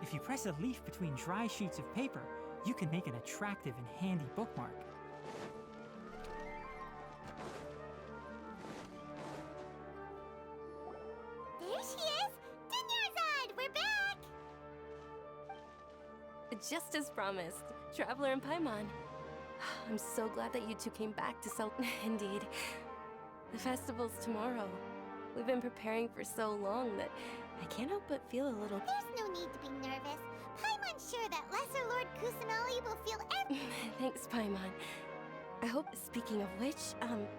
If you press a leaf between dry sheets of paper, you can make an attractive and handy bookmark. There she is! Dinyarzad, we're back! Just as promised, Traveler and Paimon. I'm so glad that you two came back to Indeed. The festival's tomorrow. We've been preparing for so long that I can't help but feel a little... There's no need to be nervous. Paimon's sure that Lesser Lord Kusanali will feel Thanks, Paimon. I hope, speaking of which,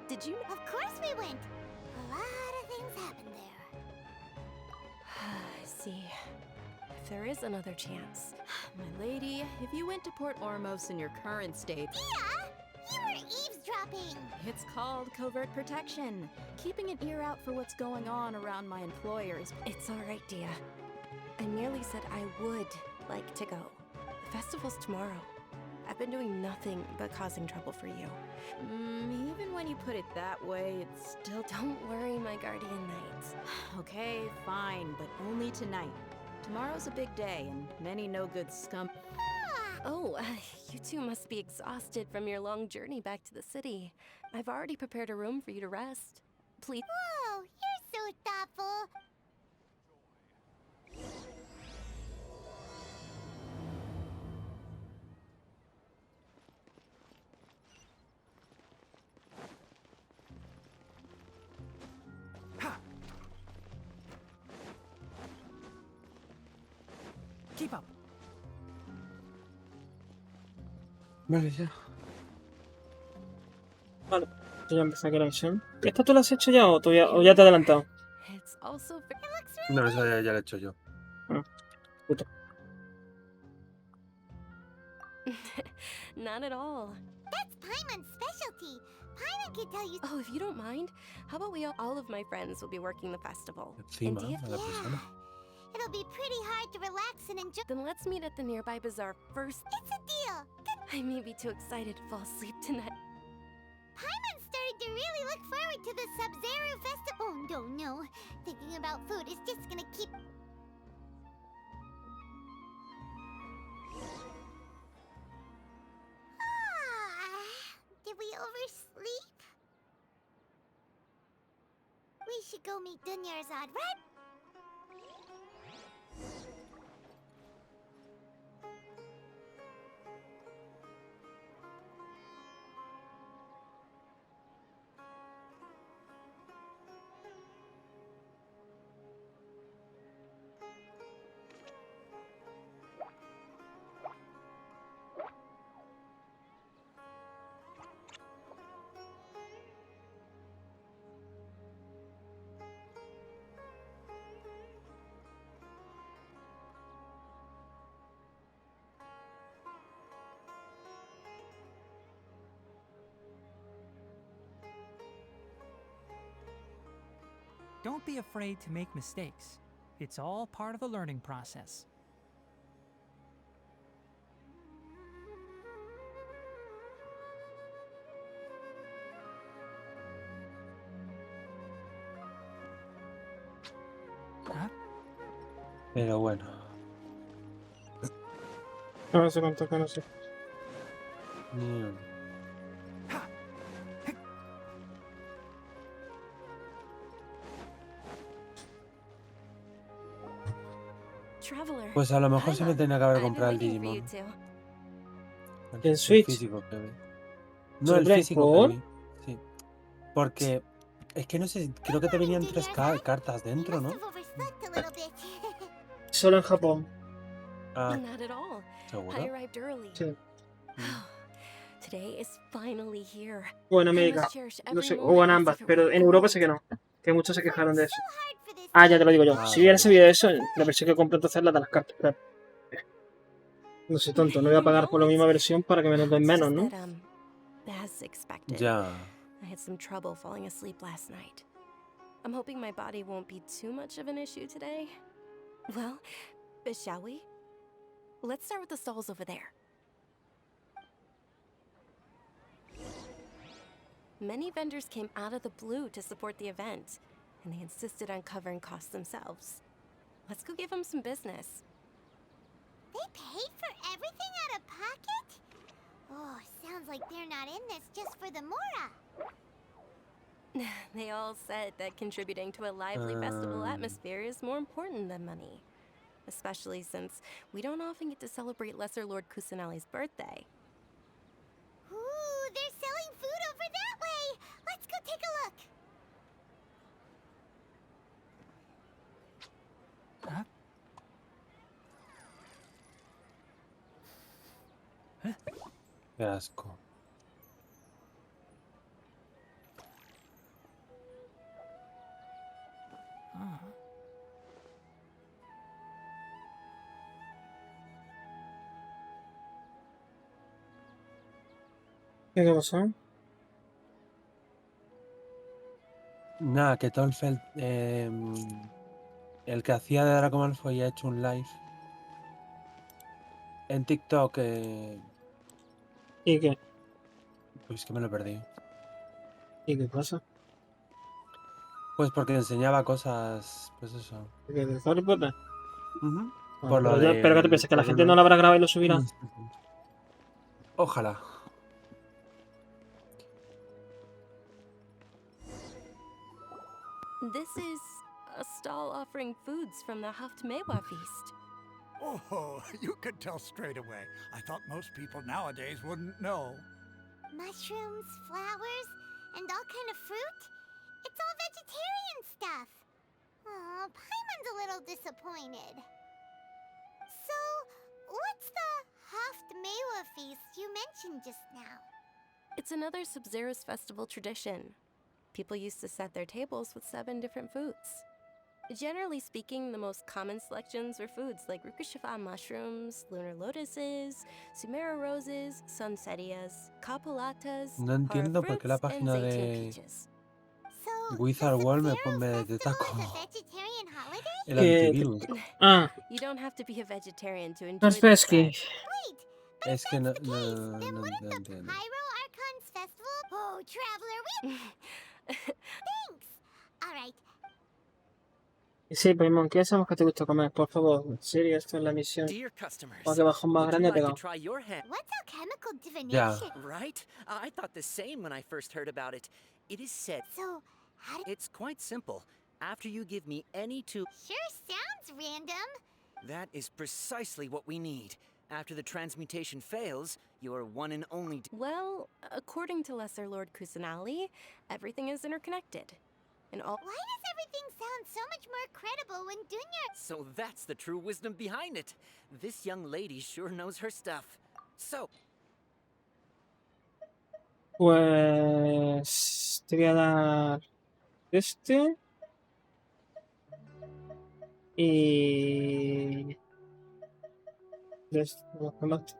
did you... Of course we went! A lot of things happened there. I see. If there is another chance... My lady, if you went to Port Ormos in your current state... Dia! You were eavesdropping! It's called covert protection. Keeping an ear out for what's going on around my employers. It's alright, Dia. I merely said I would like to go. The festival's tomorrow. I've been doing nothing but causing trouble for you. Even when you put it that way, it's still... Don't worry, my guardian knight. Okay, fine, but only tonight. Tomorrow's a big day, and many no-good scum... Oh, you two must be exhausted from your long journey back to the city. I've already prepared a room for you to rest. Please... Whoa, you're so thoughtful! Keep up. Vale, ya. Vale, yo ya empecé aquí la misión. ¿Esta tú la has hecho ya o ya te he adelantado? It's also... No, eso ya lo he hecho yo. Puto. Not at all. That's Paimon's specialty. Paimon can tell you... Oh, if you don't mind, how about all of my friends will be working the festival? Encima, And a la persona. It'll be pretty hard to relax and enjoy... Then let's meet at the nearby bazaar first. It's a deal! I may be too excited to fall asleep tonight. Paimon's starting to really look forward to the Sub-Zero Festival. Oh, no. Thinking about food is just gonna keep... Did we oversleep? We should go meet Dunyarzad, right? Don't be afraid to make mistakes. It's all part of the learning process. ¿Ah? Pero bueno. No sé cuánto que no sé. Traveler. Pues a lo mejor se me tenía que haber I've been comprado el waiting for Digimon. you two. El Switch? físico que vi. No, el ¿Sobre físico por? que vi. Sí. Porque es que no sé, creo que te venían 3 cartas dentro, ¿no? Must have overslept a little bit. Solo en Japón. Ah, Not at all. I ¿seguro? arrived early. Sí. Today is finally here. O en I América. must cherish No every sé, moment o en as ambas, if it pero were en Europa gold. sé que no. Que muchos se quejaron de eso. So hard for this Ah, ya te lo digo yo. Ah, Si hubiera vale. sabido eso, la versión que compré entonces es la de las cartas. Claro. No sé, tonto. No voy a pagar por la misma versión para que me nos den It's menos, just ¿no? that, as expected, Ya. I had some trouble falling asleep last night. I'm hoping my body won't be too much of an issue today. Well, shall we? Let's start with the stalls over there. Many vendors came out of the blue to support the event, and they insisted on covering costs themselves. Let's go give them some business. They paid for everything out of pocket? Oh, sounds like they're not in this just for the Mora. They all said that contributing to a lively festival atmosphere is more important than money. Especially since we don't often get to celebrate Lesser Lord Kusanali's birthday. Ooh, they're selling food over that way. Let's go take a look. Huh? Qué asco. Ah. ¿Qué pasó? Nada, que Tolfeld, el que hacía de Draco Malfoy ha hecho un live en TikTok. ¿Y qué? Pues que me lo perdí. ¿Y qué pasa? Pues porque enseñaba cosas, pues eso. ¿De Harry Potter? Ujú. Ah, Por lo pero, de. pero ¿qué te piensas? ¿Que la por gente uno- no lo habrá grabado y lo subirá? Ojalá. This is a stall offering foods from the Haft Mewa feast. Oh, you could tell straight away. I thought most people nowadays wouldn't know. Mushrooms, flowers, and all kind of fruit? It's all vegetarian stuff. Aw, Paimon's a little disappointed. So, what's the Haft Mewa feast you mentioned just now? It's another Sub-Zero's festival tradition. People used to set their tables with 7 different foods. Generally speaking, the most common selections were foods like Rukashifa mushrooms, lunar lotuses, Sumera roses, sunsetias, capulatas, No entiendo por qué la fruits, and página zeytin de peaches. So, Wizard the World me Sub-Zero pone de Festival taco. is a vegetarian holiday? El ¿Qué? antivirus. Ah, You don't have to be a vegetarian to no, enjoy espera, this es que... bread. Wait, but Es if que that's no, the case, no, then no, wouldn't no the entiendo. Pyro Archon's festival? Oh, Traveler, we... Thanks! Alright, Sí, Paimon, ¿qué sabes que te gusta comer? Por favor, en serio, esto es la misión. Dear customers, O que bajón más would you grande ha like to pegado. try your hand? what's alchemical Ya. divination? Right? I thought the same when I first heard about it. It is said So, how do... it's quite simple. After you give me any two, Sure sounds random. that is precisely what we need. After the transmutation fails, your one and only. Well, according to Lesser Lord Kusanali, everything is interconnected. And all Why does everything sound so much more credible when Dunya... So that's the true wisdom behind it. This young lady sure knows her stuff. So, Pues... Te voy a dar... Este... Y... No, ¿qué más?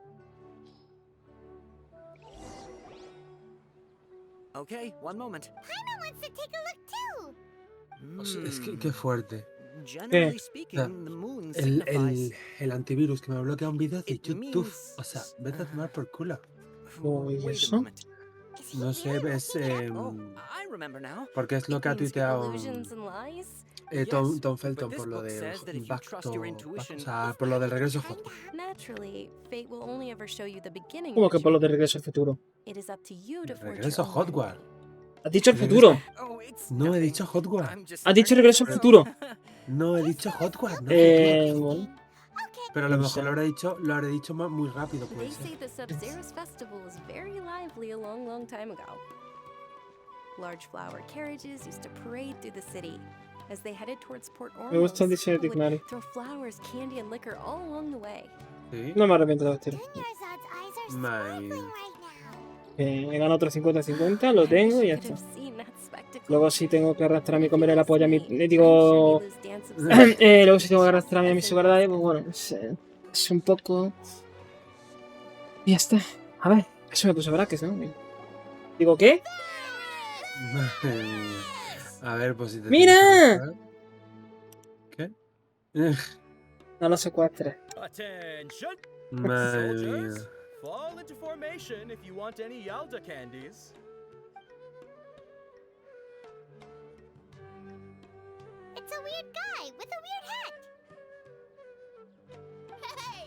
okay, one moment. Paimon wants to take a look too. O sea, es que qué fuerte. Generally speaking, the moon signifies. El antivirus que me bloquea un vídeo de It YouTube. means- O sea, vete a tomar por culo. Uy, Wait a ¿eso? moment. Is he No sé, really es. looking it up? Oh, I remember now. Porque es lo it que ha means tuiteado illusions and lies. Tom, Yes, Tom but Felton this por lo book de says that if you trust your o intuition- sea, por lo del regreso hot. Naturally, fate will only ever show you the beginning ¿Cómo of que a por lo de journey. regreso al futuro? It is up to you to forge Regreso your own Hotwire. ending. ¿Has dicho el Regreso- futuro? Oh, it's No he nothing. dicho Hotwire. I'm just ¿Has dicho learning regreso to al grow. futuro? No he dicho Hotwire, no futuro. Bueno, Okay, Pero a lo no mejor sé. lo habré dicho muy rápido, They puede say ser. the Sub-Zero's festival was very lively a long, long time ago. Large flower carriages used to parade through the city. As they headed towards Port Me gusta el Ormuz, diseño de people would Tignari. throw flowers, candy, and liquor all along the way. Sí. No me arrepiento de vestir. Dunyarzad's eyes are Madre sparkling mía. right now. He ganado otro 50-50, lo I wish tengo y you ya could está. have seen that spectacle. Luego sí tengo que arrastrarme y If you comer la ask polla a mi... me, I'm sure Digo... Milu's dance obsession luego is sí tengo que just arrastrarme a mi as sugar daddy, pues impressive. bueno, es un poco... Y ya está. A ver, eso me puso braques, ¿no? Digo, ¿qué? Madre mía. A ver, pues si te ¡Mira! tienes que arrastrar. ¿Qué? No lo secuestres. Attention! Madre Soldiers, mía. fall into formation if you want any Yalda candies. It's a weird guy with a weird hat. Hey,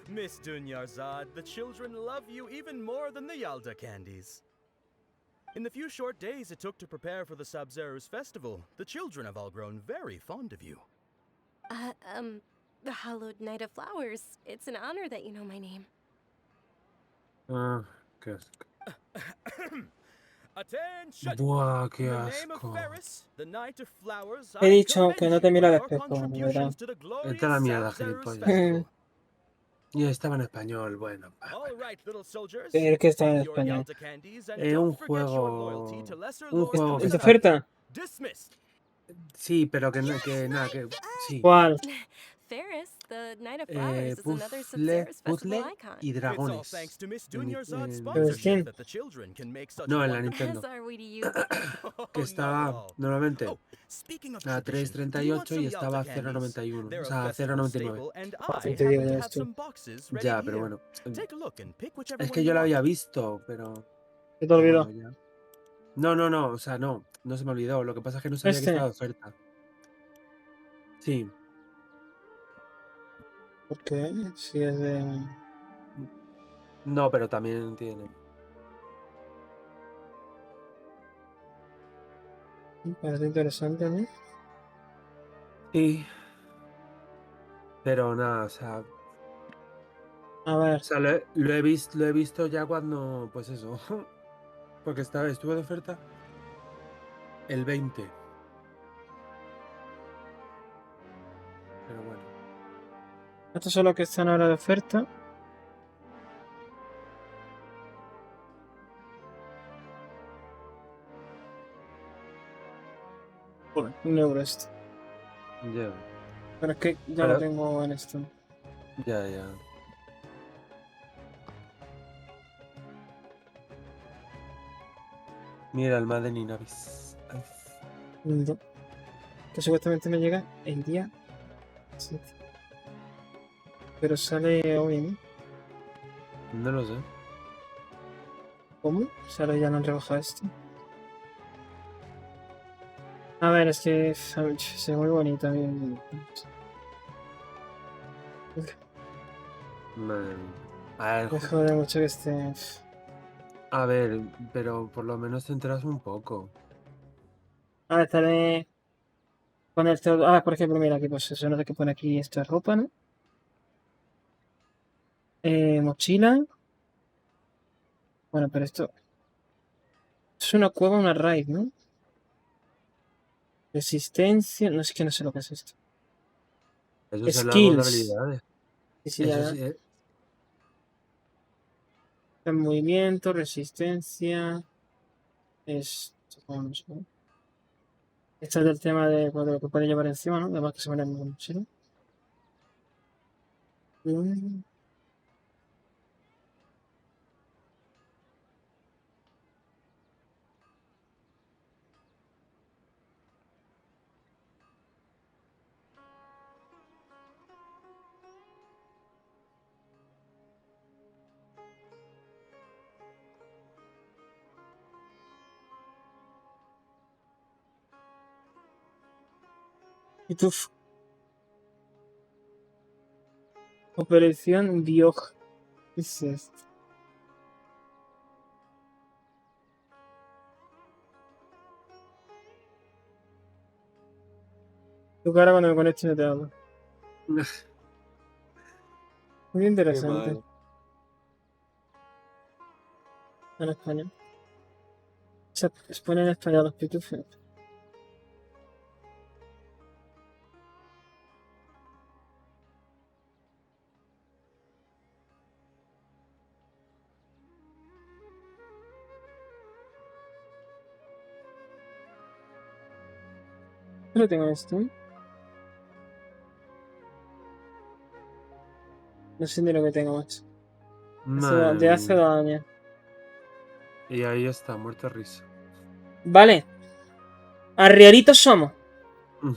Miss Dunyarzad, the children love you even more than the Yalda candies. In the few short days it took to prepare for the Sabzeruz festival, the children have all grown very fond of you. The Hallowed Night of Flowers. It's an honor that you know my name. Ah, qué asco. Attention! Buah, In qué the name of asco. Ferris, the Night of Flowers, He I dicho que commend no te you mira on al your espejo, ¿verdad? contributions to the Vete a glorious la mierda, Sabzeruz gilipollas. festival. Y estaba en español, bueno. All right, little soldiers. El que está en Eat your español. Yalda candies and Un don't forget your loyalty juego. to lesser Un lords juego of que ¿Es de está. Zanarkand. oferta? Dismissed. Sí, pero que nada, que. Sí. ¿Cuál? Ferris, the Night of Flowers, is another Puzzle, Sabzeruz festival puzzle icon. y It's all dragones. thanks to Miss En, Dunyarzad's en Pero sponsorship Steam. that the children can make such No, en la wonderful... Nintendo. As are we to you. Que Oh, not at estaba all. normalmente Oh, speaking of a tradition, do you want 3,38 some y Yalda estaba a candies? 0,91. They're O a sea, a festival 0,99. staple, and I Fácil te happen digo to ya have esto. some boxes ready Ya, pero here. bueno. Take a look and pick whichever Es one que you yo lo había want. visto, pero. ¿Qué te olvidó? Bueno, ya. No, o sea, no se me olvidó. Lo que pasa es que no sabía que Este. estaba de oferta. Sí. ¿Por qué? Si es de... No, pero también tiene. Me parece interesante, ¿no? Sí. Pero nada, o sea. A ver. O sea, lo he visto ya cuando. Pues eso. Porque estuvo de oferta el 20. Pero bueno. Estos son los que están ahora de oferta. Bueno, €1 este. Ya. Pero es que ya Pero- lo tengo en esto. Ya. Mira el Madden y Navis. No. Que supuestamente me llega el día 7. Pero sale hoy, ¿no? No lo sé. ¿Cómo? Sale ya no han rebajado esto. A ver, es que se ve muy bonita. Bien. Madre mía. A ver, Me jode mucho que esté. a ver, pero por lo menos te enteras un poco. A ver, estaré con el todo. Ah, por ejemplo, mira aquí, pues eso nota que pone aquí esta ropa, ¿no? Mochila. Bueno, pero esto. Es una cueva, una raid, ¿no? Resistencia. No, es que no sé lo que es esto. Eso es el árbol de Skills. habilidades. Sí, Eso ya. sí. El movimiento, resistencia. Esto, no sé. Esto es del tema de lo que puede llevar encima, ¿no? Además que se pone en la mochila. Mm. Y tú. Operación Dioj. ¿Qué es esto? Tu cara cuando me conecte no te hablo. Muy interesante. mal. En español. Se pone en español los pitufos. ¿Qué lo tengo esto? No sé ni lo que tengo, macho. De hace 2 años. Y ahí está, muerta risa. Vale. Arrieritos somos. Mm.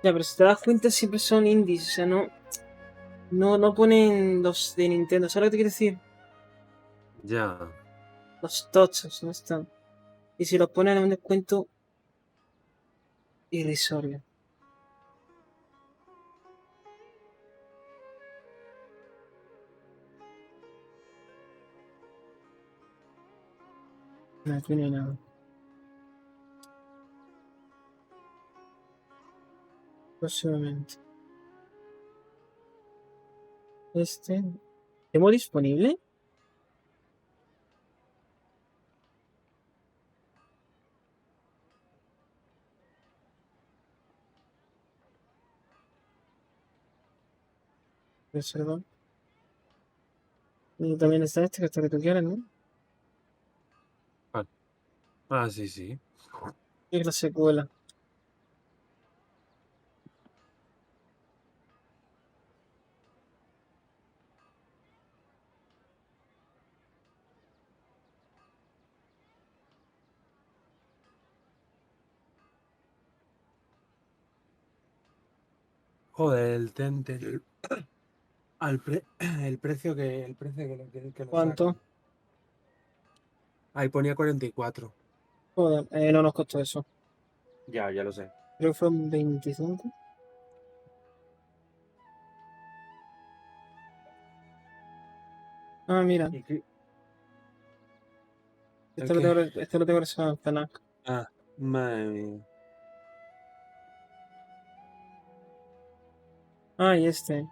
Ya, pero si te das cuenta siempre son indies, o sea, no... No ponen los de Nintendo. ¿Sabes lo que te quiero decir? Ya. Los tochos no están. Y si los ponen en un descuento irrisorio. No tiene nada. Próximamente. Este. ¿Demo disponible? Reserva. Y también está este, que hasta que tú quieras, ¿no? Ah, sí, sí. Y es la secuela. Joder, el Tente. El precio que lo ¿Cuánto? sacan. Ahí ponía 44. Joder, no nos costó eso. Ya lo sé. Creo que fueron 25. Ah, mira. ¿Y qué? ¿El Este lo qué? tengo, este lo tengo reservado en Fnac. Ah, madre mía. Ah, y este.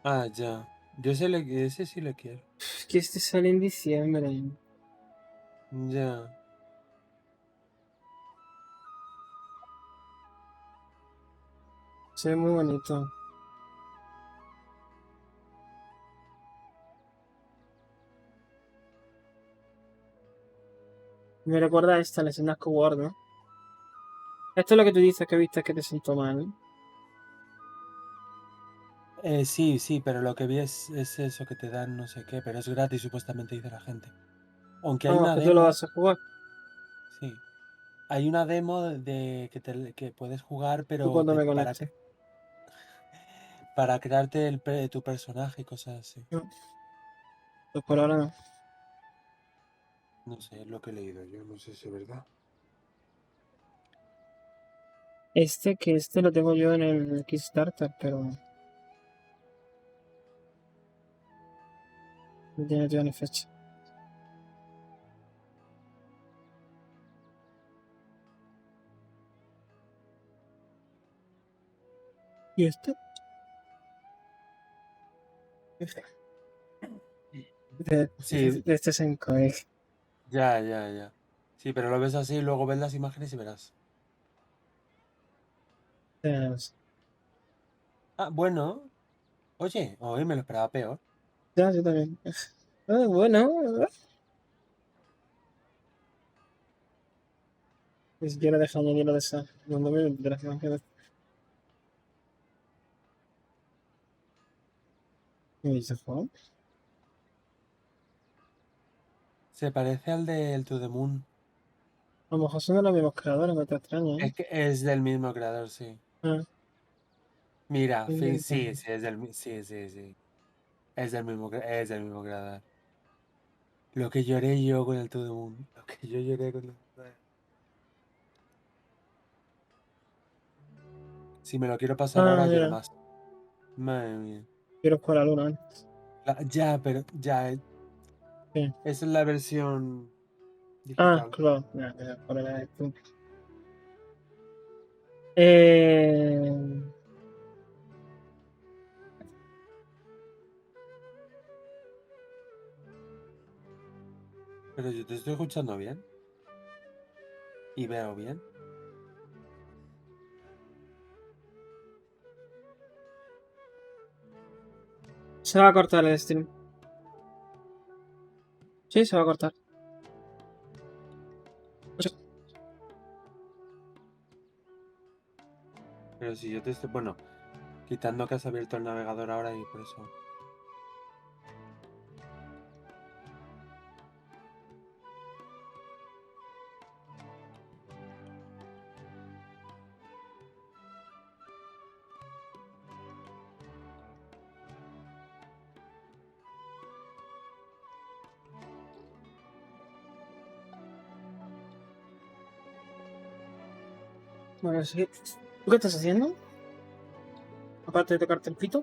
Ah, ya. Ese sí le quiero. Es que este sale en diciembre. Ya. Se ve muy bonito. Me recuerda a esta, la escena Ward, ¿no? Esto es lo que tú dices que viste que te siento mal. Sí, sí, pero lo que vi es eso que te dan no sé qué, pero es gratis supuestamente, dice la gente. Aunque hay Vamos, una que tú lo demo, vas a jugar. sí. Hay una demo de que puedes jugar, Tú pero cuando me conectes. para crearte tu personaje y cosas así. No, pues por ahora no. No sé, es lo que he leído yo, no sé si es verdad. Este lo tengo yo en el Kickstarter, pero no tiene todavía ni fecha. ¿Y este? Sí, Este es en Koei. ya. Sí, pero lo ves así, luego ves las imágenes y verás. Ah, bueno. Oye, hoy me lo esperaba peor. Ya, yo también. Ah, bueno, ni siquiera deja añadirlo de esa. No, 2023, imagínate. ¿Qué me dice, Juan? Se parece al del To The Moon. A lo mejor son de los mismos creadores, no te extraña, ¿eh? Es que es del mismo creador, sí. Ah, Mira, sí, inventando. sí, sí. Es del mismo creador. Lo que lloré yo con el To The Moon. Lo que yo lloré con el... Si me lo quiero pasar Ah, ahora, lloro mira, más. Madre mía. quiero jugar a Luna, ¿eh? Ya, pero ya, Sí. esa es la versión Ah, digital. claro, ya, ya, por el punto. Eh, Pero yo te estoy escuchando bien. Y veo bien. se va a cortar el stream. Sí, se va a cortar. Pero si yo te estoy... Bueno, quitando que has abierto el navegador ahora y por eso... Bueno, sí. ¿Tú qué estás haciendo? Aparte de tocarte el pito.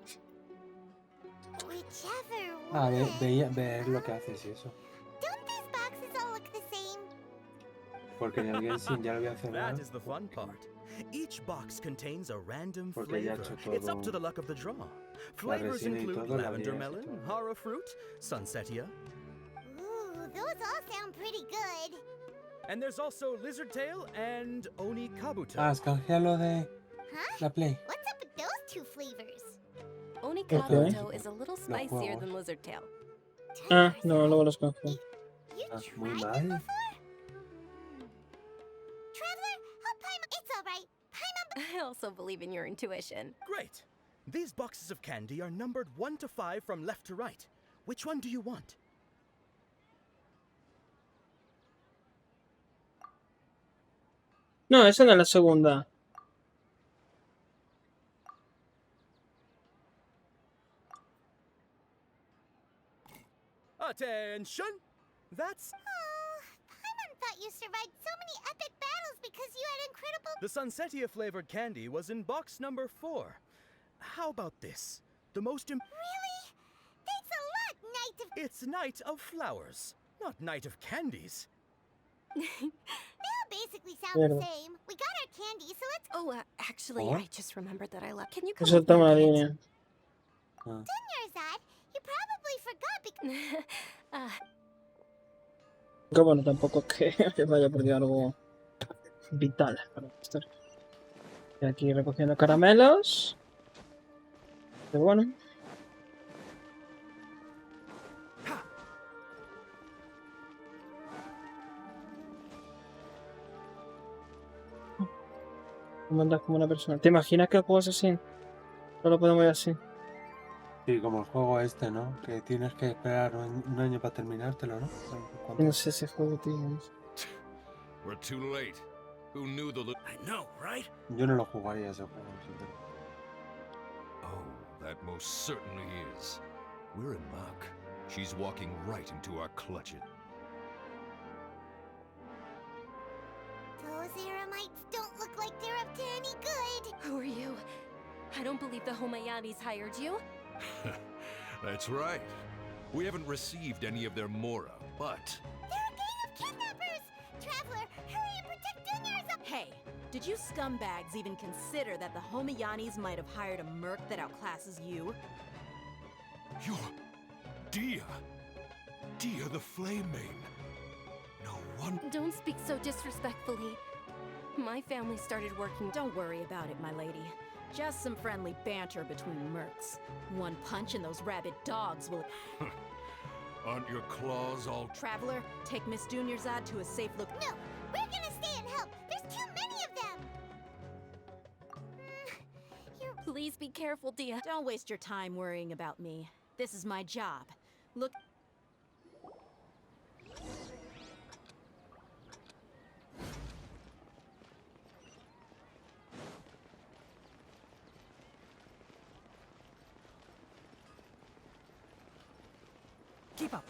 Whichever Ah, one. ver lo que haces y eso. Don't these boxes all look the same? Porque en el Genshin ya lo había cerrado. That is the fun part. Each box contains a random Porque ya ha flavor. hecho It's up to todo. the luck of the draw. La Flavors resina y include todo, la lavender habías melon, hecho. hara fruit, sunsetia, Ooh, those all sound pretty good. and there's also lizard tail and oni kabuto. Ah, escanjea lo de Huh? la Play. What's up with those two flavors? Oni Okay. kabuto is a little spicier juegos. than lizard tail. Ah, no, luego los cojo. You Ah, tried muy them mal. before? Traveler, help Paimon. It's all right. Paimon. I also believe in your intuition. Great. These boxes of candy are numbered 1 to 5 from left to right. Which one do you want? No, esa no es la segunda. Attention! That's Oh, Paimon thought you survived so many epic battles because you had incredible. the sunsetia flavored candy was in box number 4. How about this? The most Really? Thanks a lot, Knight of. It's Night of Flowers, not Night of Candies. They all basically sound Mierda. the same. We got our candy, so let's. Oh, actually, What? I just remembered that I left. Can you Me come with saltaba me, una kids? línea. Ah. Dunyarzad, you probably forgot because. Que bueno, tampoco es que me haya perdido algo vital para estar. Y aquí recogiendo caramelos. Pero bueno. ¿Cómo andas como una persona? ¿Te imaginas que el juego es así? Solo podemos ir así. Sí, como el juego este, ¿no? Que tienes que esperar un año para terminártelo, ¿no? ¿Cuánto? Yo no sé ese juego, tío. We're too late. Who knew the I know, right? Yo no lo jugaría ese juego, sinceramente. Oh, that most certainly is. We're in luck. She's walking right into our clutches. Those Eremites don't look like they're up to any good. Who are you? I don't believe the Homayanis hired you. That's right. We haven't received any of their mora, but They're a gang of kidnappers! Traveler, hurry and protect Dunyarzad! Hey, did you scumbags even consider that the Homayanis might have hired a merc that outclasses you? you're Dia. Dia the Flame Main. No one. Don't speak so disrespectfully. My family started working. Don't worry about it, my lady. Just some friendly banter between mercs. One punch and those rabid dogs will... Aren't your claws all Traveler, take Miss Dunyarzad to a safe look... No, we're gonna stay and help. There's too many of them. You're Please be careful, Dia. Don't waste your time worrying about me. This is my job. Look... Keep up.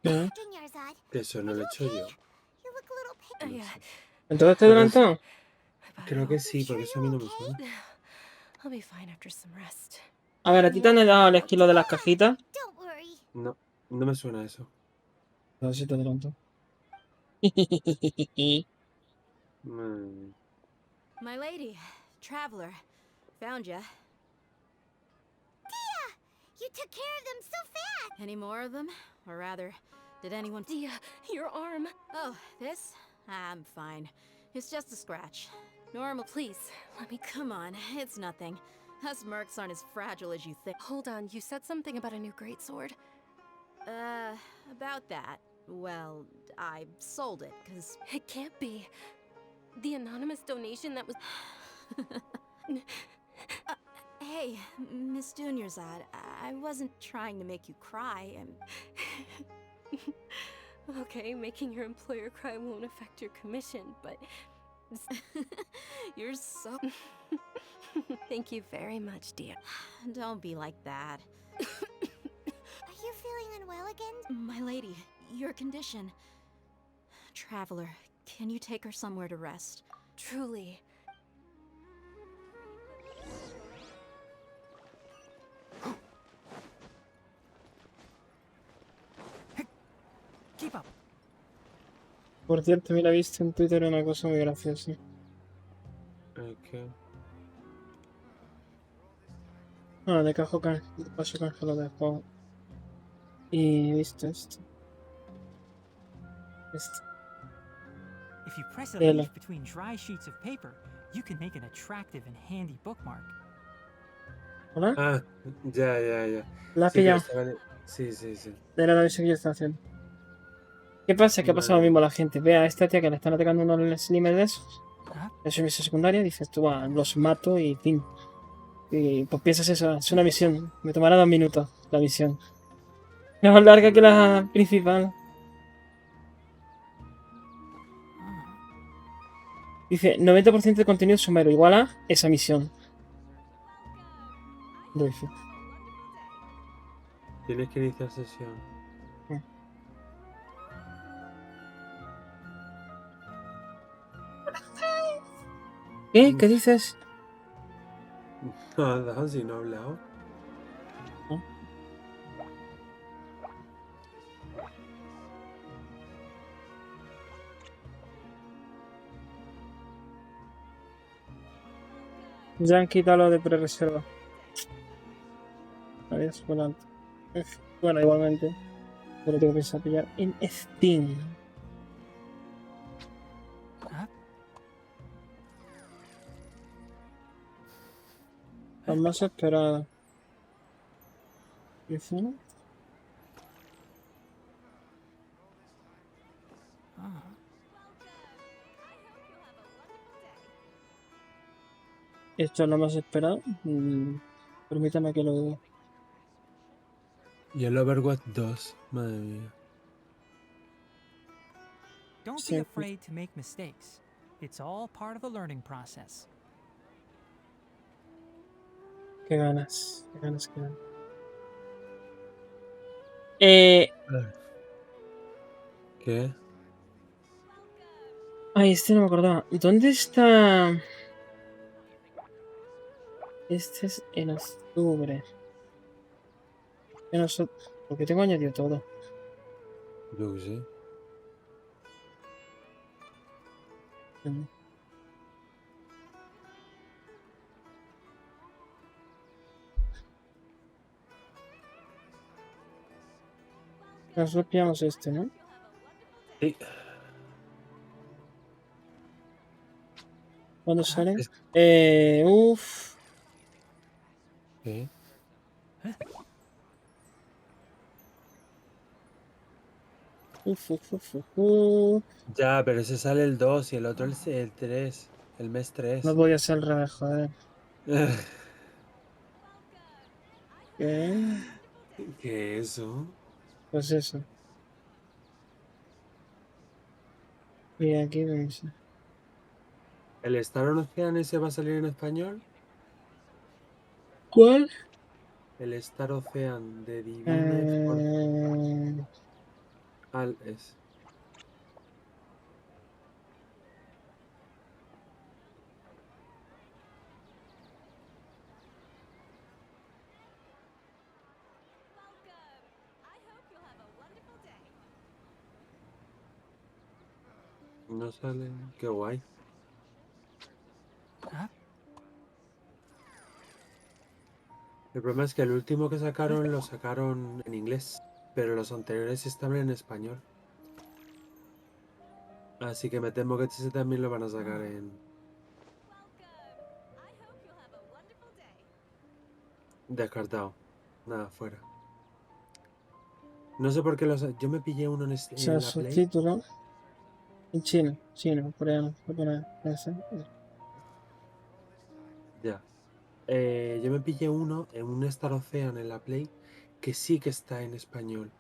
Dunyarzad. Que eso no lo he hecho yo. You look a little pale. Yeah, ¿Entonces te adelantó? Creo que sí, porque eso a mí no me suena. I'll be fine after some rest. A ver, ¿a ti te han dado el esquilo de las cajitas? Don't worry. No, no me suena eso. A ver si te adelantó. Mm. My lady, Traveler, found ya. Dia! You took care of them so fast! Any more of them? Or rather, did anyone... Dia, your arm. Oh, this? I'm fine. It's just a scratch. Normal... Please, let me. Come on, it's nothing. Us mercs aren't as fragile as you think. Hold on, you said something about a new greatsword. About that. Well, I sold it, 'cause... It can't be. The anonymous donation that was. Hey, Miss Dunyarzad, I wasn't trying to make you cry. Okay, making your employer cry won't affect your commission, but. You're so... Thank you very much, Dia. Don't be like that. Are you feeling unwell again? My lady, your condition... traveler. Can you take her somewhere to rest? Truly. Keep up. Por cierto, mira, viste en Twitter una cosa muy graciosa. Ok. Bueno, de cajo de paso canjelo de juego. Y viste esto. Esto. If you press a Tela. leaf between dry sheets of paper, you can make an attractive and handy bookmark. ¿Hola? Ah, ya, ya, ya. ¿La has Sí, pero pillado? estaba... Sí, sí, sí. Era la visión que yo estaba haciendo. ¿Qué pasa? Que ha pasado lo Vale. mismo a la gente. Ve a esta tía que le están atacando unos slimes de esos. Ah, De su misión secundaria. Dices tú, "Buah, los mato y fin". Y pues piensas eso, es una misión. Me tomará 2 minutos la misión. Es más larga que la principal. Dice, 90% de contenido sumero igual a esa misión. Lo dice. Tienes que iniciar sesión. ¿Qué? ¿Qué dices? Nada, si no he hablado. Ya han quitado lo de pre-reserva. Adiós, volante. Bueno, igualmente. Pero tengo pensado pillar en Steam. ah, Lo más esperado. ¿Dice? ah. Esto es lo más esperado. Permítame que lo diga. Y el Overwatch 2, madre mía. Don't Sí, be afraid to make mistakes. It's all part of the learning process. qué ganas. Qué ganas, qué ganas. ¿Qué? Ay, este no me acordaba. ¿Dónde está? Este es en octubre. Porque tengo añadido todo. Yo qué sé. Mm. Nosotros pillamos este, ¿no? Sí. ¿Cuándo salen? Es- Uff. ¿Qué? Uf. Ya, pero ese sale el 2 y el otro el 3. El mes No 3. podía ser al revés, joder. ¿Qué? ¿Qué es eso? Pues eso. Y aquí veis. ¿El Star Ocean ese va a salir en español? ¿Cuál? El Star Ocean de Divine Eh... Fortress. No sale. Qué guay. Ah, El problema es que el último que sacaron lo sacaron en inglés, pero los anteriores estaban en español. Así que me temo que ese también lo van a sacar en descartado. Nada, fuera. No sé por qué yo me pillé uno O sea, en la Play. subtítulo en chino, coreano, japonés, francés. Ya. Yo me pillé uno en un Star Ocean en la Play que sí que está en español.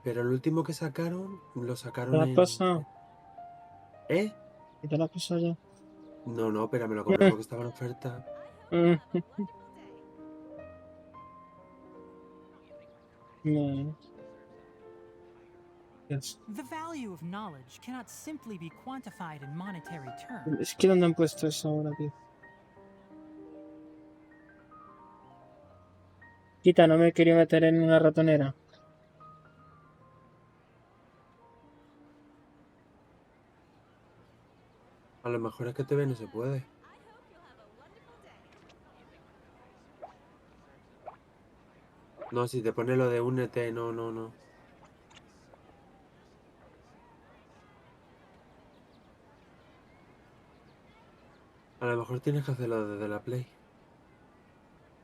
Pero el último que sacaron, lo ¿Te sacaron lo has en... pasado? ¿Eh? ¿Y te lo has pasado ya? No, pero me lo compré porque estaba en oferta. No. Es The value of knowledge cannot simply be quantified in monetary terms. que ¿dónde han puesto eso ahora, tío? Quita, no me quería meter en una ratonera. A lo mejor es que TV no se puede. No, si te pone lo de únete, no, no, no. A lo mejor tienes que hacerlo desde la Play.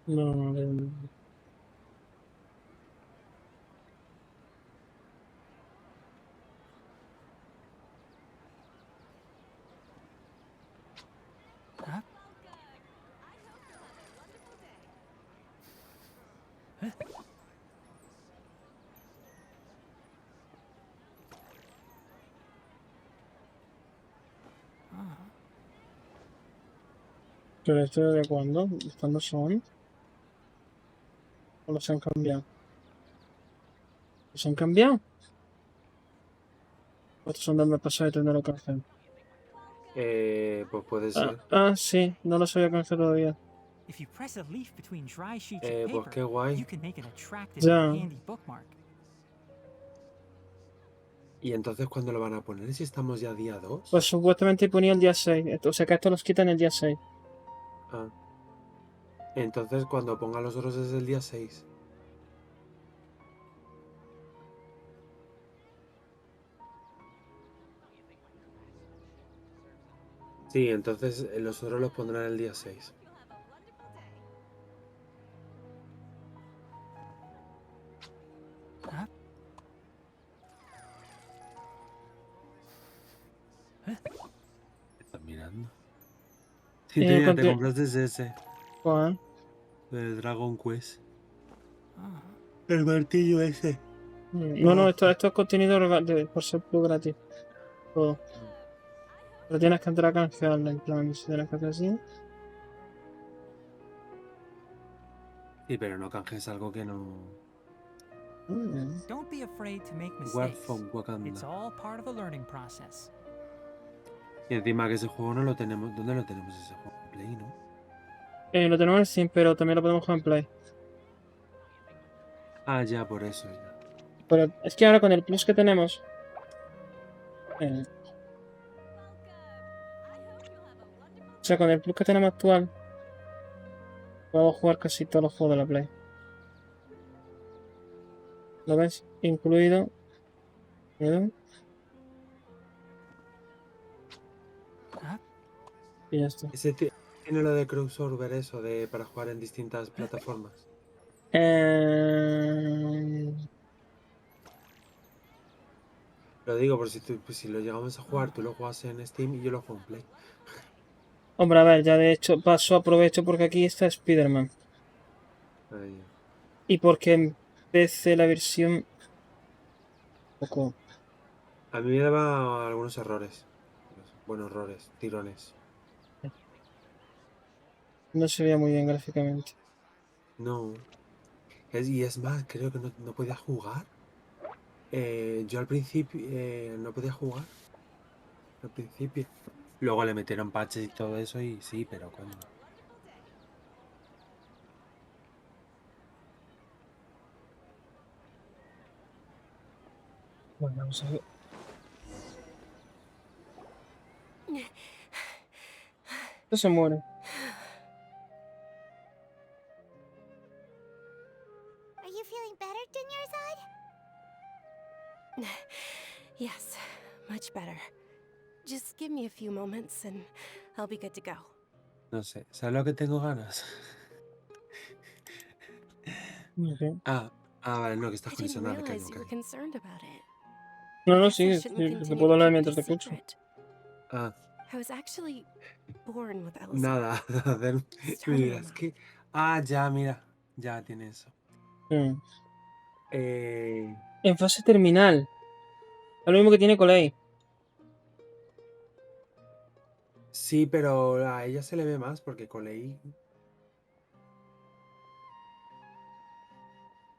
No, no. Huh? Huh? Ah. ¿Pero esto de cuándo? ¿Cuándo son? ¿O los han cambiado? ¿Los han cambiado? ¿Estos son del mes pasado y tendré que hacer? Pues puede ser. Sí, no los había cancelado todavía. If you press a leaf between dry sheets of Pues paper, qué guay. you can make it attractive Ya. and handy bookmark. ¿Y entonces cuándo lo van a poner? Si estamos ya día 2. Pues supuestamente ponía el día 6. O sea que esto los quitan el día 6. Ah. Entonces cuando ponga los otros es el día 6. Sí, entonces los otros los pondrán el día 6. Huh? ¿Estás mirando? Sí, te Conti- compraste ese. ¿Cuál? El Dragon Quest. Ah. El martillo ese. No, esto es contenido por ser plus gratis. Todo. Pero tienes que entrar a canjearlo, en plan, si tienes que hacer así. Sí, pero no canjes algo que no... Don't be afraid to make War mistakes. from Wakanda. It's all part of the learning process. Y encima que ese juego no lo tenemos... ¿Dónde lo tenemos ese juego? En Play, ¿no? Lo tenemos en Steam, pero también lo podemos jugar en Play. Ah, ya, por eso ya. Pero es que ahora con el plus que tenemos... o sea, con el plus que tenemos actual... Podemos jugar casi todos los juegos de la Play. ¿Lo ves? Incluido... ¿no? Huh? Y ya está. Ese tiene lo de crossover eso, de para jugar en distintas plataformas. Lo digo por pues si lo llegamos a jugar, tú lo juegas en Steam y yo lo juego en Play. Hombre, a ver, ya de hecho aprovecho porque aquí está Spider-Man. Ahí. Y porque en PC la versión... Poco... A mí me daba algunos errores. Bueno, errores, tirones. No se veía muy bien gráficamente. No. Y es más, creo que no podía jugar. Yo al principio no podía jugar. Al principio. Luego le metieron patches y todo eso y sí, pero coño. Bueno, vamos a ver. Esto se muere. Are you feeling better, Dunyarzad? Yes, much better. Just give me a few moments and I'll be good to go. No sé, ¿sabes lo que tengo ganas? Okay. Vale, no, que estás I con esa didn't nave, realize calla, you were calla. concerned about it. No, Guess I sí, shouldn't te continue puedo to hablar keep mientras it a te escucho. secret. I was actually born with Elsa. Nada, hacer... Start Mira, normal. es que... ya, mira. Ya tiene eso. En fase terminal. Es lo mismo que tiene Colei. Sí, pero a ella se le ve más porque Colei...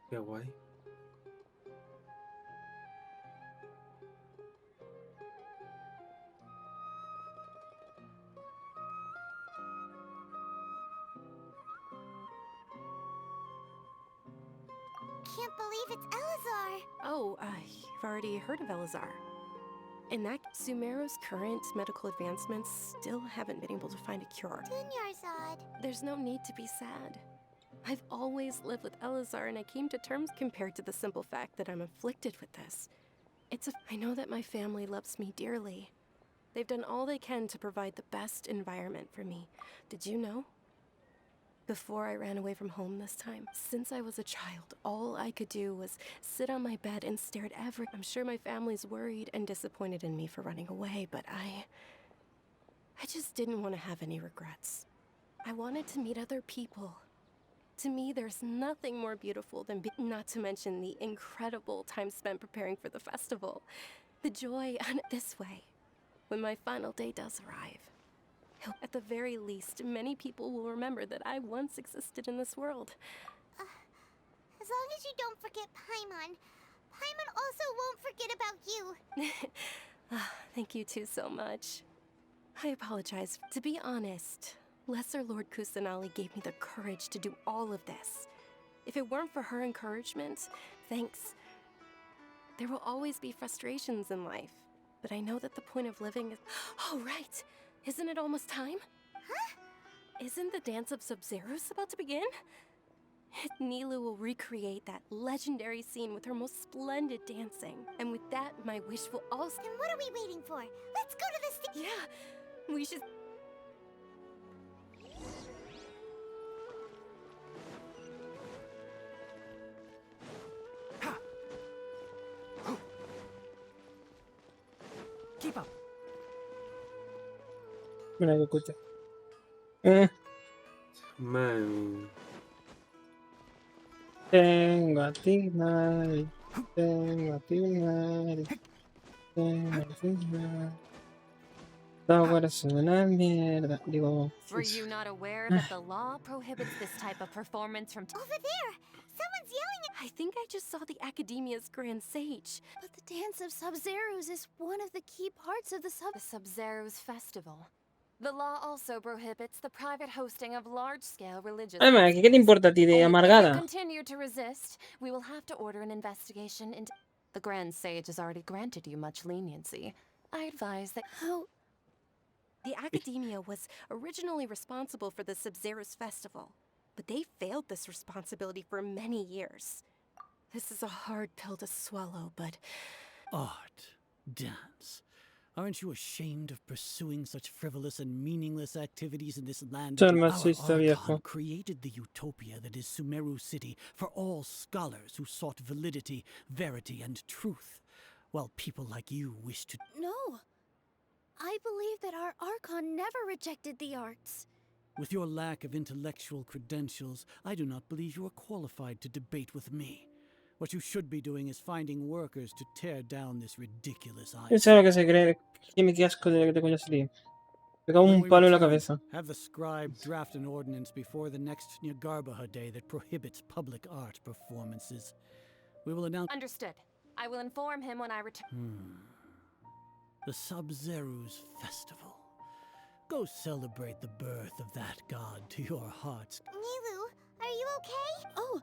Qué guay. can't believe it's Elazar. Oh, you've already heard of Elazar. In that, Sumeru's current medical advancements still haven't been able to find a cure. Dunyarzad. There's no need to be sad. I've always lived with Elazar, and I came to terms compared to the simple fact that I'm afflicted with this. I know that my family loves me dearly. They've done all they can to provide the best environment for me. Did you know? Before I ran away from home this time, since I was a child, all I could do was sit on my bed and stare at I'm sure my family's worried and disappointed in me for running away, but I just didn't want to have any regrets. I wanted to meet other people. To me, there's nothing more beautiful than not to mention the incredible time spent preparing for the festival. The joy this way, when my final day does arrive. At the very least, many people will remember that I once existed in this world. As long as you don't forget Paimon. Paimon also won't forget about you. Thank you two so much. I apologize. To be honest, Lesser Lord Kusanali gave me the courage to do all of this. If it weren't for her encouragement, thanks. There will always be frustrations in life, but I know that the point of living is... Oh, right! Isn't it almost time? Huh? Isn't the dance of Sub-Zeros about to begin? Nilou will recreate that legendary scene with her most splendid dancing. And with that, my wish will also... Then what are we waiting for? Let's go to the stage! Yeah, we should... Keep up. Mira que escucha. Man. Tengo a ti, Mari. Tengo a ti, Mari. Tengo a ti, Mari. Todo es una mierda. Digo. Were you not aware that the law prohibits this type of performance from... Over there! Someone's yelling at... I think I just saw the Academia's Grand Sage. But the Dance of Sub-Zeros is one of the key parts of the Sub-Zeros festival. The law also prohibits the private hosting of large-scale religious... Además, ¿qué te importa a ti de If you amargada? continue to resist, we will have to order an investigation into... The Grand Sage has already granted you much leniency. I advise that... How... The Academia was originally responsible for the Sub-Zeros festival, but they failed this responsibility for many years. This is a hard pill to swallow, but... Art. Dance. Aren't you ashamed of pursuing such frivolous and meaningless activities in this land? Soy Our machista, viejo. Archon created the utopia that is Sumeru City for all scholars who sought validity, verity, and truth, while people like you wish to... No. I believe that our Archon never rejected the arts. With your lack of intellectual credentials, I do not believe you are qualified to debate with me. What you should be doing is finding workers to tear down this ridiculous idea. Eso es lo que se cree. Qué asco de que te coñas a ti. Me cago When un we palo en la return, cabeza. have the scribe draft an ordinance before the next Nyargarbaha Day that prohibits public art performances. We will announce... Understood. I will inform him when I return. The Sub-Zeros Festival. Go celebrate the birth of that god to your heart's... Nilou, are you okay? Oh,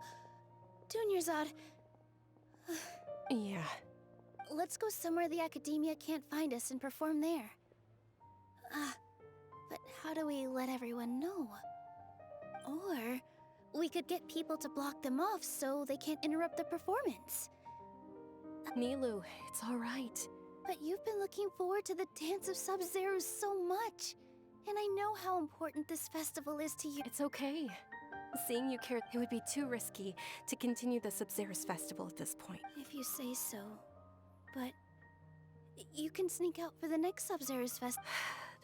Dunyarzad. Yeah. Let's go somewhere the Academia can't find us and perform there. But how do we let everyone know? Or we could get people to block them off so they can't interrupt the performance. Nilou, it's all right. But you've been looking forward to the Dance of Sub-Zeros so much. And I know how important this festival is to you. It's okay. Seeing you care, it would be too risky to continue the Sub-Zeros festival at this point. If you say so. But you can sneak out for the next Sub-Zeros festival.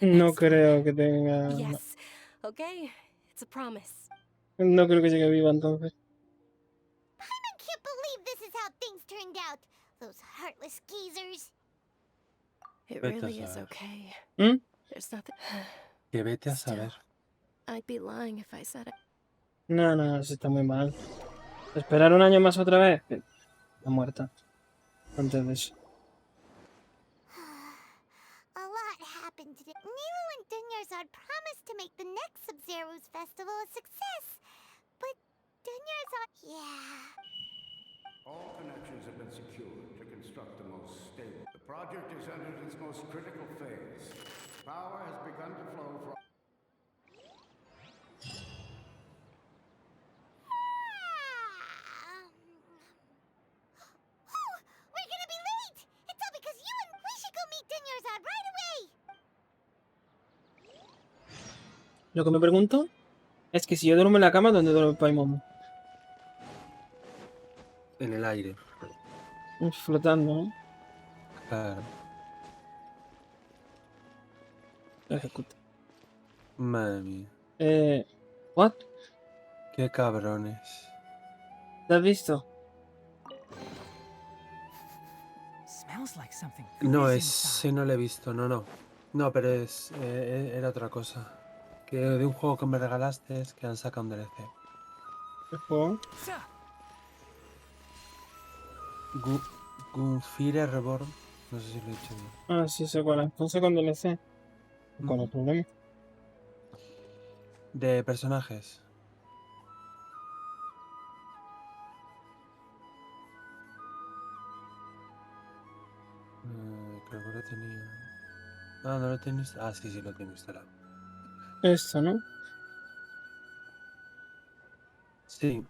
No creo que tenga... Yes. Okay. It's a promise. No creo que llegue viva entonces. Paimon can't believe this is how things turned out. Those heartless geezers. It Vete a really is saber. okay. ¿Mm? There's nothing... Que vete a Still, saber. I'd be lying if I said it. No, eso está muy mal. Esperar un año más otra vez. Está muerta. Antes de eso. A lot happened today. Nilou and Dunyarzad promised to make the next Sub-Zeros festival a success. But Dunyarzad... Yeah. All connections have been secured to construct the most stable. The project has entered its most critical phase. Power has begun to flow from... Oh, we're gonna be late! It's all because you and we should go meet Dinyarzad right away! Lo que me pregunto es que si yo duermo en la cama, ¿dónde duerme Paimon? En el aire. Flotando, ¿no? Claro. Ejecuta. Madre mía. ¿What? Qué cabrones. ¿Lo has visto? Smells like something No, good is ese inside. no lo he visto, no. No, pero era otra cosa. Que de un juego que me regalaste es que han sacado un DLC. ¿El juego? Gunfire Reborn. No sé si lo he dicho bien. Ah, sí, sé cuál es. Entonces con DLC. ¿Cuál es el problema? De personajes. Creo que lo tenía. Ah, no lo tengo instalado. Ah, sí, lo tengo instalado. Esto, ¿no? Sí.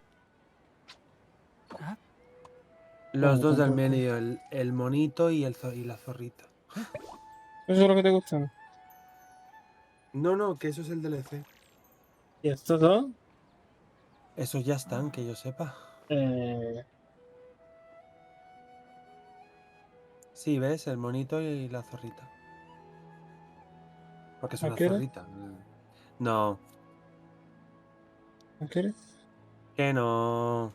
¿Ah? Los dos del tampoco. medio, el monito y la zorrita. ¿Eso es lo que te gusta? No, que eso es el DLC. ¿Y estos dos? Esos ya están, que yo sepa. Sí, ¿ves? El monito y la zorrita. Porque es ¿A una qué hora? zorrita. No. ¿A qué hora? Que no.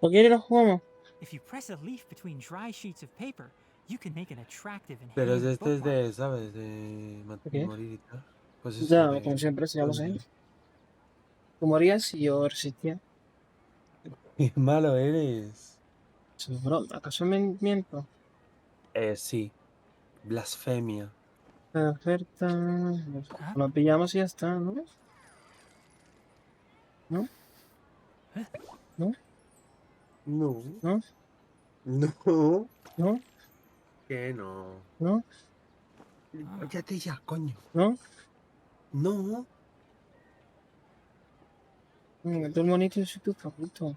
¿Por qué lo jugamos? If you press a leaf between dry sheets of paper, you can make an attractive and Pero handy este es bookmark. de, ¿sabes? De ¿De qué? morir y tal. Pues eso, Ya, de... como siempre, si ya lo sé. Tú morías y yo resistía. ¡Qué malo eres! Bro, ¿acaso me miento? Sí. Blasfemia. La oferta... Lo pillamos y ya está, ¿no? ¿No? ¿No? No. ¿No? No. ¿No? Que no. ¿No? Cállate ya, coño. ¿No? No. Tú el monito es tu favorito.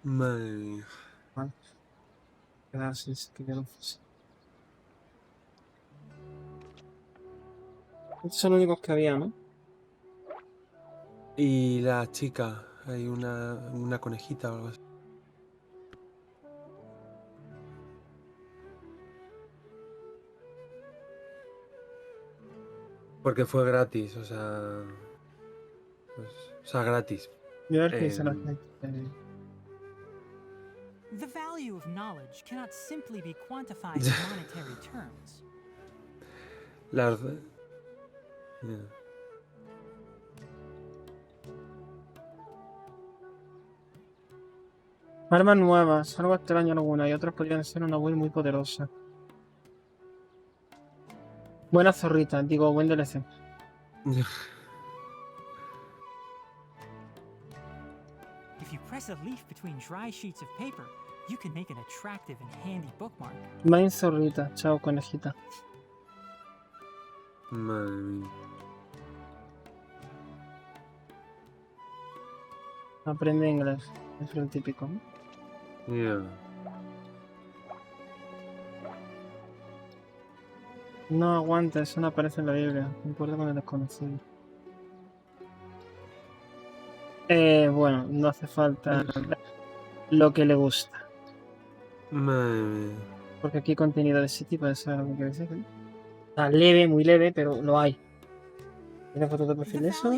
Madre mía. Vale. Gracias, que ya lo fuese. Estos son los únicos que había, ¿no? Y la chica, hay una conejita o algo así. Porque fue gratis, o sea... Pues, o sea, gratis. Voy a ver qué dice la gente. The value of knowledge cannot simply be quantified in monetary terms. Las... Armas nuevas, algo extraño alguna y otras podrían ser una build muy poderosa. Buena zorrita, digo, buen DLC. If you press a leaf between dry sheets of paper, you can make an attractive and handy bookmark. Main zorrita, chao conejita. Madre mía. Aprende inglés, es lo típico, ¿no? Yeah. No aguanta, eso no aparece en la Biblia. Concuerdo con el desconocido. Bueno, no hace falta lo que le gusta. Madre mía. Porque aquí hay contenido de ese tipo, eso es lo que quiero decir. ¿No? Está leve, muy leve, pero lo hay. ¿Tiene foto de perfil de eso?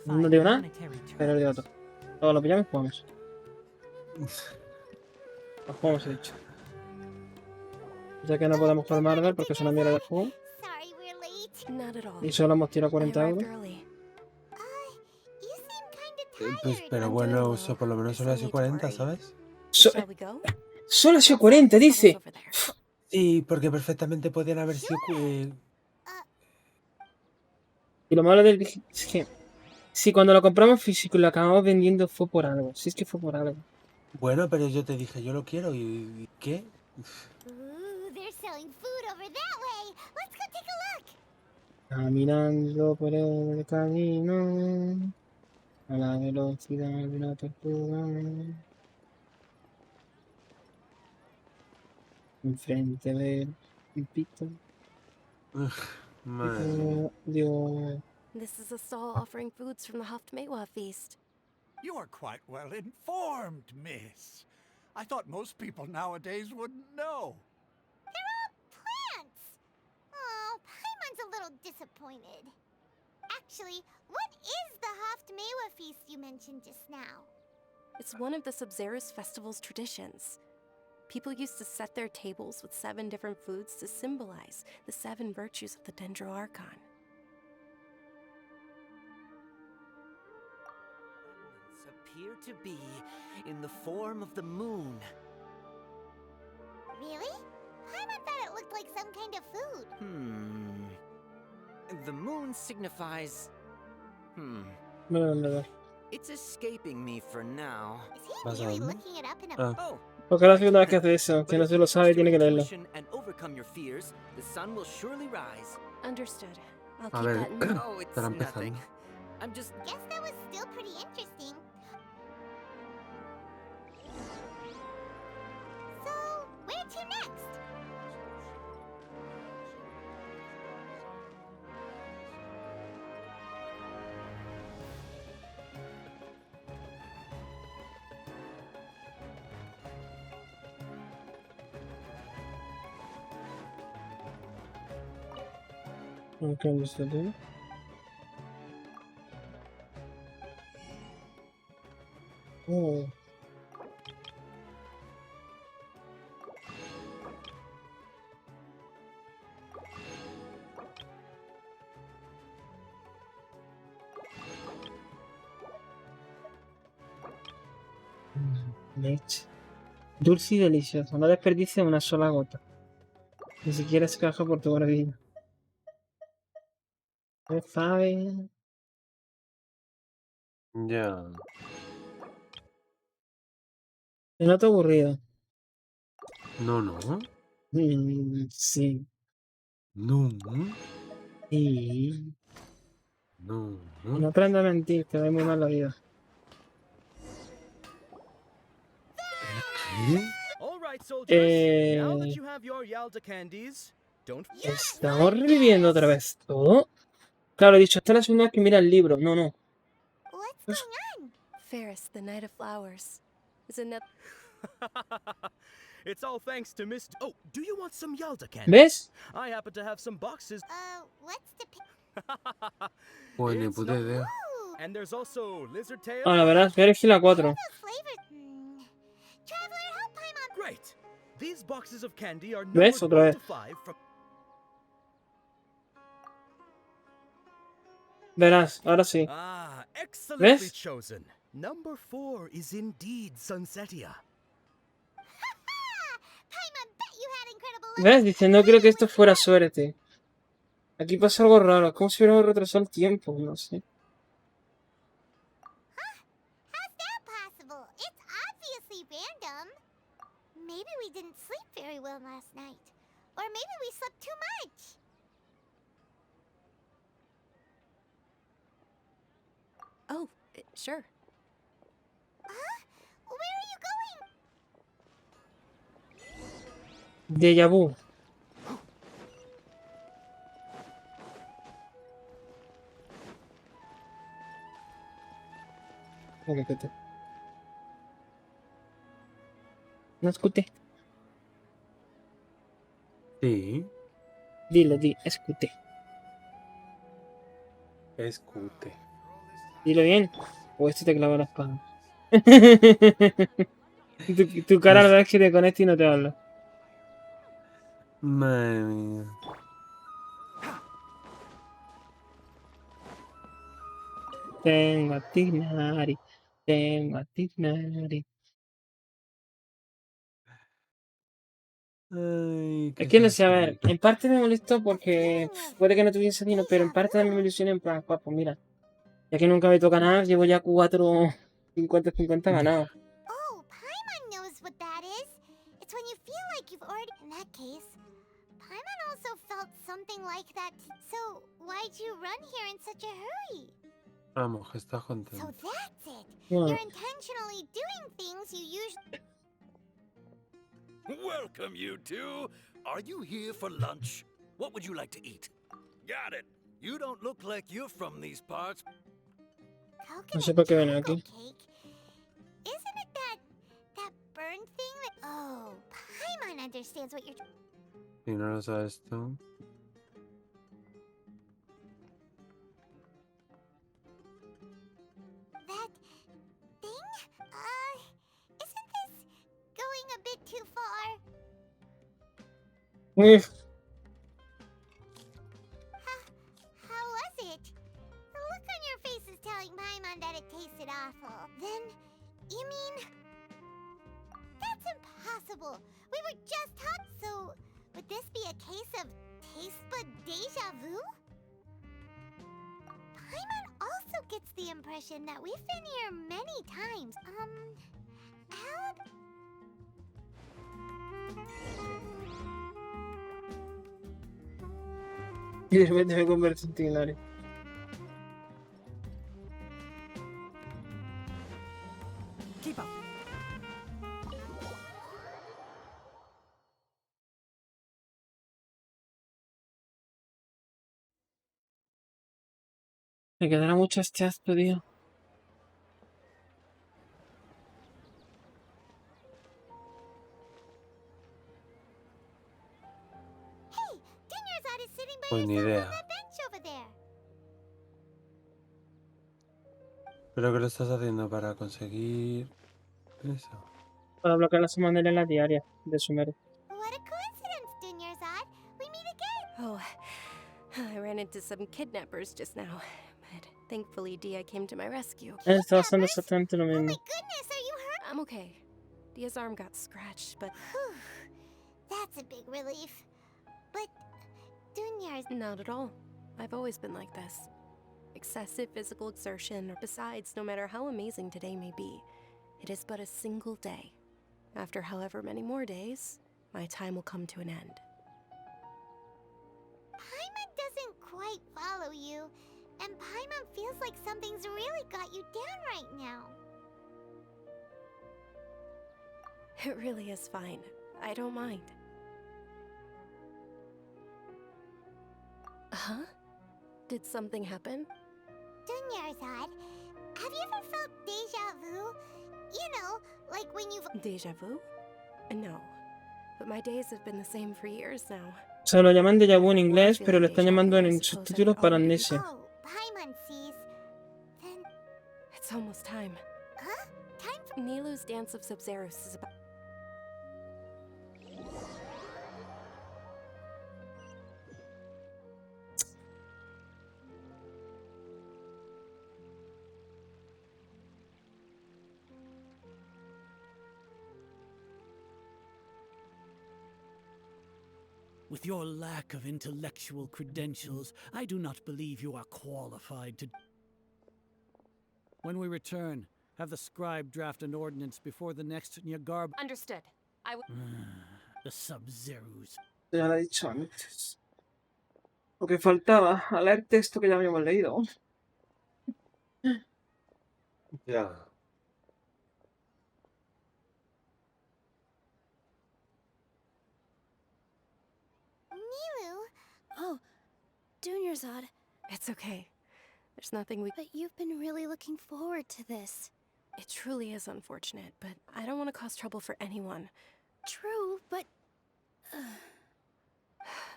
No digo nada, pero digo todo. Luego lo pillamos y jugamos. Lo jugamos, he dicho. Ya que no podemos jugar Marvel porque es una mierda de juego. Y solo hemos tirado 40 euros. Pues, pero bueno, por lo menos solo ha sido 40, ¿sabes? Solo ha sido 40, dice. Sí, porque perfectamente podían haber sido... Y lo malo del es que si cuando lo compramos físico y lo acabamos vendiendo fue por algo. Si es que fue por algo. Bueno, pero yo te dije, yo lo quiero. ¿Y qué? Ooh, they're selling food over that way. Let's go take a look. Caminando por el camino a la velocidad de una tortuga. Enfrente del pito. Madre mía. Dios. This is a stall offering foods from the Haftmewa feast. You are quite well informed, miss. I thought most people nowadays wouldn't know. They're all plants. Oh, Paimon's a little disappointed. Actually, what is the Haftmewa feast you mentioned just now? It's one of the Sub-Zerus festival's traditions. People used to set their tables with 7 different foods to symbolize the 7 virtues of the Dendroarchon. Appear to be in the form of the moon. Really? Paimon thought it looked like some kind of food. The moon signifies... No. It's escaping me for now. Is he ¿Vas a really dónde? looking it up in a Ah. Oh, Porque es la segunda vez que hace eso. Que no se lo sabe, tiene que leerlo. and overcome your fears, the sun will surely rise. Understood. I'll A keep ver, that in mind. Oh, it's estará nothing. empezando. I'm just... Guess that was still pretty interesting. So, where to next? Ok, ¿listo tú? Oh. Leche. Dulce y delicioso. No desperdicie una sola gota. Ni siquiera se caja por tu maravilla. ¿Qué sabe? Ya. Te noto aburrido. No. Sí. No. Sí. No. Y no aprenda a mentir, te da muy mal la vida. ¿Qué? All right, soldiers. Now that Eh, you have your Yalda candies, don't ¿Estamos reviviendo otra vez todo? Claro, he dicho, esta es la segunda vez que mira el libro. No. What's Pues, going on? Ferris, the Knight of Flowers, is another. It's all thanks to Miss. Oh, do you want some Yalda candies? ¿ves? I happen to have some boxes. What's the Pues ni It's puta not- idea. Ooh, And there's also lizard tail. Ahora verás, voy a elegir la 4. those flavors. Traveler, help Paimon. Great. These boxes of candy are ¿Ves? numbered Otra 1 vez. to 5 from. Verás, ahora sí. Ah, excellently ¿Ves? chosen. Number 4 is indeed Sunsetia. Paimon, bet you had incredible luck. ¿Ves? Dice, no creo que esto fuera suerte. Aquí pasa algo raro. Es como si hubiéramos retrasado el tiempo. No sé. How's that possible? It's obviously random. Maybe we didn't sleep very well last night. Or maybe we slept too much. Oh, sure. Where are you going? Déjà vu. Ok. No escuché. Sí. Dilo, escuché. Escute. Dilo bien. O este te clava la espada. tu cara la verdad es que te conecta y no te habla. Madre mía. Tengo a Tignari. Tengo a Tignari. Ay, Es qué que no sé, a ver, fastidio. en parte me molestó porque puede que no tuviese dinero, pero en parte también me ilusioné en plan, pues mira, ya que nunca me toca nada, llevo ya 4 50-50 ganados. Oh, Paimon knows what that is. It's when you feel like you've already... In that case, Paimon also felt something like that. So, why'd you run here in such a hurry? Vamos, que estás So contento. that's it. Bueno, You're intentionally doing things you usually... Welcome, you two. Are you here for lunch? What would you like to eat? Got it. You don't look like you're from these parts. no sé por Coconut qué ven choco aquí. cake? Isn't it that burned thing that... Oh, Paimon understands what you're... Si no lo sabes tú. That thing? Isn't this going a bit too far? Uf, How was it? The look on your face is telling Paimon that it tasted awful. Then, you mean... That's impossible! We were just taught... So, would this be a case of taste bud deja vu? Paimon also gets the impression that we've been here many times. Alb... y de repente me convertí en tignario. Keep up. Me quedará mucho este acto, tío. Hey, Dinyarzad is sitting by Pues ni herself on idea. that bench over there. ¿Pero qué lo estás haciendo para conseguir eso? Para bloquear las manera diarias de Sumeru. What a coincidence, Dinyarzad. We meet again. Oh, I ran into some kidnappers just now, but thankfully Dia came to my rescue. Está pasando exactamente lo Oh my mismo. goodness, are you hurt? I'm okay. Dia's arm got scratched, but Whew. That's a big relief. But Dinyarzad... not at all. I've always been like this. Excessive physical exertion, or besides, no matter how amazing today may be, it is but a single day. After however many more days, my time will come to an end. Paimon doesn't quite follow you, and Paimon feels like something's really got you down right now. It really is fine. I don't mind. Huh? Did something happen? Dinyarzad, have you ever felt deja vu? You know, like when you've... Deja vu? No. But my days have been the same for years now. O sea, lo llaman déjà vu en inglés, pero lo están llamando en subtítulos para amnesia. Oh, Paimon sees. Then... It's almost time. Huh? Time for... Nilu's Dance of Sub-Zerus is about... With your lack of intellectual credentials, I do not believe you are qualified to... When we return, have the scribe draft an ordinance before the next Nyagarb... Understood. I will... The Sub-Zerus. Ya lo he dicho antes. Lo que faltaba, a leer texto que ya habíamos leído. Ya. Nilu? Oh, Dinyarzad. It's okay. There's nothing we... But you've been really looking forward to this. It truly is unfortunate, but I don't want to cause trouble for anyone. True, but...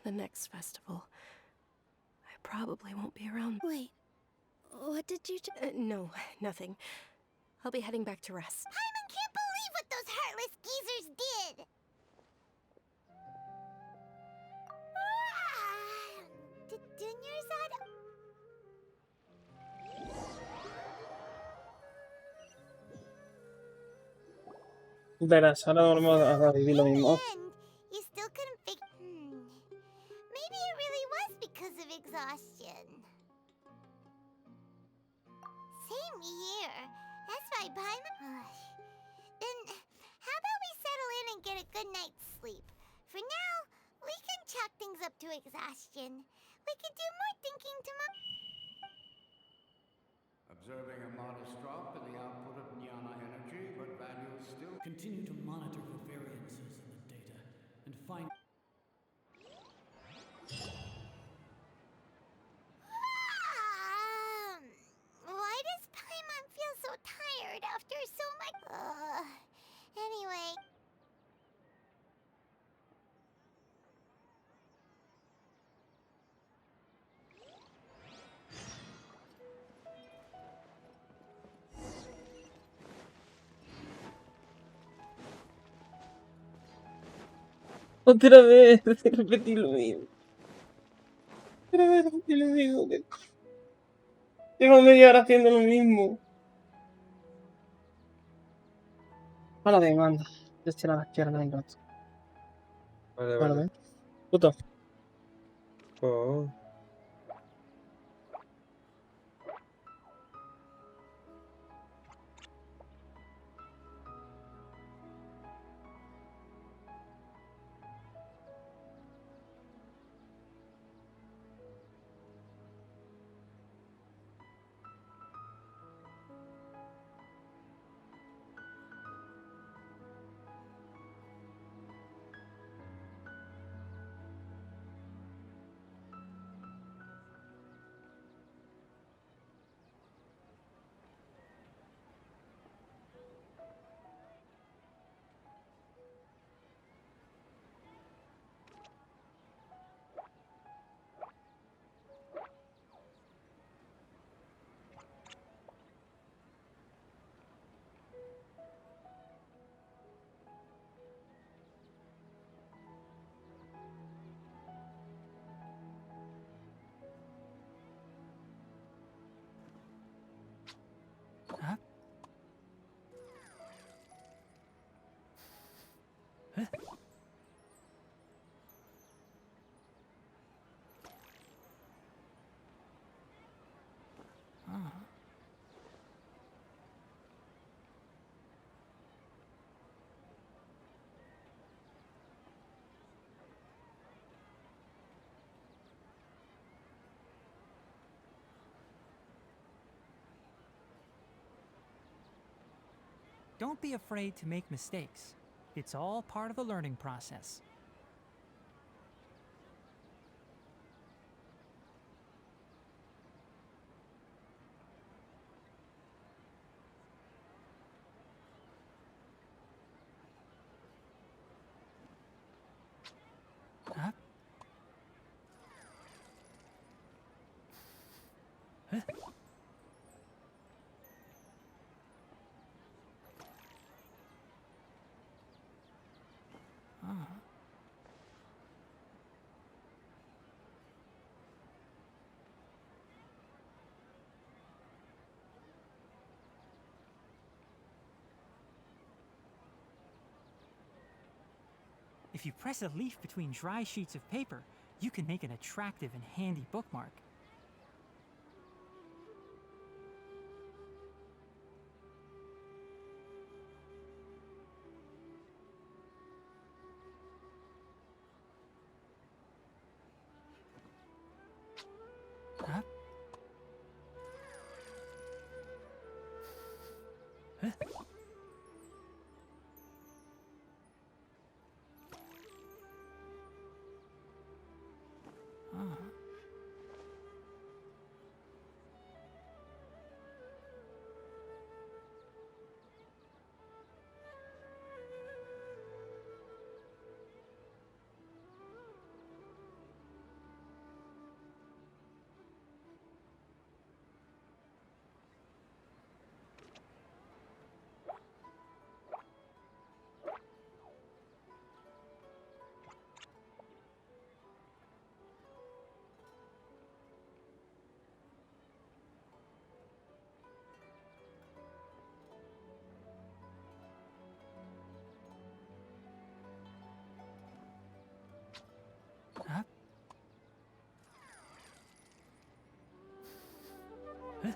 The next festival. I probably won't be around. Wait, what did you No, nothing. I'll be heading back to rest. Paimon can't believe what those heartless geezers did! Dinyarzad? Verás, ahora vamos a vivir lo mismo. And you still me here. That's my Paimon. Then, how about we settle in and get a good night's sleep? For now, we can chalk things up to exhaustion. We can do more thinking tomorrow. Observing a modest drop in the output of jnana energy, but values still... Continue to monitor for variances in the data and find... Why does Paimon feel so tired after so much? Anyway. Otra vez, repetir lo mismo. Otra vez repetir lo mismo. Llevo media hora haciendo lo mismo. A la demanda. Desde la izquierda en gato. Vale, Bueno, vale. ven. Puto. Oh. Huh? Huh? Don't be afraid to make mistakes. It's all part of the learning process. Huh? Huh? If you press a leaf between dry sheets of paper, you can make an attractive and handy bookmark. Huh? Huh? Huh? Huh?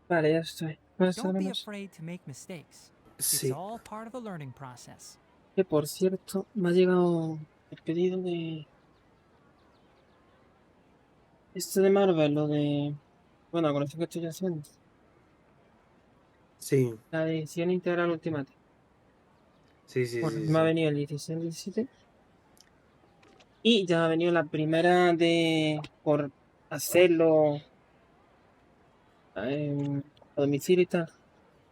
Vale, ya estoy. ¿Dónde está Don't be menos? afraid to make mistakes. It's Sí. all part of the learning process. Que por cierto, me ha llegado el pedido de. Esto de Marvel, lo de. Bueno, con esto que estoy haciendo. Sí, La edición integral Ultimate. sí, sí, Bueno, sí, me ha sí. venido el 16, 17. Y ya me ha venido la primera de. Por hacerlo. A domicilio y tal.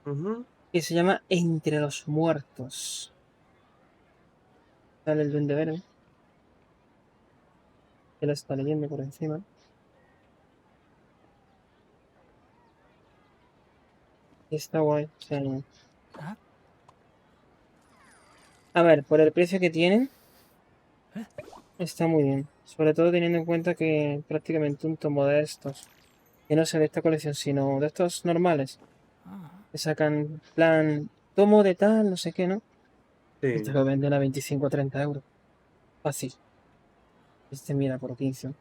Ujú. Que se llama Entre los Muertos. Sale el Duende Verde. Que lo está leyendo por encima. Y está guay. O sea, Huh? a ver, por el precio que tienen, está muy bien. Sobre todo teniendo en cuenta que prácticamente un tomo de estos, que no sea de esta colección, sino de estos normales, Ah. que sacan plan tomo de tal, no sé qué, ¿no? Y te Sí. lo venden a 25 o 30 euros. Fácil. Este mira por 15.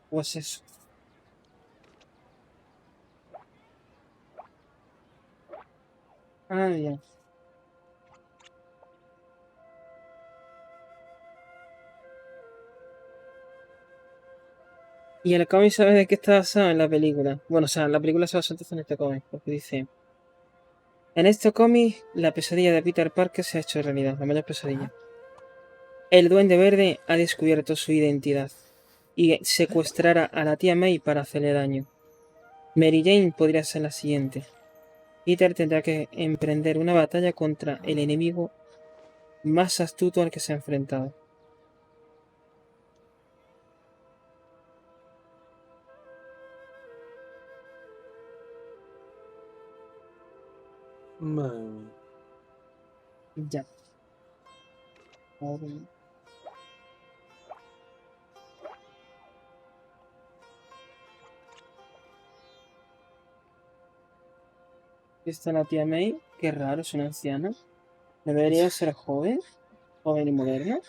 Pues eso. Ah, ya. Y el cómic, ¿sabes de qué está basado en la película? Bueno, o sea, la película se basa entonces en este cómic, porque dice: en este cómic, la pesadilla de Peter Parker se ha hecho realidad, la mayor pesadilla. El Duende Verde ha descubierto su identidad y secuestrará a la tía May para hacerle daño. Mary Jane podría ser la siguiente. Peter tendrá que emprender una batalla contra el enemigo más astuto al que se ha enfrentado. Madre mía. Ya. Ahora- Aquí está la tía May. Qué raro, es una anciana. ¿Debería ser joven? ¿Joven y moderna?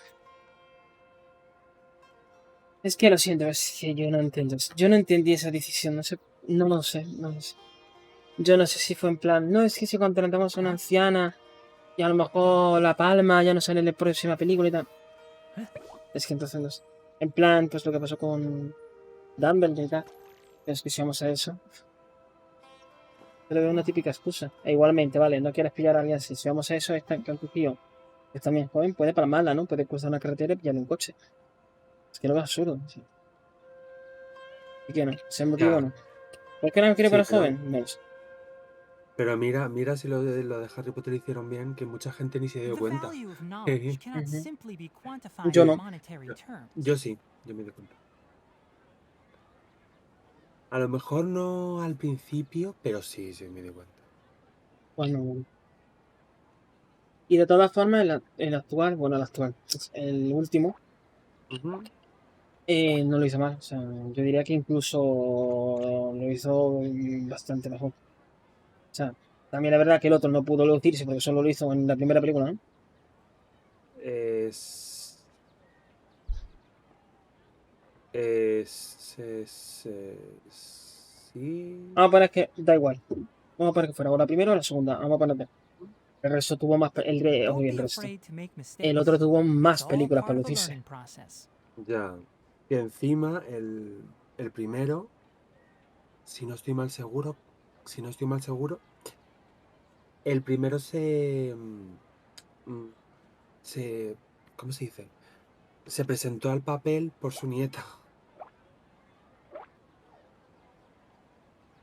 Es que lo siento, es que yo no entiendo. Yo no entendí esa decisión, no sé, no lo sé, no lo sé. Yo no sé si fue en plan, no, es que si contratamos a una anciana y a lo mejor La Palma ya no sale en la próxima película y tal. Es que entonces no sé. En plan, pues lo que pasó con Dumbledore y tal. Es que si vamos a eso, yo le veo una típica excusa. E igualmente, vale, no quieres pillar a alguien así. Si vamos a eso, es que tu tío es también joven, puede palmarla, ¿no? Puede cruzar una carretera y pillarle un coche. Es que lo veo absurdo. Sí. ¿Y qué no? ¿Ese motivo Ya. no? ¿Por qué no quiere Sí, para joven? No lo sé. pero mira si lo de Harry Potter hicieron bien, que mucha gente ni se dio The cuenta. value of knowledge cannot Ujú. simply be quantified Yo in no. monetary terms. Yo sí, yo me di cuenta. A lo mejor no al principio, pero sí, sí me di cuenta. Bueno, y de todas formas, el actual, bueno, el actual, el último, Ujú. no lo hizo mal. O sea, yo diría que incluso lo hizo bastante mejor. O sea, también la verdad que el otro no pudo lucirse porque solo lo hizo en la primera película, ¿no? Es, sí. Vamos a poner que da igual. Vamos a poner que fuera o la primera o la segunda. Vamos a poner. El resto tuvo más. Don't El be resto. afraid to make El mistakes. otro tuvo It's más all películas part para of the lucirse. learning process. Ya. Y encima, el primero, si no estoy mal seguro, el primero mm, se, ¿cómo se dice? Se presentó al papel por su nieta.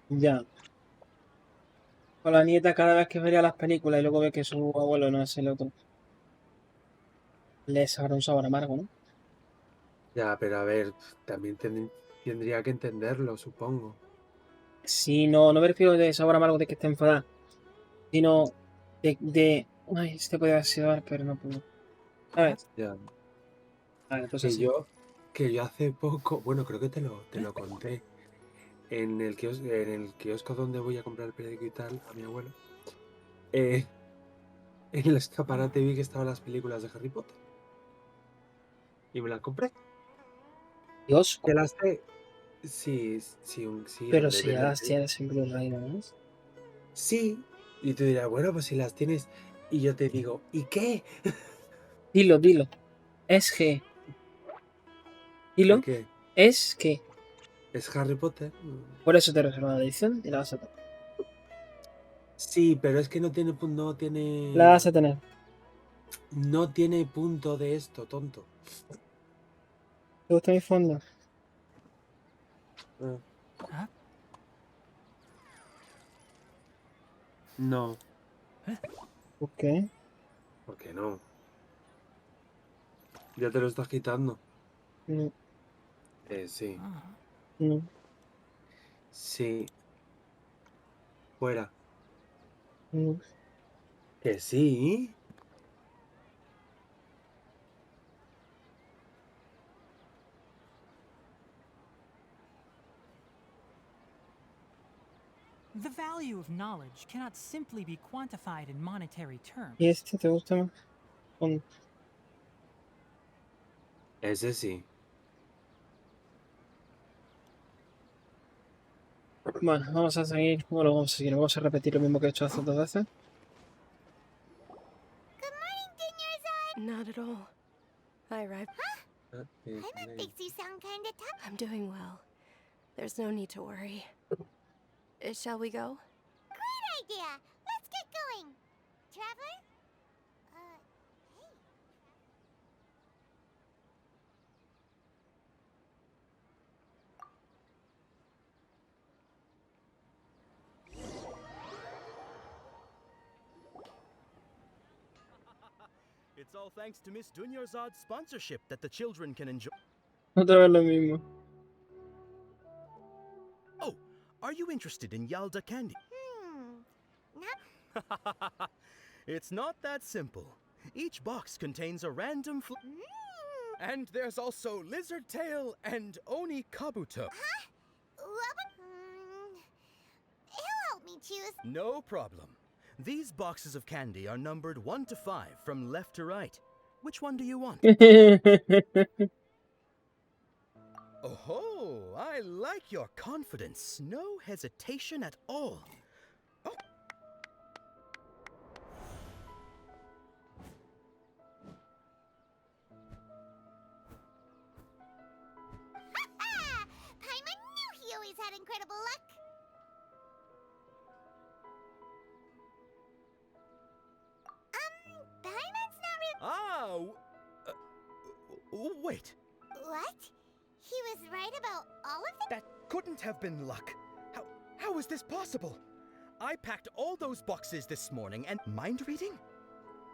Ya. Con la nieta cada vez que vería las películas y luego ve que su abuelo no es el otro. Le sabrá un sabor amargo, ¿no? Ya, pero a ver, también tendría que entenderlo, supongo. Sí, no, no me refiero de sabor amargo de que esté enfadada, sino ay, este podía haber sido él, pero no pudo. ¿Sabes? Ya. Vale, pues Que así. yo hace poco, bueno, creo que te lo conté, en el kiosco donde voy a comprar el periódico y tal, a mi abuelo, en el escaparate vi que estaban las películas de Harry Potter y me las compré. Dios. Que las, te- Sí, sí, Pero hombre, si ya las verde. tienes en Blu-ray, ¿no? Sí. Y tú dirás, bueno, pues si las tienes. Y yo te digo, ¿y qué? Dilo, dilo. Es que. ¿El Dilo. qué? Es que. ¿Es Harry Potter? Por eso te reservo la edición y la vas a tener. Sí, pero es que no tiene, La vas a tener. no tiene punto de esto, tonto. ¿Te gusta mi fondo? Ah, Huh? no, ¿Por qué? ¿por qué no? Ya te lo estás quitando. No, Sí, no. sí, fuera. No. Que sí. The value of knowledge cannot simply be quantified in monetary terms. ¿Y este te gusta más? Fondo. Ese sí. Bueno, vamos a seguir. Bueno, vamos a seguir. Vamos a repetir lo mismo que he hecho hace 2 veces. Good morning, Dinyerzad! Not at all. I arrived. Paimon thinks you sound kinda tough. I'm doing well. There's no need to worry. Shall we go? Great idea! Let's get going! Traveler? Hey. It's all thanks to Miss Dunyarzad's sponsorship that the children can enjoy. Otra vez lo mismo. Oh, are you interested in Yalda candy? Not... It's not that simple. Each box contains a random and there's also lizard tail and oni kabuto. He'll help me choose. No problem. These boxes of candy are numbered 1 to 5 from left to right. Which one do you want? Oh, I like your confidence. No hesitation at all. Oh. Paimon knew he always had incredible luck. Paimon's not real. Wait. What? He was right about all of it? That couldn't have been luck. How is this possible? I packed all those boxes this morning and mind reading?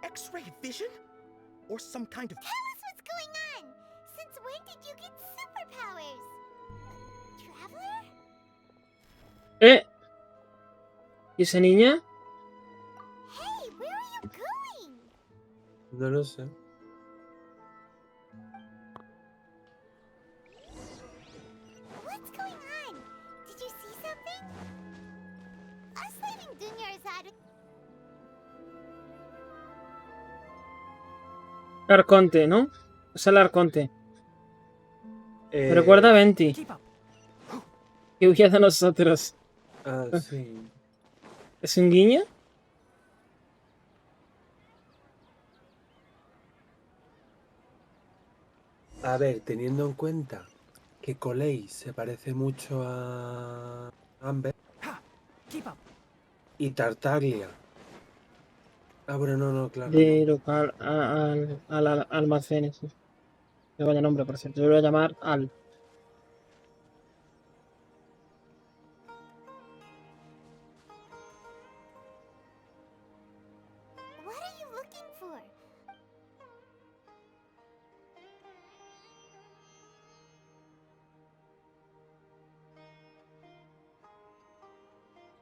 X-ray vision? Or some kind of... Tell us what's going on! Since when did you get superpowers? Traveler? ¿Y esa niña? Hey, where are you going? No lo sé. What's going on? Did you see something? Us leaving Dunyarzad. Arconte, ¿no? Es el Arconte. Me recuerda a Venti. Que huía de nosotros. Ah, sí. ¿Es un guiño? A ver, teniendo en cuenta que Colei se parece mucho a Amber y Tartaglia. Ah, bueno, no, claro. De local al almacén, sí. Que vaya nombre, por cierto. Yo lo voy a llamar Al. What are you looking for?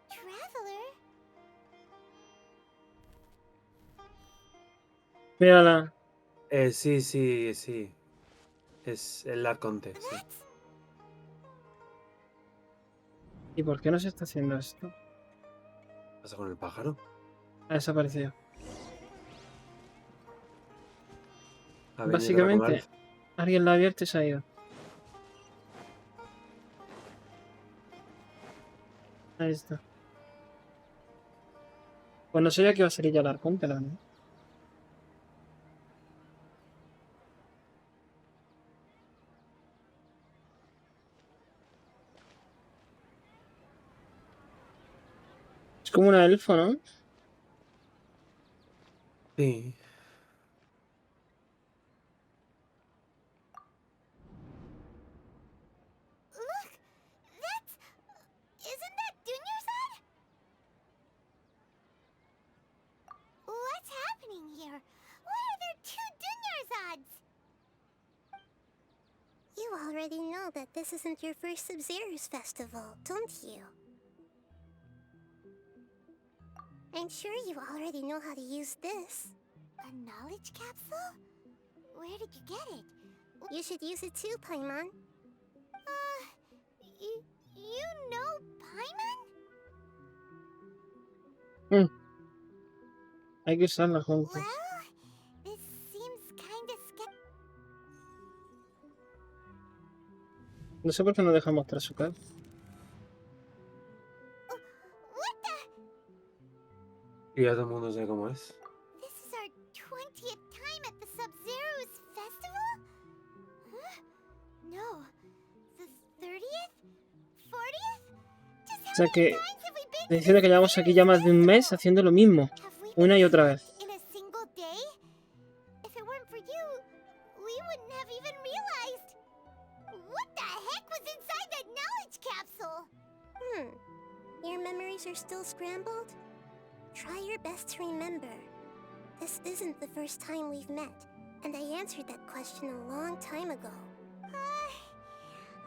Traveler? Mírala. Sí. Es el Arconte, sí. ¿Y por qué no se está haciendo esto? ¿Qué pasa con el pájaro? Ha desaparecido. Ha venido Básicamente, Dragonal. alguien lo ha abierto y se ha ido. Ahí está. Pues no sabía que iba a salir ya el arconte, la verdad. Es como una elfo, ¿no? Sí. Look! That's... Isn't that Dunyarzad? What's happening here? Why are there two Dunyarzads? You already know that this isn't your first Sub-Zero's festival, don't you? I'm sure you already know how to use this. A knowledge capsule? Where did you get it? You should use it too, Paimon. You know Paimon? Hay que usarla juntos. Well, this seems kinda sketchy. No sé por qué no deja mostrar su cara. What the? Y ya todo el mundo sabe cómo es. This is our 20th time at the Sub-Zero's festival? Huh? No. The 30th? 40th? Just O sea how que many times have we been to diciendo que llevamos aquí ya más de un mes haciendo lo mismo. Una y otra vez. in a single day? If it weren't for you, we wouldn't have even realized. What the heck was inside that knowledge capsule? Your memories are still scrambled? Try your best to remember. This isn't the first time we've met, and I answered that question a long time ago.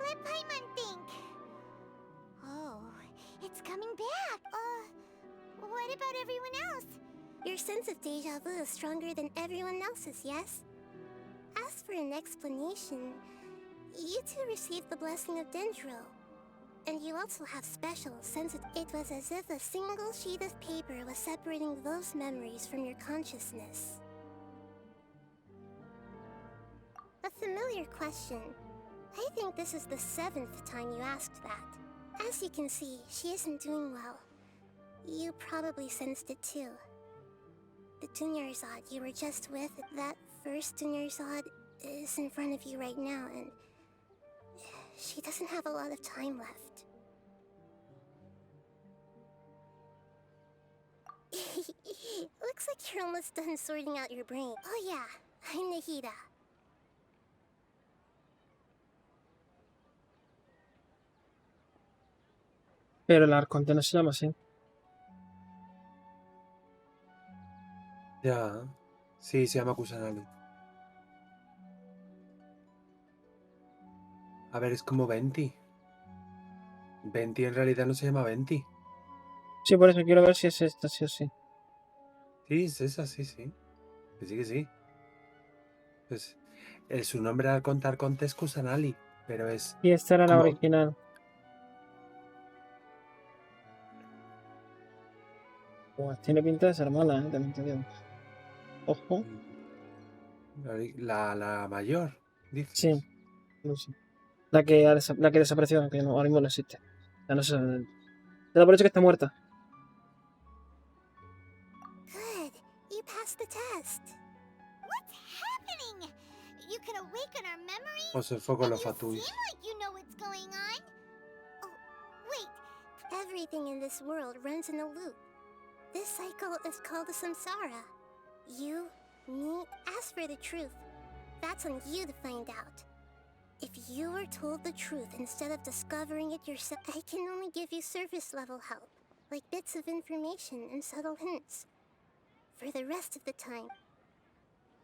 Let Paimon think. Oh, it's coming back. What about everyone else? Your sense of deja vu is stronger than everyone else's, yes? As for an explanation, you two received the blessing of Dendro. And you also have special since it was as if a single sheet of paper was separating those memories from your consciousness. A familiar question. I think this is the 7th time you asked that. As you can see, she isn't doing well. You probably sensed it too. The Dunyarzad you were just with, that first Dunyarzad, is in front of you right now, and she doesn't have a lot of time left. Looks like you're almost done sorting out your brain. Oh yeah, I'm Nahida. Pero el arconte no se llama así. Ya. Sí, se llama Kusanali. A ver, es como Venti. Venti en realidad no se llama Venti. Sí, por eso quiero ver si es esta, sí o sí. Sí, es esa, sí, sí. Que sí, que sí. Pues, su nombre al contar Arconte es Kusanali, pero es... Y esta era la como... original. Pues tiene pinta de ser mala, también te digo. Ojo. La mayor, dices. Sí, no sé. La que desapareció, que no, ahora mismo no existe. O sea, no sé. Te da por hecho que está muerta. Good. You passed the test. What's happening? You can awaken our memories? O se fue con los You fatuis. seem like you know what's going on. Oh, wait. Everything in this world runs in a loop. This cycle is called a samsara. You, me, ask for the truth. That's on you to find out. If you were told the truth instead of discovering it yourself, I can only give you surface level help, like bits of information and subtle hints. For the rest of the time.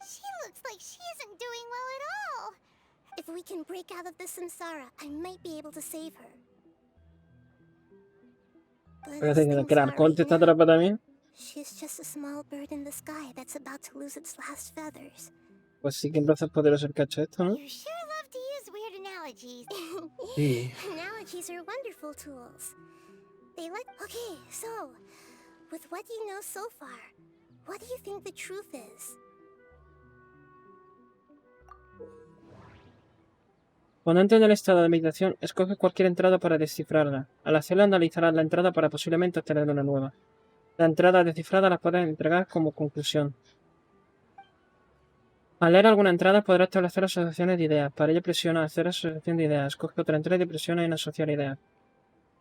She looks like she isn't doing well at all. If we can break out of this samsara, I might be able to save her. Fíjate que el arconte está atrapado también. She's just a small bird in the sky that's about to lose its last feathers. Pues sí que entonces es poderoso el cacho esto, ¿no? You sure love to use weird analogies. Sí. Analogies are wonderful tools. They let... Okay, so, with what you know so far, what do you think the truth is? Cuando entres en el estado de meditación, escoge cualquier entrada para descifrarla. Al hacerlo, analizarás la entrada para posiblemente obtener una nueva. La entrada descifrada la puedes entregar como conclusión. Al leer alguna entrada podrás establecer asociaciones de ideas. Para ello presiona hacer asociación de ideas. Escoge otra entrada y presiona en asociar ideas.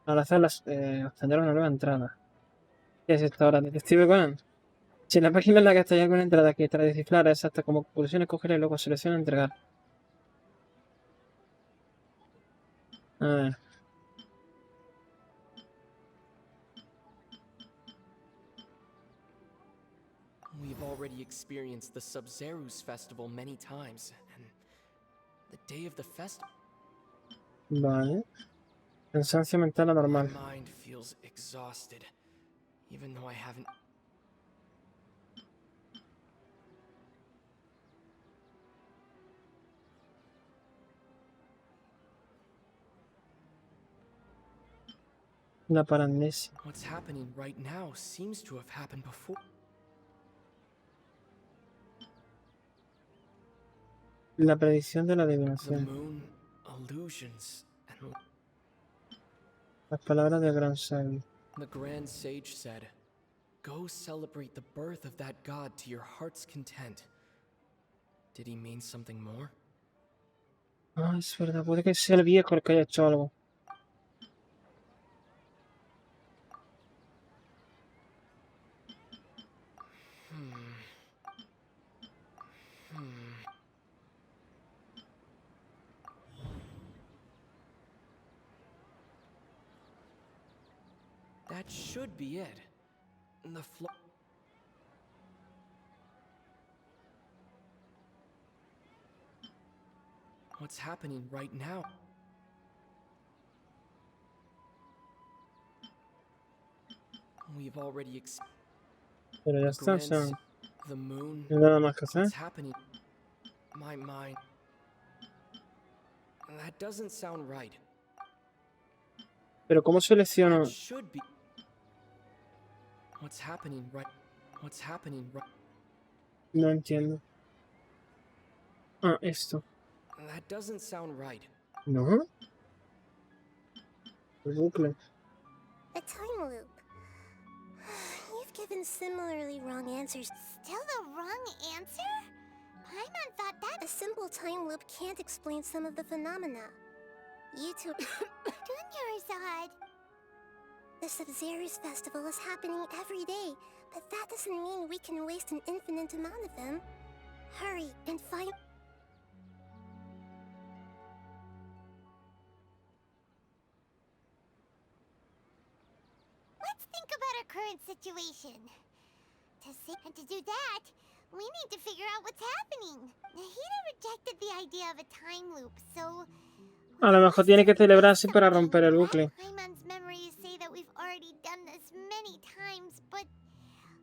Al hacerlas, obtendrás una nueva entrada. ¿Qué es esto ahora? ¿Detective Conan? Si en la página en la que está hay alguna entrada que tras descifrar es exacta como conclusión, escogerla y luego selecciona entregar. A ver. We've already experienced the Sub-Zeru's festival many times, and the day of the festival. Vale. Cansancio mental anormal. My mind feels exhausted, even though I haven't. La paramnesia. What's happening right now seems to have happened before. La predicción de la The adivinación. moon, illusions, and Las palabras del gran sabio. the Grand Sage said, "Go celebrate the birth of that god to your heart's content." Did he mean something more? Ah, es verdad. Puede que sea el viejo el que haya hecho algo. That should be it. The floor. What's happening right now? We've already Pero ya está, o sea, the moon. no hay nada más que hacer. What's happening? My mind. That doesn't sound right. Pero ¿cómo selecciono? That should be. What's happening right? What's happening right? No entiendo. Ah, esto. That doesn't sound right. ¿No? El bucle. A time loop. You've given similarly wrong answers. Still the wrong answer? Paimon thought that a simple time loop can't explain some of the phenomena. You two... Dunyarzad! The Sub-Zeru's festival is happening every day, but that doesn't mean we can waste an infinite amount of them. Hurry and find... Let's think about our current situation. To do that, we need to figure out what's happening. Nahida rejected the idea of a time loop, so... A lo mejor tiene que celebrarse para romper el bucle. Paimon's memories say that we've already done this many times, but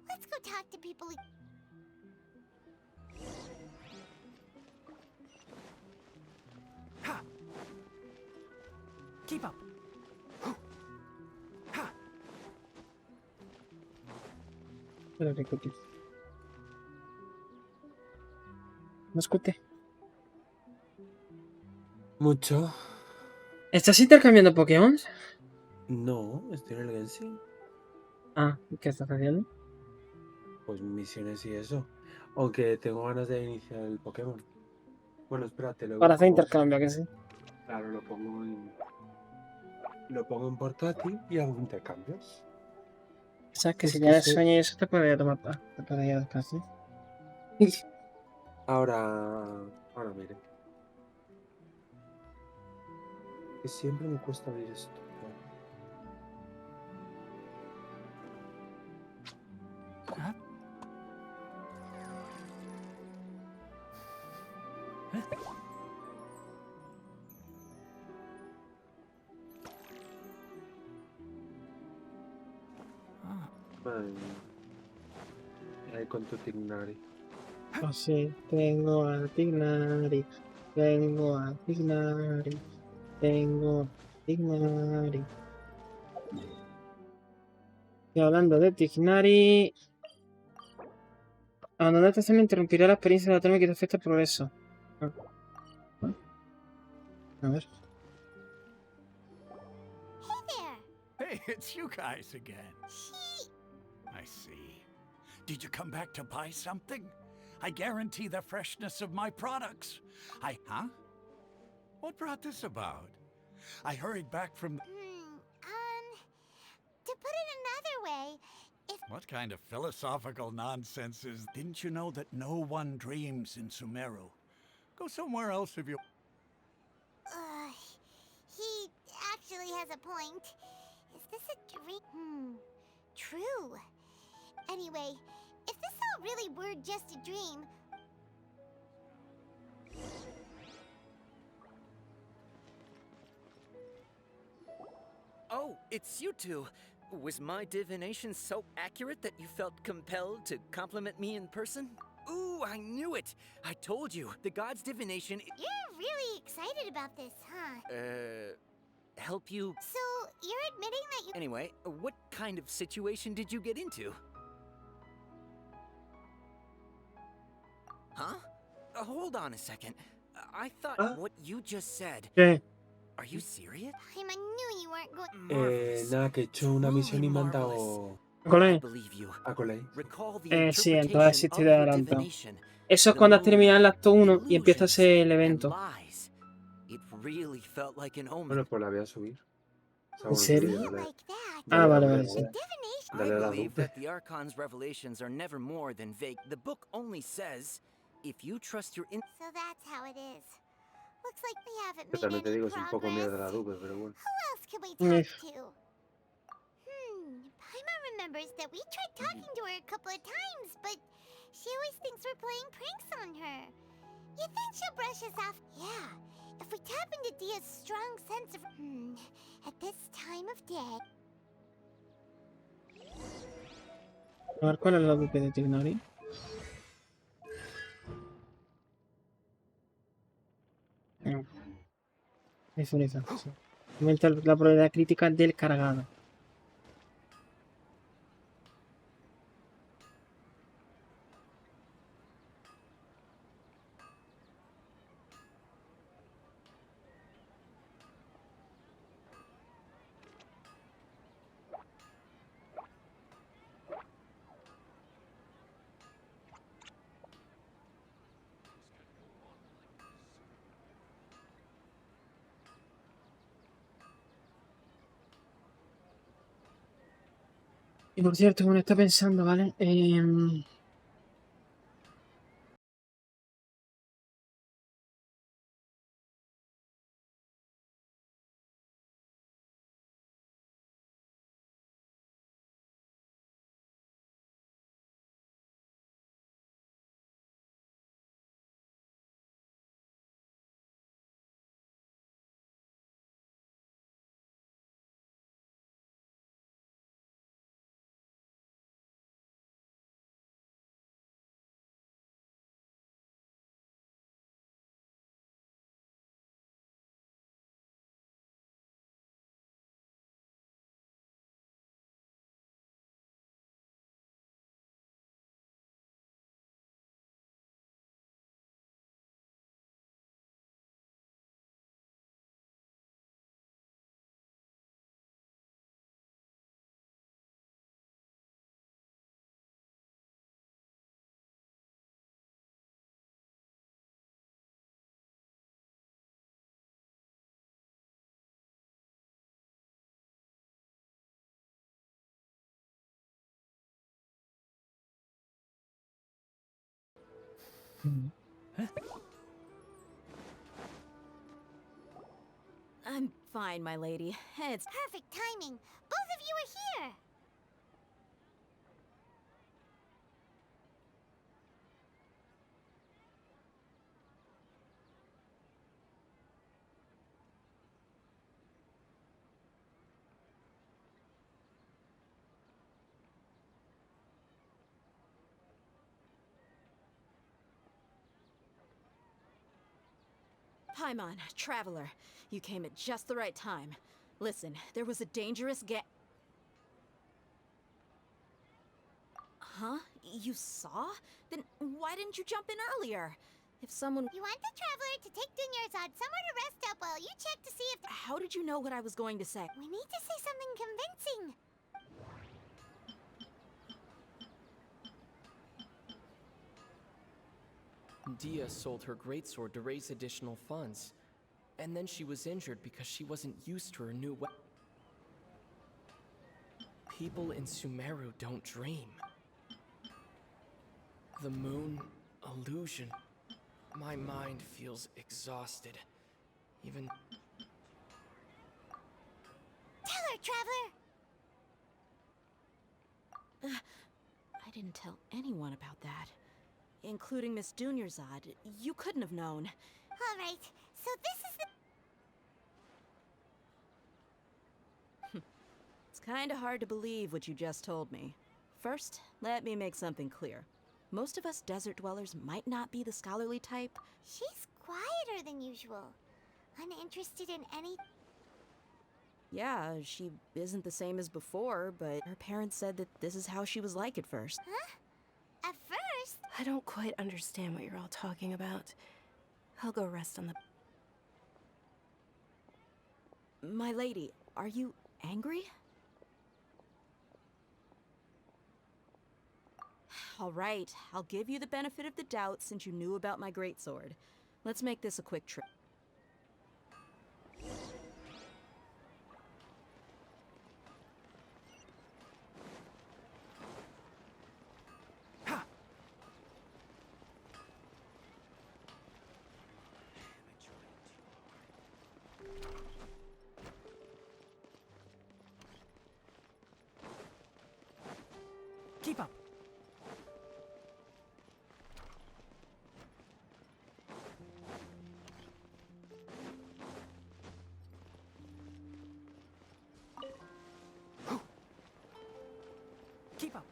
let's go talk to people. Ha! Keep up. Ha! Espera que copie. No escute. Mucho. ¿Estás intercambiando Pokémon? No, estoy en el Genshin. Ah, ¿qué estás haciendo? Pues misiones y eso. Aunque tengo ganas de iniciar el Pokémon. Bueno, espérate, lo Para hacer pongo- intercambio, que sí. Claro, lo pongo en portátil y hago intercambios. Sabes que Es si que tienes sé- sueño y eso te podría tomar te podría descansar. Ahora mire. Que siempre me cuesta abrir esto. Huh? Madre mía. Ahí con tu Tignari. Oh, sí, tengo a Tignari. Tengo a Tignari. Tengo a Tignari. Y hablando de Tignari... Abandonar esta escena interrumpirá la experiencia de la atómica y te afecta el progreso. Ah. A ver. Hey there. Hey, it's you guys again. I see. Did you come back to buy something? I guarantee the freshness of my products. Huh? What brought this about? I hurried back from... To put it another way, if... What kind of philosophical nonsense is... Didn't you know that no one dreams in Sumeru? Go somewhere else if you... He actually has a point. Is this a dream? True. Anyway, if this all really were just a dream... Oh, it's you two. Was my divination so accurate that you felt compelled to compliment me in person? Ooh, I knew it! I told you, the god's divination... You're really excited about this, huh? Help you... So, you're admitting that you... Anyway, what kind of situation did you get into? Huh? Hold on a second. I thought what you just said... ¿Qué? Are you serious? I knew you weren't going... Nada, que he hecho una misión y me han dado ¿Colé? a Colei. Sí, entonces ha existido adelantado. Eso es cuando has terminado el acto 1 y empiezas el evento. Bueno, pues la voy a subir. O sea, ¿En serio? dale, Vale, dale, vale, sí. dale a la believe dupe. that the Archon's revelations are never more than vague. The book only says, if you trust your So that's how it is. Looks like we haven't Que made también te any digo, es un poco progress. mierda la dupe, pero bueno. Who else can we talk to? Paimon remembers that we tried talking to her a couple of times, but she always thinks we're playing pranks on her. You think she'll brush us off? Yeah, if we tap into Dia's strong sense of... at this time of day... A ver, ¿cuál es la dupe de Tignori? Visualiza. Sí. Aumenta la probabilidad crítica del cargado. Y por cierto, bueno, está pensando, ¿vale? I'm fine, my lady. It's perfect timing. Both of you are here. Paimon, Traveler. You came at just the right time. Listen, there was a dangerous Huh? You saw? Then why didn't you jump in earlier? If someone... You want the traveler to take Dunyarzad somewhere to rest up while you check to see if... How did you know what I was going to say? We need to say something convincing. Dia sold her greatsword to raise additional funds. And then she was injured because she wasn't used to her new weapon. People in Sumeru don't dream. The moon, illusion. My mind feels exhausted. Even... Tell her, traveler! I didn't tell anyone about that. Including Miss Dunyarzad. You couldn't have known. All right, so this is the... It's kinda hard to believe what you just told me. First, let me make something clear. Most of us desert dwellers might not be the scholarly type. She's quieter than usual. Uninterested in any... Yeah, she isn't the same as before, but her parents said that this is how she was like at first. Huh? At first? I don't quite understand what you're all talking about. I'll go rest on the... My lady, are you angry? All right, I'll give you the benefit of the doubt since you knew about my greatsword. Let's make this a quick trip. Keep up. Keep up.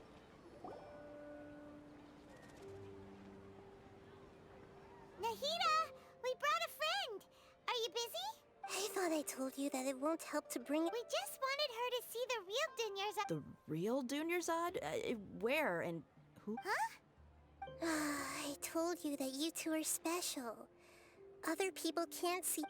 Nahida, we brought a friend. Are you busy? I thought I told you that it won't help to bring... We just wanted her to see the real Dunyarzad. The real Dunyarzad? Where and who? Huh? I told you that you two are special. Other people can't see...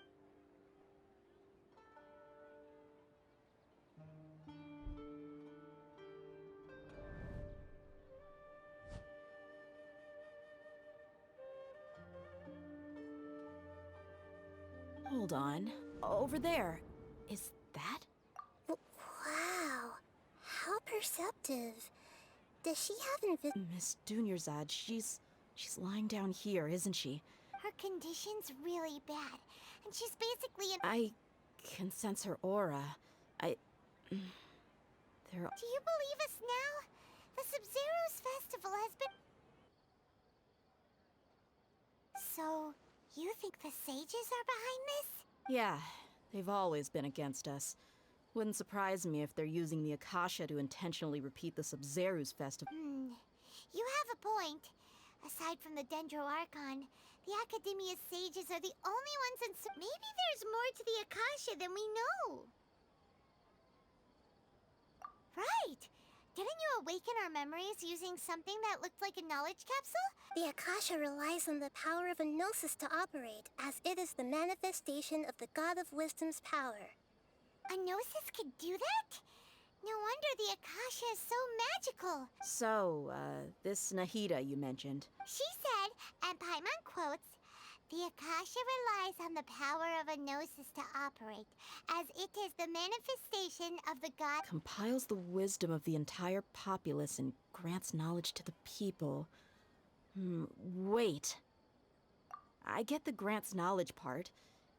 Hold on. Over there. Is that? Wow. How perceptive. Does she have Miss Dunyarzad, she's lying down here, isn't she? Her condition's really bad, and she's basically an... I can sense her aura. There... Do you believe us now? The Sub-Zero's festival has been... So, you think the sages are behind this? Yeah, they've always been against us. Wouldn't surprise me if they're using the Akasha to intentionally repeat the Sub-Zero's festival. You have a point. Aside from the Dendro Archon, the Academia's sages are the only ones in... Maybe there's more to the Akasha than we know. Right! Didn't you awaken our memories using something that looked like a knowledge capsule? The Akasha relies on the power of a Gnosis to operate, as it is the manifestation of the God of Wisdom's power. A Gnosis could do that? No wonder the Akasha is so magical. So, this Nahida you mentioned. She said, and Paimon quotes, "The Akasha relies on the power of a Gnosis to operate, as it is the manifestation of the God..." Compiles the wisdom of the entire populace and grants knowledge to the people. Wait. I get the grants knowledge part.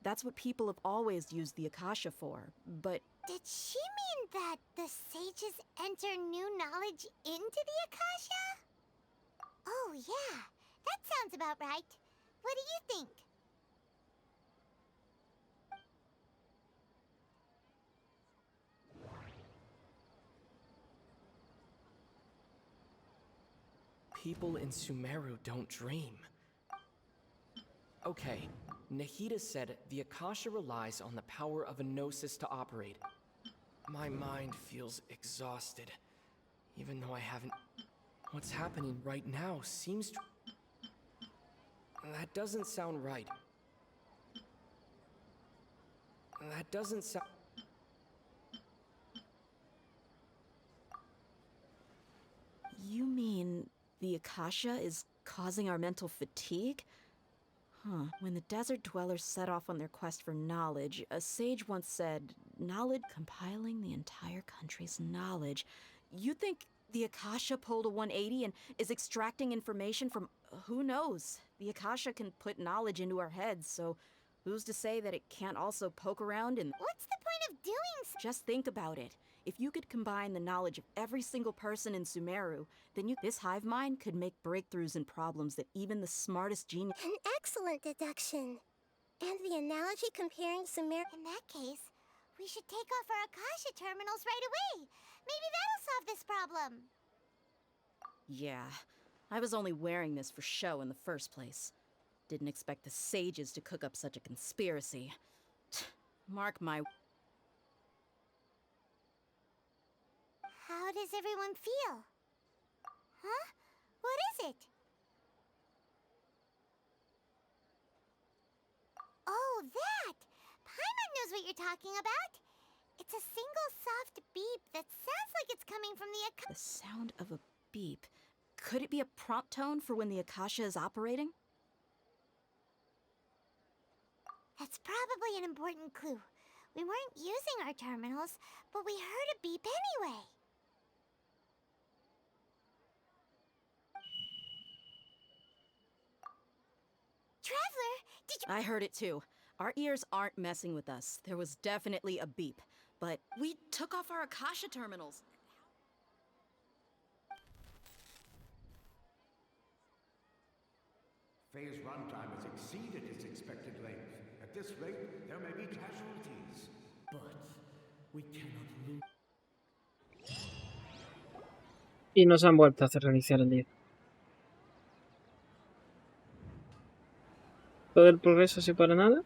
That's what people have always used the Akasha for, but... Did she mean that the sages enter new knowledge into the Akasha? Oh yeah, that sounds about right. What do you think? People in Sumeru don't dream. Okay, Nahida said the Akasha relies on the power of a Gnosis to operate. My mind feels exhausted, even though I haven't... What's happening right now seems to... That doesn't sound right. That doesn't sound... You mean the Akasha is causing our mental fatigue? Huh. When the desert dwellers set off on their quest for knowledge, a sage once said, knowledge compiling the entire country's knowledge. You think the Akasha pulled a 180 and is extracting information from... Who knows? The Akasha can put knowledge into our heads, so who's to say that it can't also poke around in... What's the point of doing so? Just think about it. If you could combine the knowledge of every single person in Sumeru, then this hive mind could make breakthroughs in problems that even the smartest genius... An excellent deduction. And the analogy comparing Sumeru... In that case, we should take off our Akasha terminals right away. Maybe that'll solve this problem. Yeah, I was only wearing this for show in the first place. Didn't expect the sages to cook up such a conspiracy. Mark my... How does everyone feel? Huh? What is it? Oh, that! Paimon knows what you're talking about. It's a single soft beep that sounds like it's coming from the Akasha. The sound of a beep. Could it be a prompt tone for when the Akasha is operating? That's probably an important clue. We weren't using our terminals, but we heard a beep anyway. Traveler, did you... I heard it too. Our ears aren't messing with us. There was definitely a beep. But we took off our Akasha terminals. Phase runtime has exceeded its expected length. At this rate, there may be casualties. But we cannot lose. Y nos han vuelto a hacer reiniciar el día. Todo el progreso así para nada.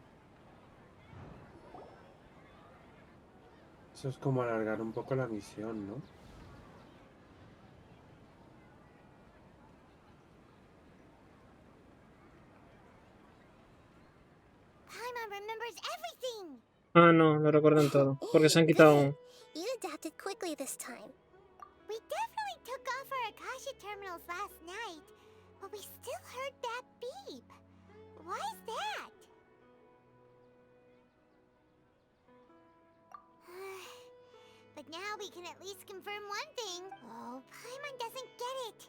Eso es como alargar un poco la misión, ¿no? Paimon remembers everything. Ah, no, lo recuerdan todo. Porque se han quitado... You adapted quickly this time. We definitely took off our Akasha terminals last night, but we still heard that beep. Why is that? But now we can at least confirm one thing. Oh, Paimon doesn't get it.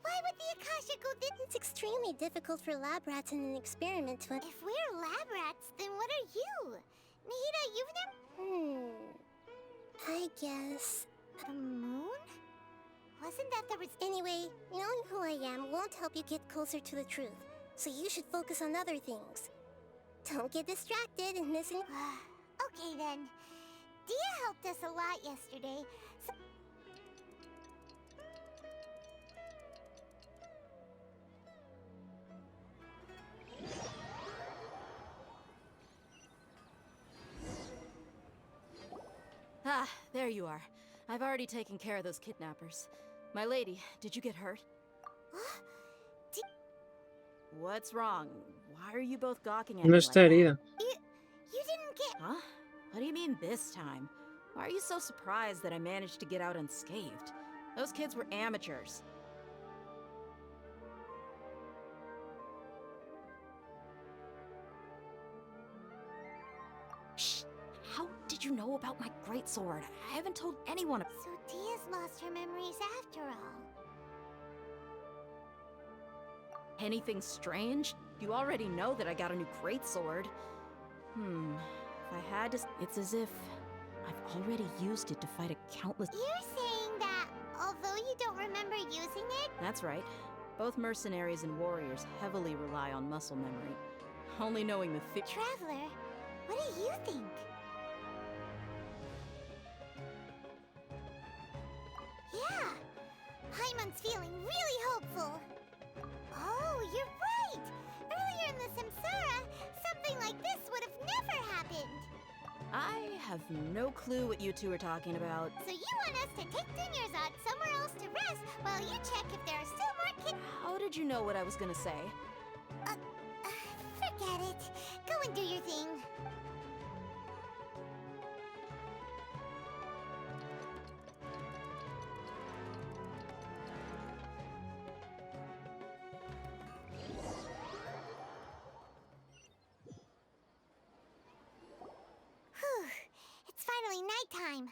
Why would the Akasha go this? It's extremely difficult for lab rats in an experiment to... If we're lab rats, then what are you? Nahida, you've never... I guess... The moon? Wasn't that the... Anyway, knowing who I am won't help you get closer to the truth. So you should focus on other things. Don't get distracted and missing... Okay then. Dia helped us a lot yesterday, so... Ah, there you are. I've already taken care of those kidnappers. My lady, did you get hurt? What's wrong? Why are you both gawking at me No like está that? herida. You didn't get... Huh? What do you mean this time? Why are you so surprised that I managed to get out unscathed? Those kids were amateurs. Shh! How did you know about my greatsword? I haven't told anyone. So Dia's lost her memories after all. Anything strange? You already know that I got a new greatsword. If I had to... It's as if I've already used it to fight a countless... You're saying that, although you don't remember using it? That's right. Both mercenaries and warriors heavily rely on muscle memory. Only knowing the Traveler, what do you think? Yeah, Paimon's feeling really hopeful. Oh, you're right! Earlier in the Samsara, something like this would have never happened. I have no clue what you two are talking about. So you want us to take Dunyarzad somewhere else to rest while you check if there are still more kids? How did you know what I was gonna say? Forget it. Go and do your thing. Whew. It's finally nighttime.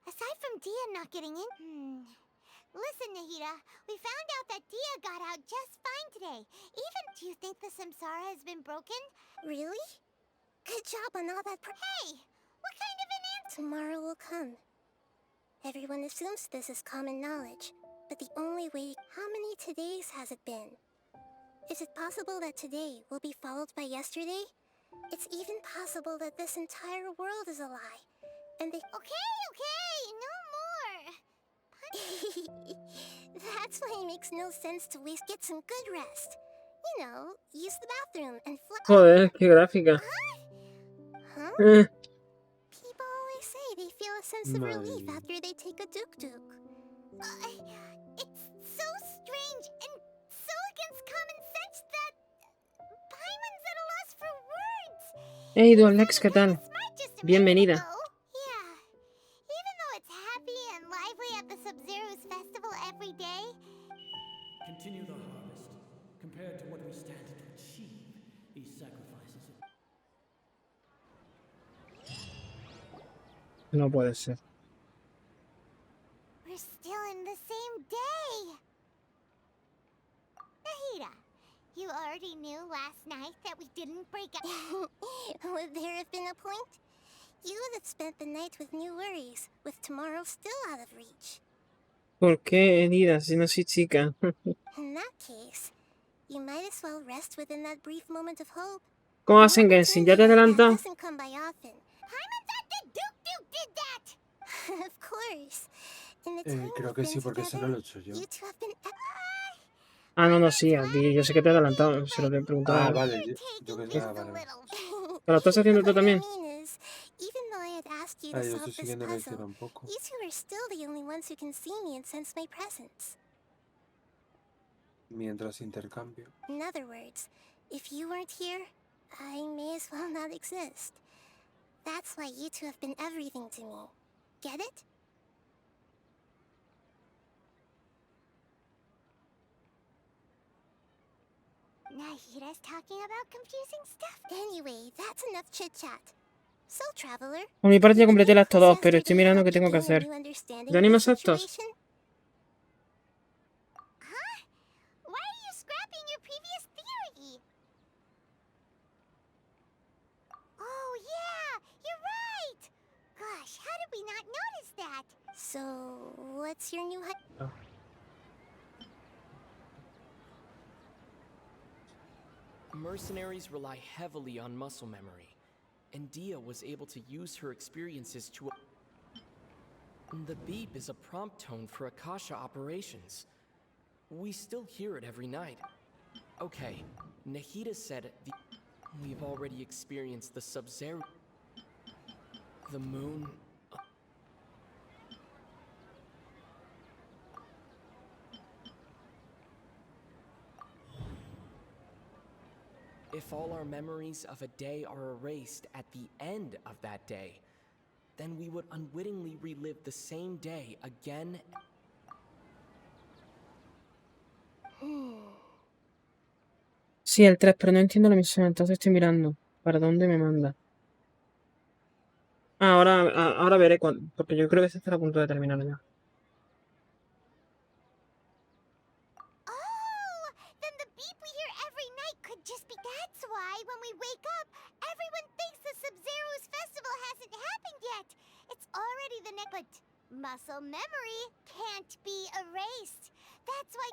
Aside from Dia not getting in... Listen, Nahida, we found out that Dia got out just fine today. Even... Do you think the samsara has been broken? Really? Good job on all that Hey! What kind of an answer? Tomorrow will come. Everyone assumes this is common knowledge, but the only way... How many todays has it been? Is it possible that today will be followed by yesterday? It's even possible that this entire world is a lie. And they... Okay, no more! That's why it makes no sense to waste. Get some good rest. You know, use the bathroom and Joder, qué gráfica. Huh? People always say they feel a sense of relief after they take a duk-duk. It's so strange and so against common sense that... Paimon's at a loss for words. Hey, Dualex, ¿qué tal? Bienvenida. Yeah. Even though it's happy and lively at the Sub-Zero's festival every day... Continue the harvest. Compared to what we stand to achieve, these sacrifices are... No puede ser. We're still in the same day. Nahida, you already knew last night that we didn't break up. Would there have been a point? You would have spent the night with new worries, with tomorrow still out of reach. ¿Por qué, Edida, si no soy chica? In that case, you might as well rest within that brief moment of hope. ¿Cómo hacen Genshin? ¿Ya te adelantó? Doesn't come by often. Duke did that! Of course. In the time Creo we've que been sí, porque eso no together, lo he hecho yo. you two have been... Ah, no, sí, a ti. Yo sé que te he adelantado. Se lo te he preguntado. Ah, vale. Yo que sé. Ah, vale. ¿Pero lo estás haciendo tú también? Even though I had asked you Ah, to yo solve estoy this siguiendo el puzzle, tiro un poco. you two are still the only ones who can see me and sense my presence. Mientras intercambio. In other words, if you weren't here, I may as well not exist. That's why you two have been everything to me. Get it? Nahida's talking about confusing stuff. Anyway, that's enough chit-chat. So, Traveler, Por mi parte ya completé el acto 2, pero estoy mirando qué tengo que hacer. ¿Ya animas actos? Huh? Why are you scrapping your previous theory? Oh, yeah, you're right. Gosh, how did we not notice that? So, what's your new Mercenaries rely heavily on muscle memory, and Dia was able to use her experiences to... The beep is a prompt tone for Akasha operations. We still hear it every night. Okay, Nahida said we've already experienced the Sub-Zero... The moon... If all our memories of a day are erased at the end of that day, then we would unwittingly relive the same day again. Sí, el 3, pero no entiendo la misión, entonces estoy mirando. ¿Para dónde me manda? Ah, ahora veré cuándo, porque yo creo que se está a punto de terminar ya. Oh, then the beep we hear every night could just be... That's why when we wake up, everyone thinks the Sub-Zero's festival hasn't happened yet. It's already the next... But muscle memory can't be erased. That's why...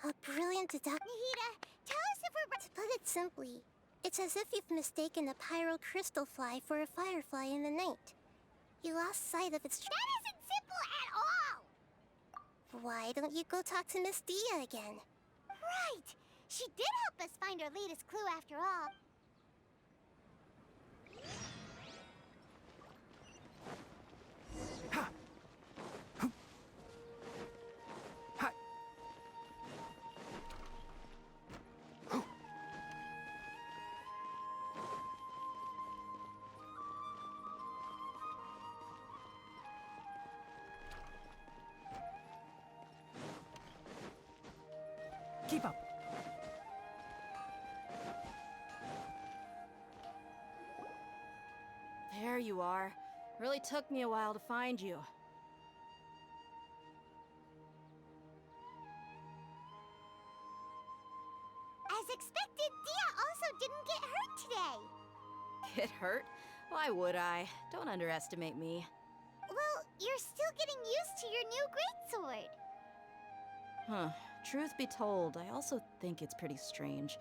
A brilliant deduction. Nahida, tell us if we're... To put it simply, it's as if you've mistaken a pyro crystal fly for a firefly in the night. You lost sight of its... That isn't simple at all! Why don't you go talk to Miss Dia again? Right! She did help us find our latest clue after all. Keep up. There you are. Really took me a while to find you. As expected, Dia also didn't get hurt today. Get hurt? Why would I? Don't underestimate me. Well, you're still getting used to your new greatsword. Huh. Truth be told, I also think it's pretty strange.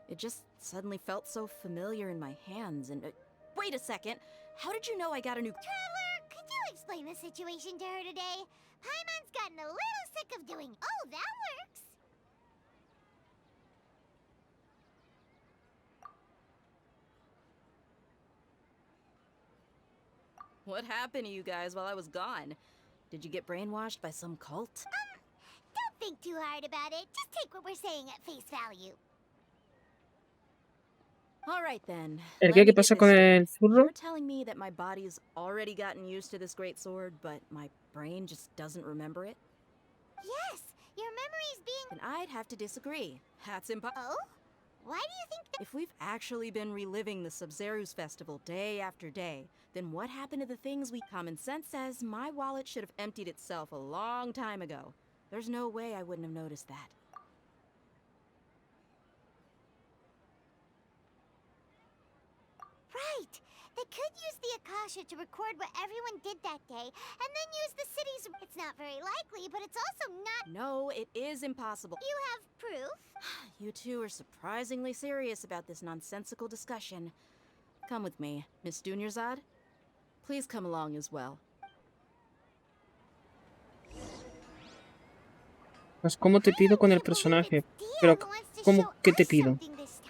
It just suddenly felt so familiar in my hands and... wait a second! How did you know I got a new... Traveler, could you explain the situation to her today? Paimon's gotten a little sick of doing, oh, that works. What happened to you guys while I was gone? Did you get brainwashed by some cult? Don't think too hard about it. Just take what we're saying at face value. All right then. ¿El Let qué? me ¿Qué get pasa this con straight. el furro? You're telling me that my body's already gotten used to this great sword, but my brain just doesn't remember it? Yes, your memory's being... Then I'd have to disagree. That's impossible. Oh? Why do you think that... If we've actually been reliving the Sub-Zeru's festival day after day, then what happened to the things we... Common sense says my wallet should have emptied itself a long time ago. There's no way I wouldn't have noticed that. Right! They could use the Akasha to record what everyone did that day, and then use the city's... It's not very likely, but it's also not... No, it is impossible. You have proof? You two are surprisingly serious about this nonsensical discussion. Come with me, Miss Dunyarzad. Please come along as well. Pues cómo te pido con el personaje. Pero ¿cómo que te pido? 2 days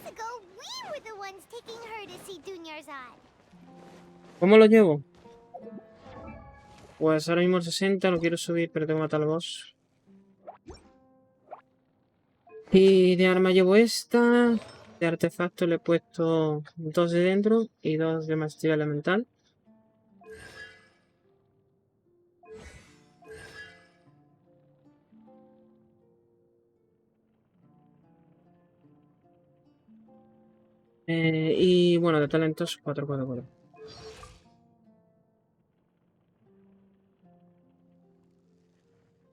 ago, we were the ones taking her to see Dunyarzad. ¿Cómo lo llevo? Pues ahora mismo el 60, lo quiero subir, pero tengo que matar al boss. Y de arma llevo esta. De artefacto le he puesto 2 de dentro y 2 de maestría elemental. Y bueno, de talentos 4, 4, 4.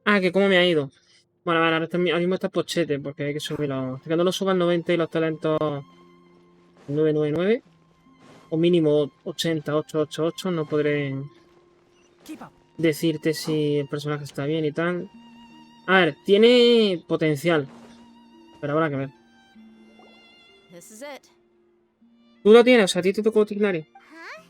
Ah, que cómo me ha ido. Bueno, vale, ahora mismo está pochete, porque hay que subirlo. Hasta que no lo suban 90 y los talentos 999, o mínimo 80, 888, no podré decirte si el personaje está bien y tal. A ver, tiene potencial, pero habrá que ver. This is it. ¿Tú lo tienes? O sea, ¿a ti te tocó Tignari? Huh?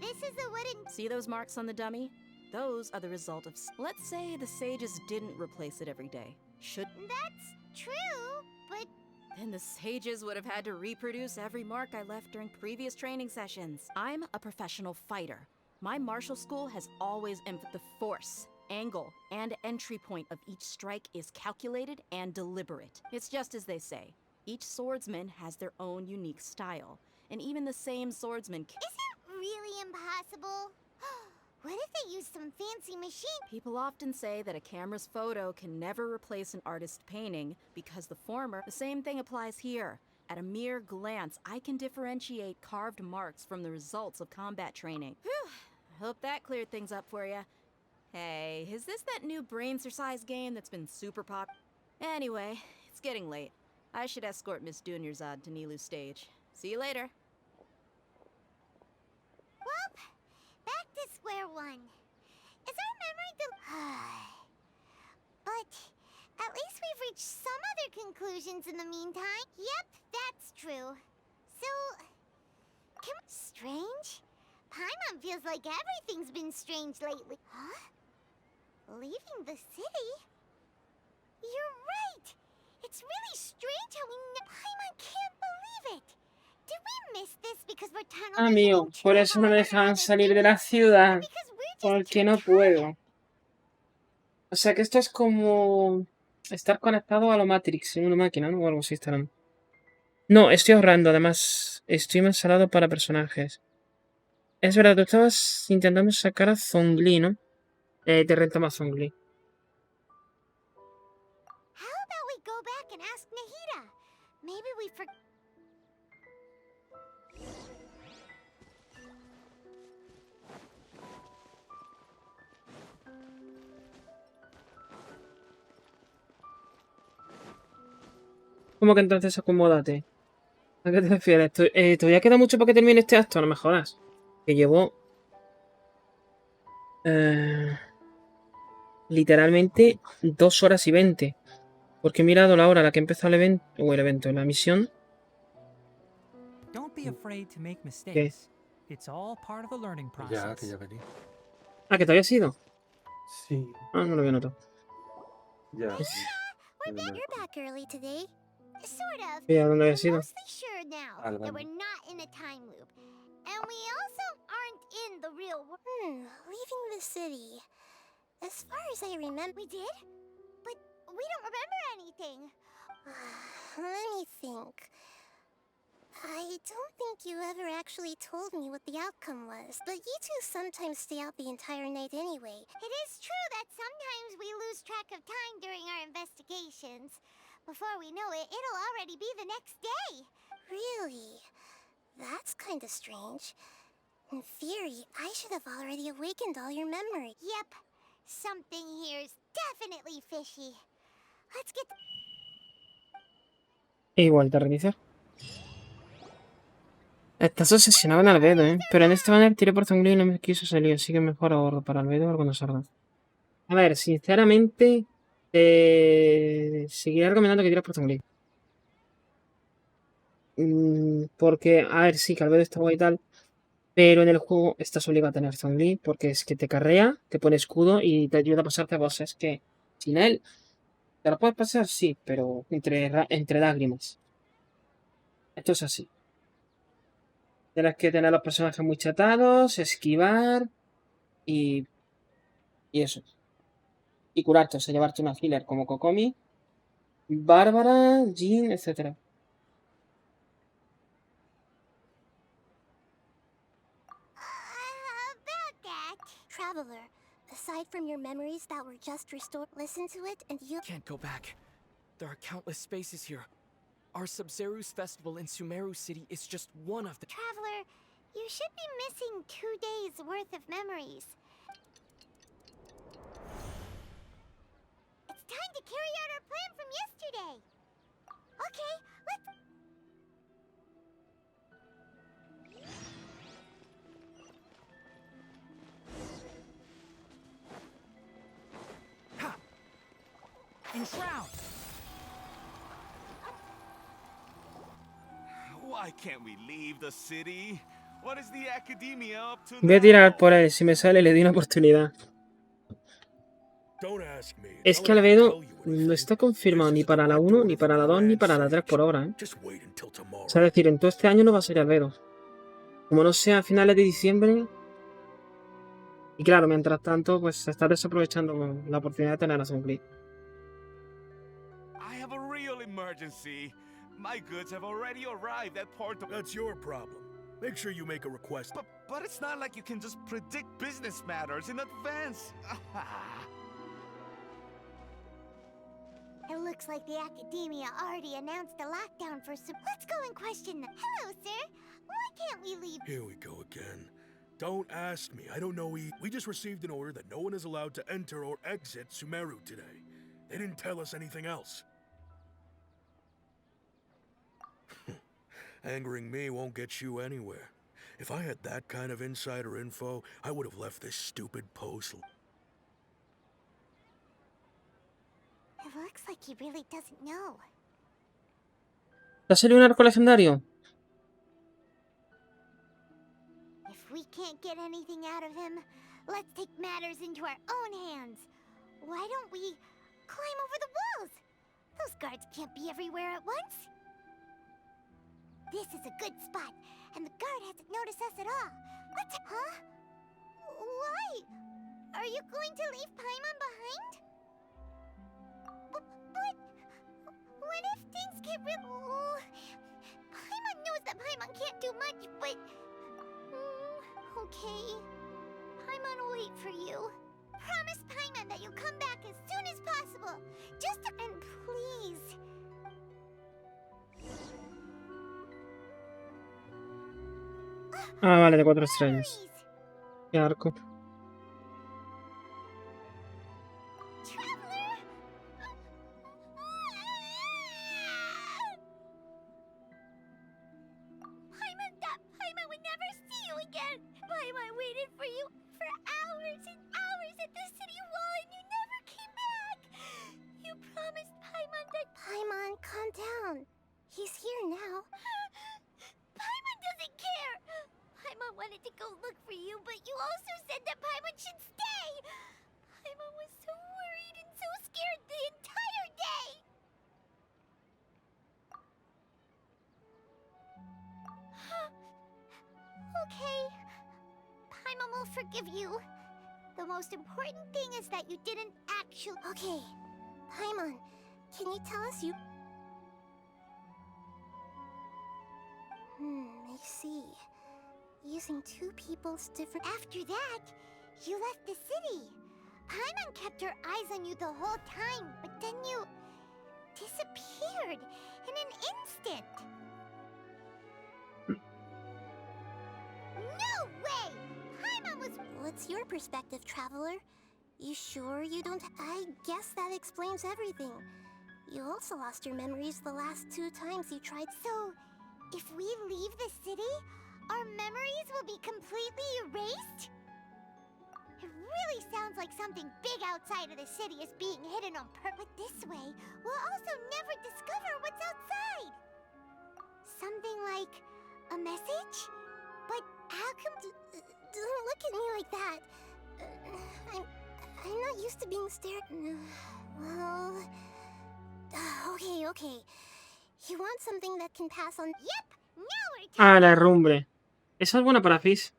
This is a wooden... See those marks on the dummy? Those are the result of... Let's say the sages didn't replace it every day. Should... That's true, but... Then the sages would have had to reproduce every mark I left during previous training sessions. I'm a professional fighter. My martial school has always the force, angle, and entry point of each strike is calculated and deliberate. It's just as they say. Each swordsman has their own unique style. And even the same swordsman... Is it really impossible? What if they use some fancy machine? People often say that a camera's photo can never replace an artist's painting because the former... The same thing applies here. At a mere glance, I can differentiate carved marks from the results of combat training. Whew. I hope that cleared things up for you. Hey, is this that new brain-exercise game that's been super pop? Anyway, it's getting late. I should escort Miss Dunyarzad to Nilu's stage. See you later. Well, back to square one. Is our memory But at least we've reached some other conclusions in the meantime. Yep, that's true. So, strange? Paimon feels like everything's been strange lately. Huh? Leaving the city? You're right! It's really strange how Paimon can't believe it! Did we miss this because we're tunnel Amigo, por eso no me dejan salir de la ciudad. Porque no puedo. O sea que esto es como estar conectado a la Matrix en una máquina, ¿no? O algo así estarán. No, estoy ahorrando, además. Estoy más salado para personajes. Es verdad, tú estabas intentando sacar a Zhongli, ¿no? Te renta más Zhongli. Maybe we forgot. ¿Cómo que entonces acomódate? ¿A qué te refieres? Todavía queda mucho para que termine este acto, no me jodas. Que llevo... literalmente 2 horas y 20. Porque he mirado la hora a la que empezó el evento, la misión. Don't be afraid to make ¿Qué? mistakes. It's all part of the learning Ya, que process. ya venía. Ah, ¿que todavía ha sido? Sí, Ah, no lo había notado. ya. You're back early today. Sort of. ¿Y a dónde había We're sido? mostly sure now Alba. that we're not in a time loop. And we also aren't in the real world. Leaving the city. As far as I remember... We did? But we don't remember anything. Let me think. I don't think you ever actually told me what the outcome was, but you two sometimes stay out the entire night anyway. It is true that sometimes we lose track of time during our investigations. Before we know it, it'll already be the next day. Really? That's kind of strange. In theory, I should have already awakened all your memory. Yep. Something here's definitely fishy. Let's get... Igual te reiniciar. Estás obsesionado en Albedo, ¿eh? Pero en este banner tiré por Zongli y no me quiso salir, así que mejor ahorro para Albedo cuando salga. A ver, sinceramente, seguiré recomendando que tires por Zongli. Porque, a ver, sí, que Albedo está guay y tal, pero en el juego estás obligado a tener Zongli porque es que te carrea, te pone escudo y te ayuda a pasarte bosses que sin él te lo puedes pasar, sí, pero entre lágrimas. Esto es así. Tienes que tener los personajes muy chatados, esquivar y eso. Y curarte, o sea, llevarte una healer como Kokomi, Bárbara, Jean, etc. About that. Traveler, aside from your memories that were just restored, listen to it and you... Can't go back. There are countless spaces here. Our Sub-Zeru's festival in Sumeru City is just one of the... Traveler, you should be missing 2 days worth of memories. It's time to carry out our plan from yesterday. Okay, let's... Enshroud! Why can't we leave the city? What is the academia up to Voy a tirar por él, si me sale le doy una oportunidad. Es que Albedo no está confirmado ni para la 1, ni para la 2, ni para la 3 por ahora, ¿eh? O sea, es decir, en todo este año no va a ser Albedo. Como no sea a finales de diciembre... Y claro, mientras tanto, pues se está desaprovechando la oportunidad de tener a Zongli. I have a real emergency. My goods have already arrived at Porto. That's your problem. Make sure you make a request. But it's not like you can just predict business matters in advance. It looks like the academia already announced a lockdown for some... Let's go and question them. Hello, sir. Why can't we leave? Here we go again. Don't ask me. I don't know. We just received an order that no one is allowed to enter or exit Sumeru today. They didn't tell us anything else. Angering me won't get you anywhere. If I had that kind of insider info, I would have left this stupid post. It looks like he really doesn't know. ¿Te ha salido un arco legendario? If we can't get anything out of him, let's take matters into our own hands. Why don't we climb over the walls? Those guards can't be everywhere at once. This is a good spot, and the guard hasn't noticed us at all. Let's... Huh? Why? Are you going to leave Paimon behind? But... What if things get real... Paimon knows that Paimon can't do much, but... Okay. Paimon will wait for you. Promise Paimon that you'll come back as soon as possible. Just... And please... Ah, vale, de 4 estrellas. Qué arco. Paimon would never see you again. Paimon waited for you for hours and hours at the city wall and you never came back. You promised Paimon that... Paimon, calm down. He's here now. Paimon doesn't care. Paimon wanted to go look for you, but you also said that Paimon should stay. Paimon was so worried and so scared the entire day. Okay. Paimon will forgive you. The most important thing is that you didn't actually... Okay. Paimon, can you tell us you... I see. Using two people's different... After that, you left the city. Paimon kept her eyes on you the whole time, but then you... disappeared in an instant. No way! Paimon was... What's your perspective, Traveler? You sure you don't... I guess that explains everything. You also lost your memories the last 2 times you tried... So, if we leave the city, our memories will be completely erased? It really sounds like something big outside of the city is being hidden on purpose. But this way, we'll also never discover what's outside. Something like a message? But how come... Don't look at me like that. I'm not used to being stared... Well... Okay. You want something that can pass on... Yep! Now we're Ah, la herrumbre. Esa es buena para Fizz.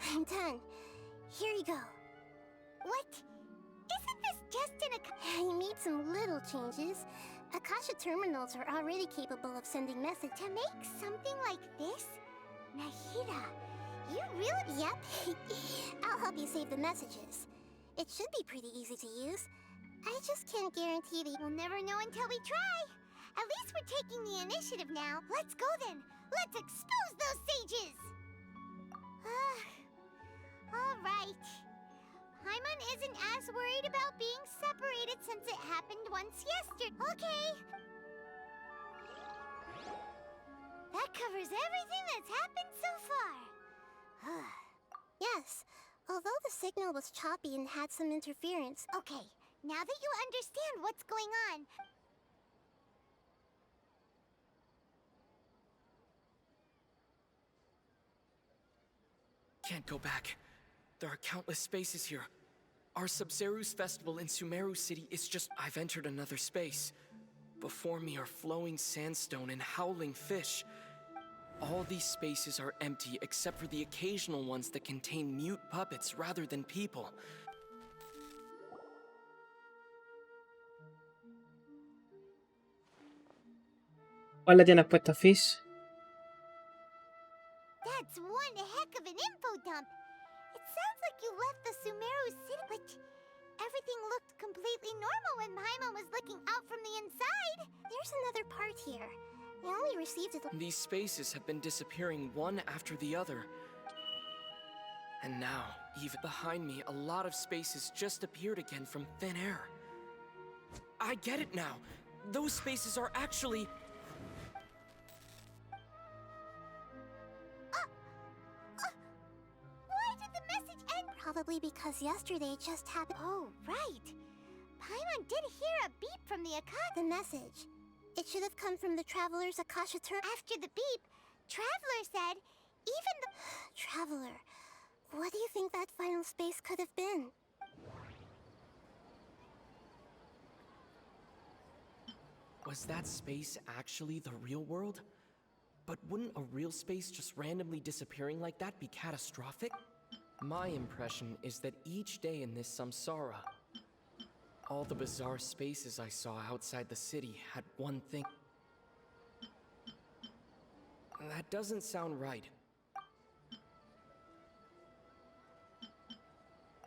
I'm done. Here you go. What? Isn't this just You made some little changes. Akasha terminals are already capable of sending messages. To make something like this? Nahida, you really... Yep. I'll help you save the messages. It should be pretty easy to use. I just can't guarantee that... We'll never know until we try. At least we're taking the initiative now. Let's go then. Let's expose those sages. All right. Paimon isn't as worried about being separated since it happened once yesterday. Okay. That covers everything that's happened so far. Yes, although the signal was choppy and had some interference. Okay, now that you understand what's going on... Can't go back. There are countless spaces here. Our Sub-Zeru's festival in Sumeru City is just... I've entered another space. Before me are flowing sandstone and howling fish. All these spaces are empty except for the occasional ones that contain mute puppets rather than people. ¿Cuál le tienes puesto, Fizz? That's one heck of an info dump. It sounds like you left the Sumeru city, but everything looked completely normal when Paimon was looking out from the inside. There's another part here. I only received it... These spaces have been disappearing one after the other. And now, even behind me, a lot of spaces just appeared again from thin air. I get it now. Those spaces are actually... Why did the message end? Probably because yesterday just happened... Oh, right. Paimon did hear a beep from the Akasha. The message. It should have come from the Traveler's Akasha term... After the beep, Traveler said, even the... Traveler, what do you think that final space could have been? Was that space actually the real world? But wouldn't a real space just randomly disappearing like that be catastrophic? My impression is that each day in this samsara, all the bizarre spaces I saw outside the city had one thing. That doesn't sound right.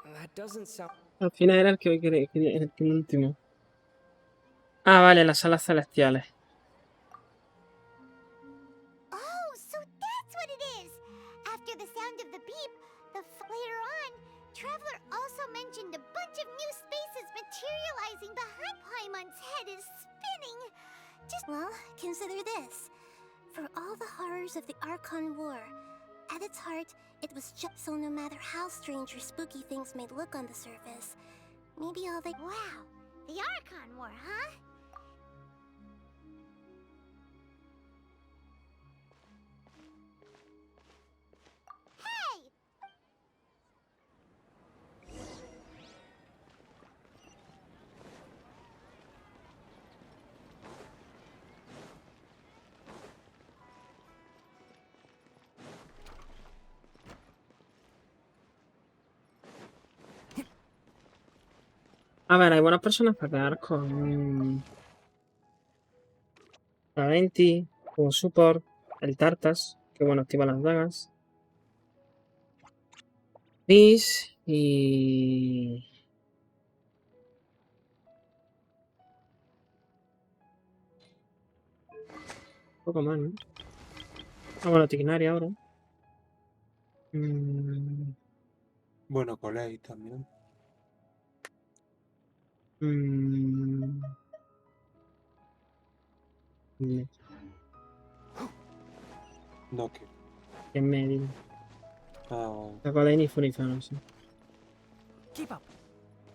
That doesn't sound... Al final era el el último. Ah, vale, las salas celestiales. Oh, so that's what it is! After the sound of the beep, later on, Traveler also mentioned a bunch of new spaces materializing. The Paimon's head is spinning. Well, consider this. For all the horrors of the Archon War, at its heart, it was just so no matter how strange or spooky things may look on the surface, maybe all the... Wow, the Archon War, huh? Hey! A ver, hay buenas personas para quedar con... La Venti, como support, el Tartas, que bueno, activa las dagas. Liz y... Un poco más, ¿no? Ah, bueno, Tignaria ahora. Bueno, Colei también. No, que. En medio. Ah, La Coleni y Funizano, sí.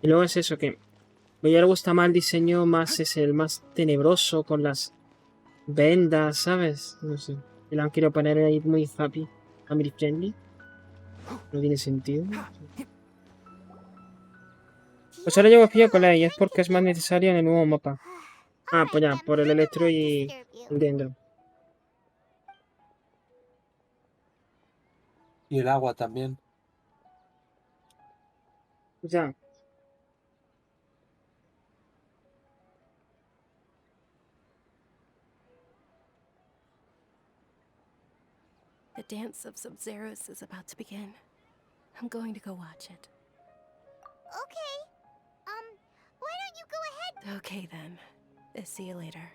Y luego es eso, que a ella le gusta más el diseño, más es el más tenebroso, con las vendas, ¿sabes? No sé. Y la han querido poner ahí muy happy, family friendly. No tiene sentido. Pues ahora llevo pillo con la y es porque es más necesario en el nuevo mapa. Ah, pues ya, por el electro y el dendro. y el agua también. Ya. The dance of Sub-Zeros is about to begin. I'm going to go watch it. Okay. Why don't you go ahead? Okay then. See you later.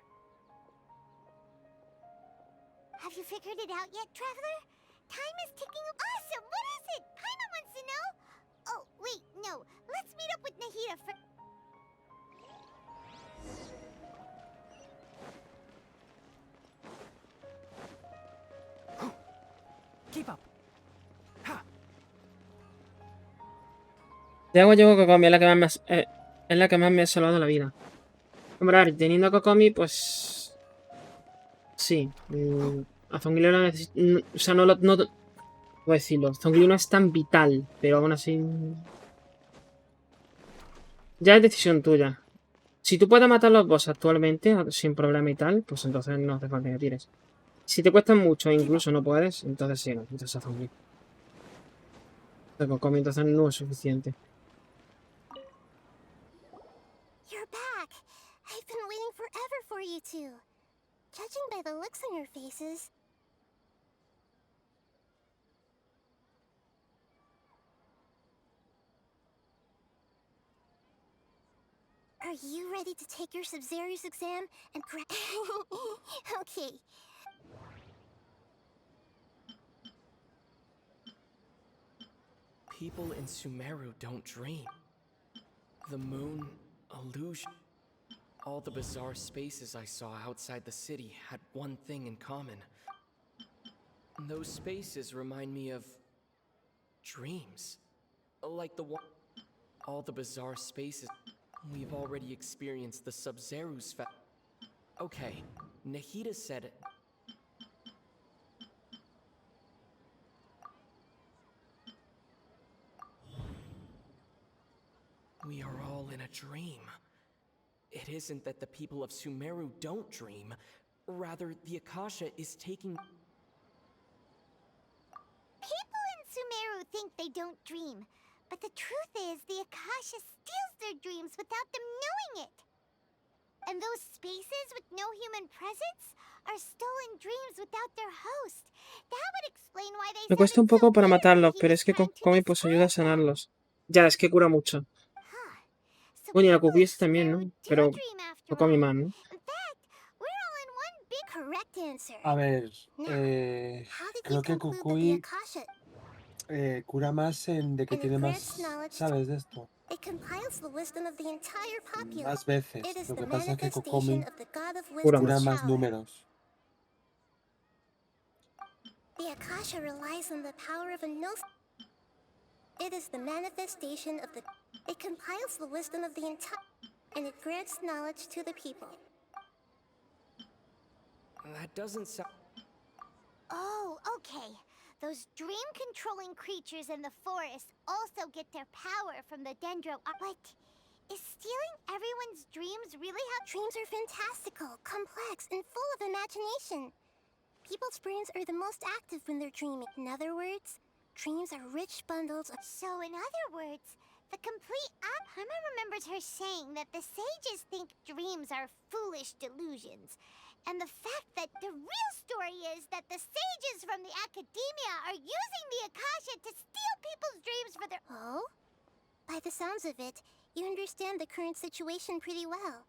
Have you figured it out yet, Traveler? Time is ticking. Awesome! What is it? Paimon wants to know. Oh, wait, no. Let's meet up with Nahida for... Keep up. De agua llevo Kokomi, es la que más me ha salvado la vida. Hombre, a ver, teniendo a Kokomi, pues... Sí. A Zongli lo necesito... O sea, no lo... No, voy a decirlo. Zongli no es tan vital, pero aún así... Ya es decisión tuya. Si tú puedes matar los boss actualmente, sin problema y tal, pues entonces no hace falta que tires. Si te cuestan mucho e incluso no puedes, entonces sí, no necesitas a Zongli. De Kokomi entonces no es suficiente. You're back! I've been waiting forever for you two. Judging by the looks on your faces... Are you ready to take your Sub-Zero's exam and Okay. People in Sumeru don't dream. The moon, illusion. All the bizarre spaces I saw outside the city had one thing in common. Those spaces remind me of... dreams. Like the one... All the bizarre spaces... We've already experienced the Sub-Zero's Okay, Nahida said it. We are all in a dream. It isn't that the people of Sumeru don't dream. Rather, the Akasha is taking... People in Sumeru who think they don't dream. But the truth is, the Akasha steals their dreams without them knowing it. And those spaces with no human presence are stolen dreams without their host. That would explain why they Me cuesta un poco para matarlos, pero es que con Komi pues ayuda a sanarlos. Ya, es que cura mucho. Bueno, y la Cookies también, ¿no? Pero Komi más, ¿no? Correct answer. A ver, How did creo you que conclude that the Kukui Akasha cura más de que and it tiene grants más, knowledge ¿sabes de esto? it compiles the wisdom of the entire populace. Más veces. It is Lo the que pasa es que manifestation Kokomi of the god of Cura wisdom's cura más. más power. números. The Akasha relies on the power of a no. It is the manifestation of the. It compiles the wisdom of the entire, and it grants knowledge to the people. That doesn't sound. Oh, okay. Those dream-controlling creatures in the forest also get their power from the dendro. But is stealing everyone's dreams really how Dreams are fantastical, complex, and full of imagination. People's brains are the most active when they're dreaming. In other words, dreams are rich bundles of. So, in other words, the complete Paima remembers her saying that the sages think dreams are foolish delusions. And the fact that the real story is that the sages from the academia are using the Akasha to steal people's dreams for their. Oh? By the sounds of it, you understand the current situation pretty well.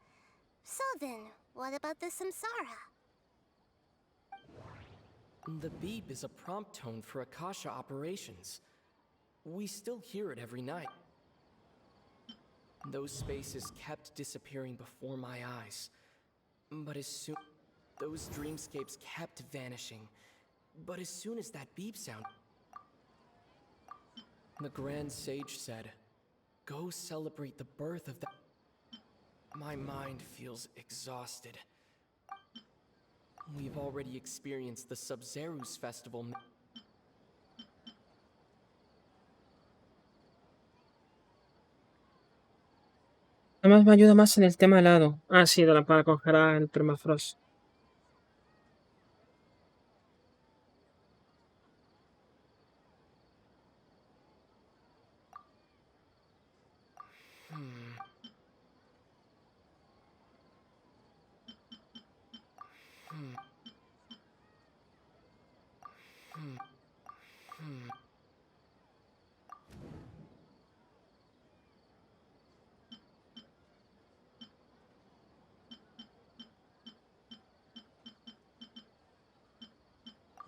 So then, what about the samsara? The beep is a prompt tone for Akasha operations. We still hear it every night. Those spaces kept disappearing before my eyes. But as soon... Those dreamscapes kept vanishing. But as soon as that beep sound... The Grand Sage said, "Go celebrate the birth of the..." My mind feels exhausted. We've already experienced the Sub-Zeru's festival. Además me ayuda más en el tema helado. Ah, sí, para congelar el permafrost.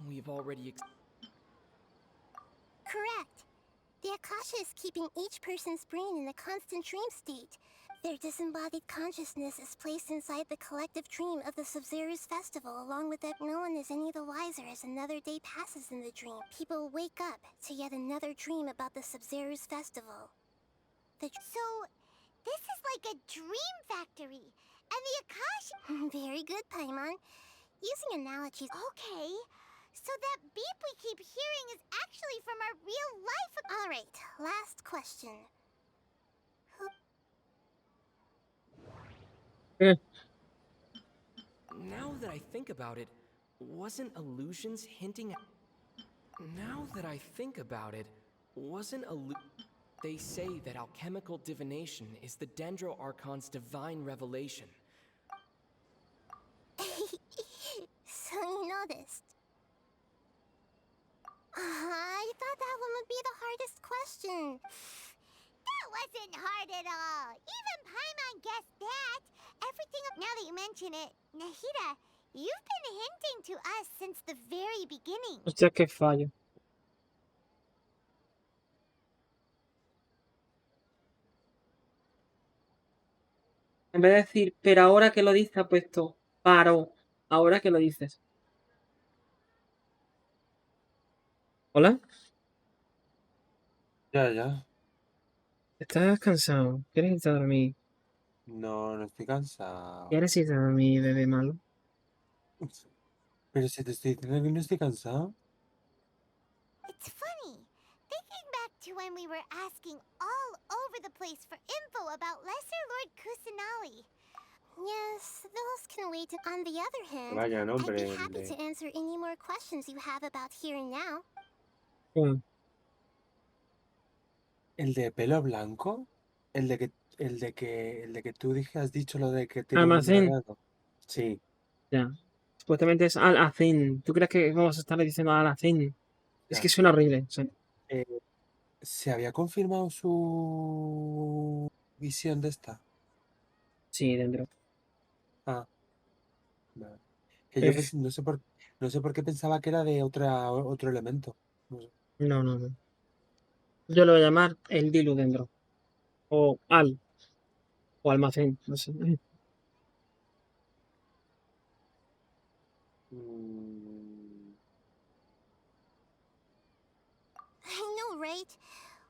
We've already Correct. The Akasha is keeping each person's brain in a constant dream state. Their disembodied consciousness is placed inside the collective dream of the Sub-Zeru's festival, along with that no one is any the wiser as another day passes in the dream. People wake up to yet another dream about the Sub-Zeru's festival. So, this is like a dream factory. And the Akasha... Very good, Paimon. Using analogies... Okay. So that beep we keep hearing is actually from our real life... Alright, last question. Now that I think about it, wasn't illusions hinting at... Now that I think about it, wasn't They say that alchemical divination is the Dendro Archon's divine revelation. So you noticed. I thought that one would be the hardest question. That wasn't hard at all. Even Paimon guessed that. Everything... Now that you mention it, Nahida, you've been hinting to us since the very beginning. Hostia, qué fallo. En vez de decir, pero ahora que lo dices, ha puesto paro. Ahora que lo dices. ¿Hola? Ya. ¿Estás cansado? ¿Quieres irte a dormir? No, no estoy cansado. ¿Quieres irte a dormir, bebé malo? Pero si te estoy diciendo que no estoy cansado. It's funny. Thinking back to when we were asking all over the place for info about Lesser Lord Kusanali. Yes, those can wait. On the other hand, Vaya nombre, I'd be happy hombre. to answer any more questions you have about here and now. El de pelo blanco, el de que tú has dicho lo de que tiene un nombre Almacén. raro. Sí. Ya. Supuestamente es Al-Azin. ¿Tú crees que vamos a estar diciendo Al-Azin? Es que Ya. suena horrible. Sí. ¿Se había confirmado su visión de esta? Sí, dentro. Ah, vale. Que yo Es- no sé por qué pensaba que era de otro elemento. No sé. No, no, no. Yo lo voy a llamar el Dilu dentro. O Al. O Almacén. No sé. Mm, I know, right?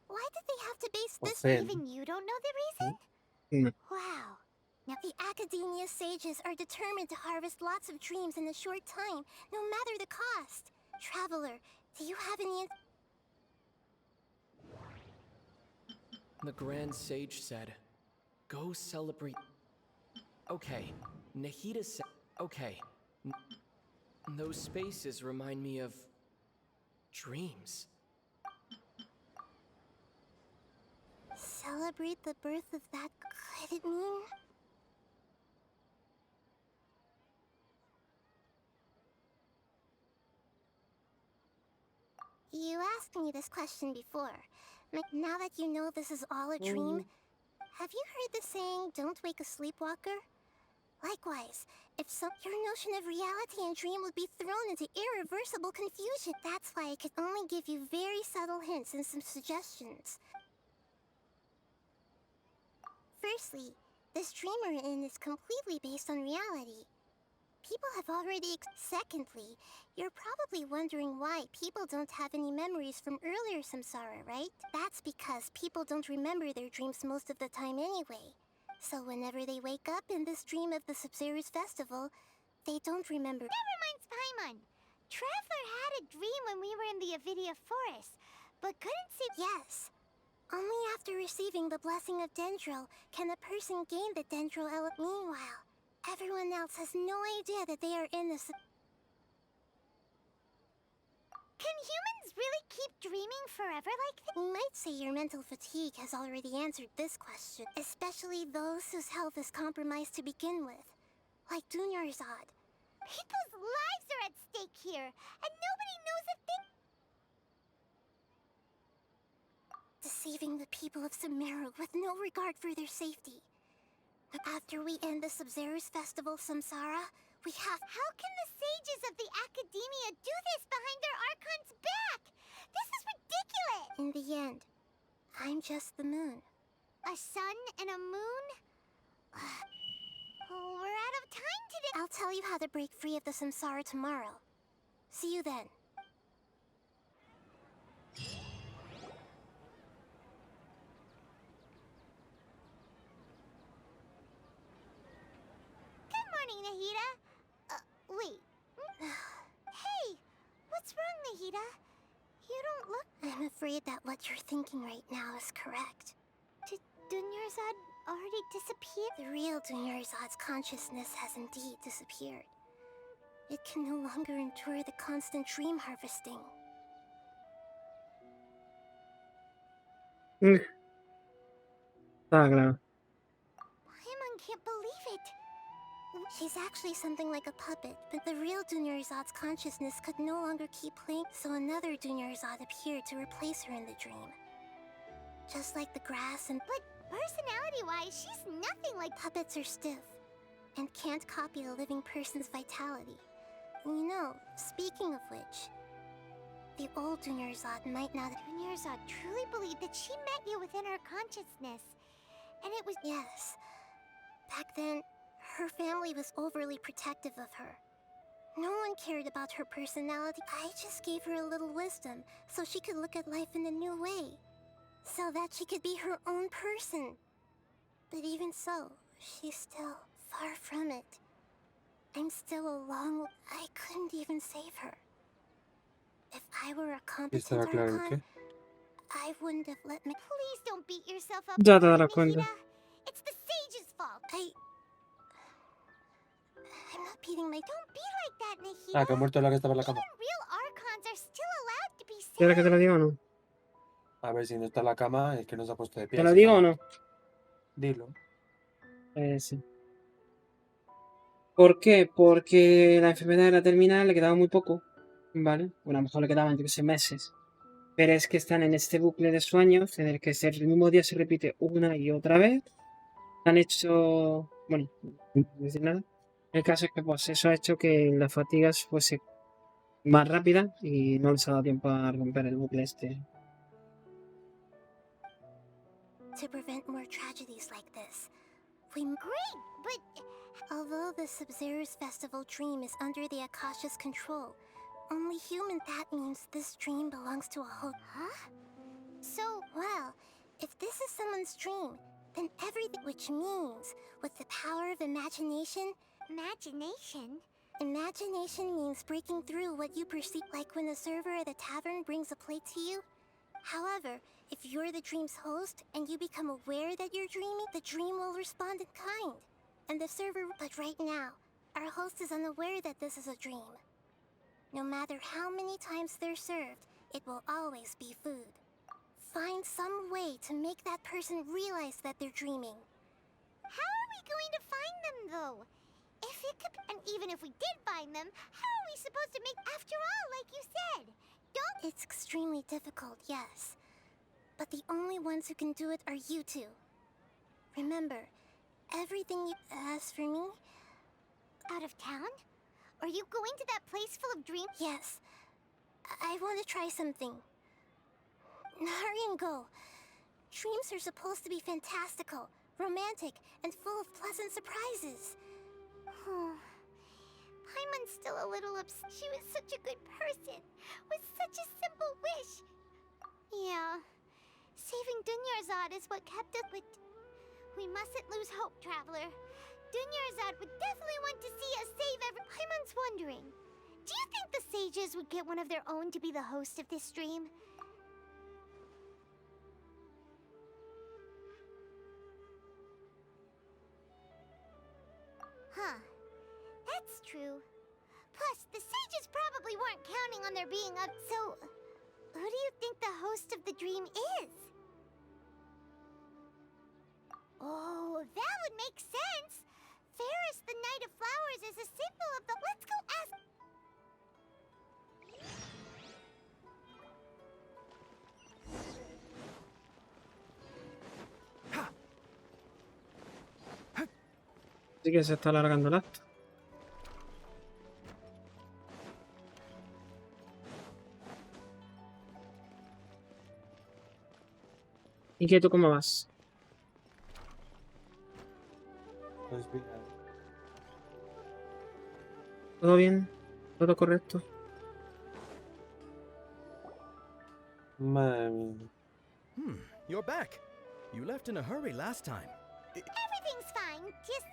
Why did they have to base o this? Zen. Even you don't know the reason? No. Wow. Now, the Academia sages are determined to harvest lots of dreams in a short time, no matter the cost. Traveler, do you have any... The Grand Sage said, go celebrate. Okay, Nahida said, okay. Those spaces remind me of dreams. Celebrate the birth of that... Could it mean... You asked me this question before. Now that you know this is all a dream, have you heard the saying, don't wake a sleepwalker? Likewise, if so, your notion of reality and dream would be thrown into irreversible confusion. That's why I could only give you very subtle hints and some suggestions. Firstly, this dream we're in is completely based on reality. People have already... Secondly, you're probably wondering why people don't have any memories from earlier samsara, right? That's because people don't remember their dreams most of the time anyway. So whenever they wake up in this dream of the Sub-Zero's festival, they don't remember... That reminds Paimon. Traveler had a dream when we were in the Avidia Forest, but couldn't see... Yes. Only after receiving the blessing of Dendro can a person gain the Dendro element. Meanwhile, everyone else has no idea that they are in this... Can humans really keep dreaming forever like this? We might say your mental fatigue has already answered this question, especially those whose health is compromised to begin with, like Dunyarzad. People's lives are at stake here, and nobody knows a thing. Deceiving the people of Sumeru with no regard for their safety. After we end the Sub-Zero's festival, Samsara, we have... How can the sages of the Academia do this behind their Archon's back? This is ridiculous! In the end, I'm just the moon. A sun and a moon? Oh, we're out of time today. I'll tell you how to break free of the Samsara tomorrow. See you then. Good morning, Nahida. Wait. Hey, what's wrong, Nahida? You don't look... I'm afraid that what you're thinking right now is correct. Did Dunyarzad already disappear? The real Dunyarzad's consciousness has indeed disappeared. It can no longer endure the constant dream harvesting. Está claro. Paimon can't believe it. She's actually something like a puppet, but the real Dunyarzad's consciousness could no longer keep playing, so another Dunyarzad appeared to replace her in the dream. Just like the grass and... But personality-wise, she's nothing like... Puppets are stiff, and can't copy a living person's vitality. You know, speaking of which, the old Dunyarzad might not... Dunyarzad truly believed that she met you within her consciousness. And it was... Yes. Back then, her family was overly protective of her. No one cared about her personality. I just gave her a little wisdom so she could look at life in a new way. So that she could be her own person. But even so, she's still far from it. I'm still a long... I couldn't even save her. If I were a competent ¿Estaba claro el Archon, qué? I wouldn't have let me... Please don't beat yourself up Ya te over it, darás cuenta. Nahida. It's the sage's fault. I'm not beating my... Don't be like that, Nahida. Ah, que ha muerto la que estaba en la cama. Even real Archons are still allowed to be sad. ¿Quieres que te lo diga o no? A ver, si no está en la cama, es que no se ha puesto de pie. ¿Te lo si digo no- o no? Dilo. Sí. ¿Por qué? Porque la enfermedad era terminal, le quedaba muy poco, ¿vale? Bueno, a lo mejor le quedaban, yo qué sé, meses. Pero es que están en este bucle de sueños en el que el mismo día se repite una y otra vez. Han hecho... Bueno, no voy a decir nada. El caso es que pues eso ha hecho que la fatiga fuese más rápida y no les ha dado tiempo a romper el bucle este. To prevent more tragedies like this, Great, but although the Sub-Zero's festival dream is under the Akasha's control, only human, that means this dream belongs to a whole... Huh? So, well, if this is someone's dream, then everything... Which means, with the power of imagination... Imagination? Imagination means breaking through what you perceive, like when the server at the tavern brings a plate to you. However, if you're the dream's host and you become aware that you're dreaming, the dream will respond in kind. And the server... But right now, our host is unaware that this is a dream. No matter how many times they're served, it will always be food. Find some way to make that person realize that they're dreaming. How are we going to find them, though? If it could... And even if we did find them, how are we supposed to make... After all, like you said, don't... It's extremely difficult, yes. But the only ones who can do it are you two. Remember, everything you... As for me... Out of town? Are you going to that place full of dreams? Yes. I want to try something. Hurry and go. Dreams are supposed to be fantastical, romantic, and full of pleasant surprises. Paimon's still a little upset. She was such a good person, with such a simple wish. Yeah. Saving Dunyarzad is what kept us, but we mustn't lose hope, Traveler. Dunyarzad would definitely want to see us save every... Paimon's wondering, do you think the sages would get one of their own to be the host of this stream? Huh. That's true. Plus, the sages probably weren't counting on there being a... So, who do you think the host of the dream is? Oh, that would make sense. Ferris, the Knight of Flowers, is a symbol of the... Let's go ask... Así que se está alargando el acto. ¿Y qué tú cómo vas? Pues bien. ¿Todo bien? ¿Todo correcto? Madre mía. You're back. You left in a hurry last time. Everything's fine. Just,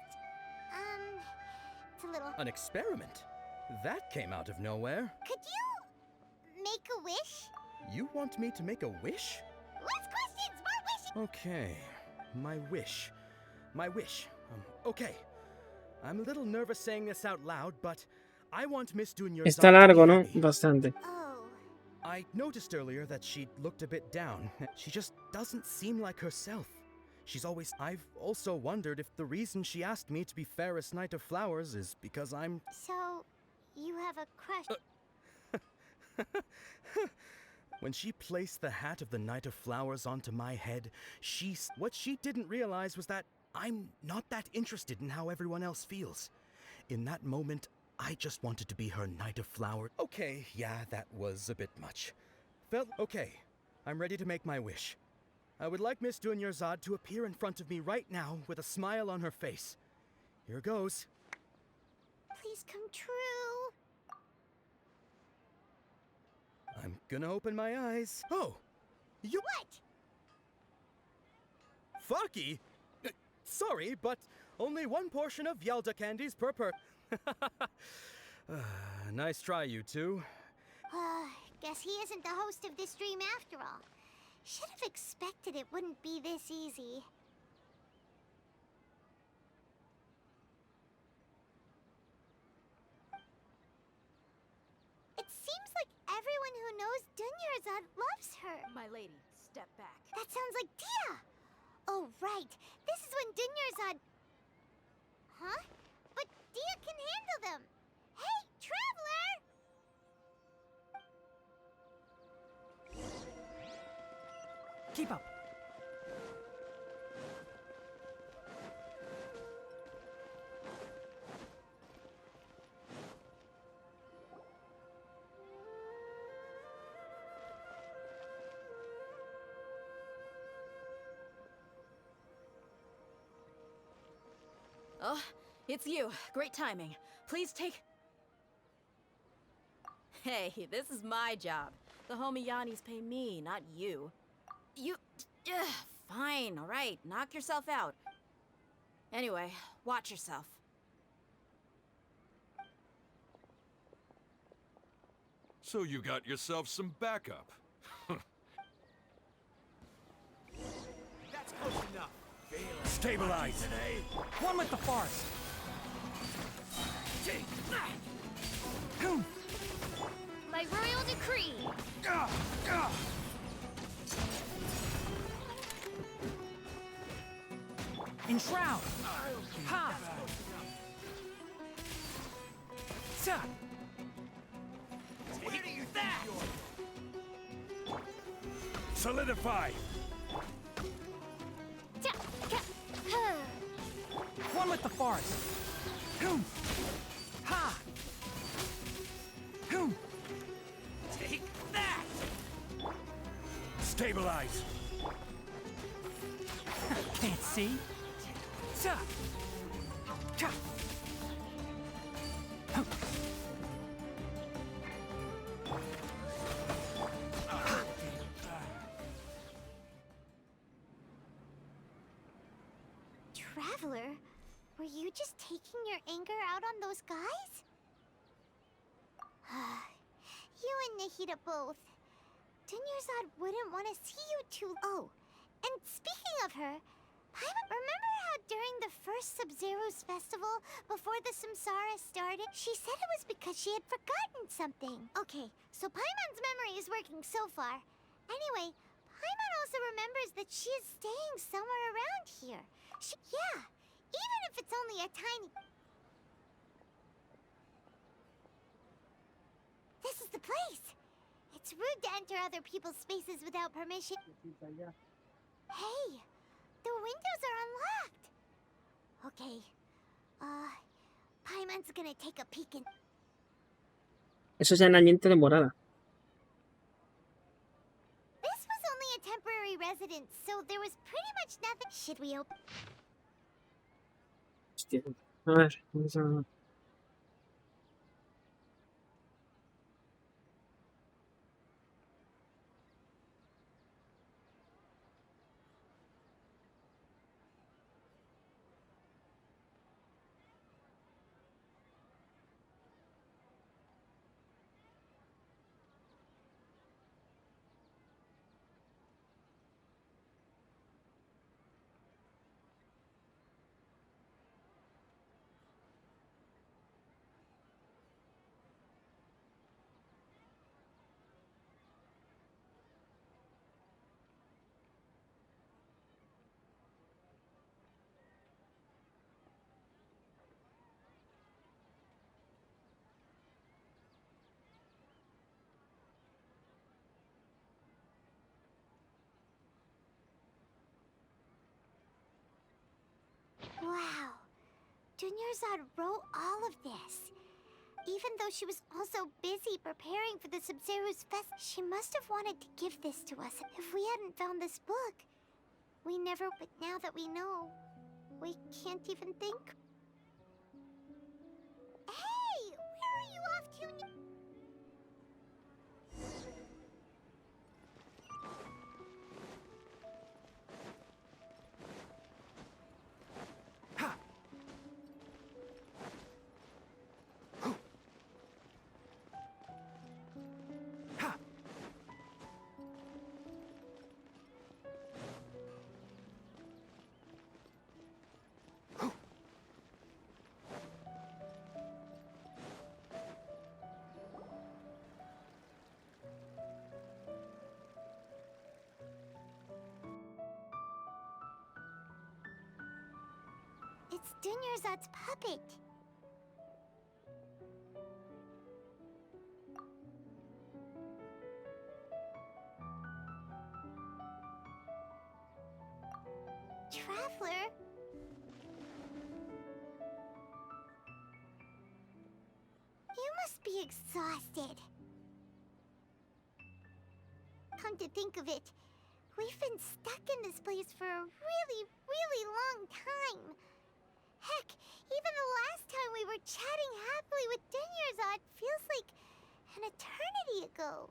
it's a little... An experiment? That came out of nowhere. Could you make a wish? You want me to make a wish? Less questions, more wishes! Okay, my wish. My wish. Okay. I'm a little nervous saying this out loud, but I want Miss Dunyarzad Está largo, ¿no? Bastante. I noticed earlier that she looked a bit down. She just doesn't seem like herself. She's always... I've also wondered if the reason she asked me to be Fairest Knight of Flowers is because I'm... So, you have a crush... When she placed the hat of the Knight of Flowers onto my head, what she didn't realize was that I'm not that interested in how everyone else feels. In that moment, I just wanted to be her Knight of Flowers. Okay, yeah, that was a bit much. Okay, I'm ready to make my wish. I would like Miss Dunyarzad to appear in front of me right now with a smile on her face. Here goes. Please come true. I'm gonna open my eyes. Oh! You... What? Farky? Sorry, but only one portion of Yalda candies per nice try, you two. Guess he isn't the host of this dream after all. Should have expected it wouldn't be this easy. It seems like everyone who knows Dunyarzad loves her. My lady, step back. That sounds like Dia! Oh, right. This is when Dunyarzad... Huh? But Dia can handle them! Hey, Traveler! Keep up. Oh, it's you. Great timing. Please take... Hey, this is my job. The homie Yannis pay me, not you. You... Fine, alright. Knock yourself out. Anyway, watch yourself. So you got yourself some backup. That's close enough. Stabilize. One with the forest. By royal decree. Enshroud. Ha. Sa. Where do you that? Solidify. One with the forest. Ha. Take that! Stabilize. Can't see. Sa. Cha. Traveler, were you just taking your anger out on those guys? You and Nahida both. Dunyarzad wouldn't want to see you two. Oh, and speaking of her, Paimon, remember how during the first Sub-Zero's festival, before the Samsara started, she said it was because she had forgotten something? Okay, so Paimon's memory is working so far. Anyway, Paimon also remembers that she is staying somewhere around here. Yeah, even if it's only a tiny... This is the place! It's rude to enter other people's spaces without permission. Hey! The windows are unlocked! Okay. Paimon's gonna take a peek in... Eso es llanamente de morada. This was only a temporary residence, so there was pretty much nothing... Should we open... Hostia. A ver, vamos a... Wow. Dunyarzad wrote all of this. Even though she was also busy preparing for the Sub-Zero's fest, she must have wanted to give this to us. If we hadn't found this book, we never... But now that we know, we can't even think... Hey! Where are you off to? It's Dunyarzad's puppet. Traveler? You must be exhausted. Come to think of it, we've been stuck in this place for a really, really long time. Heck, even the last time we were chatting happily with Dunyarzad feels like an eternity ago.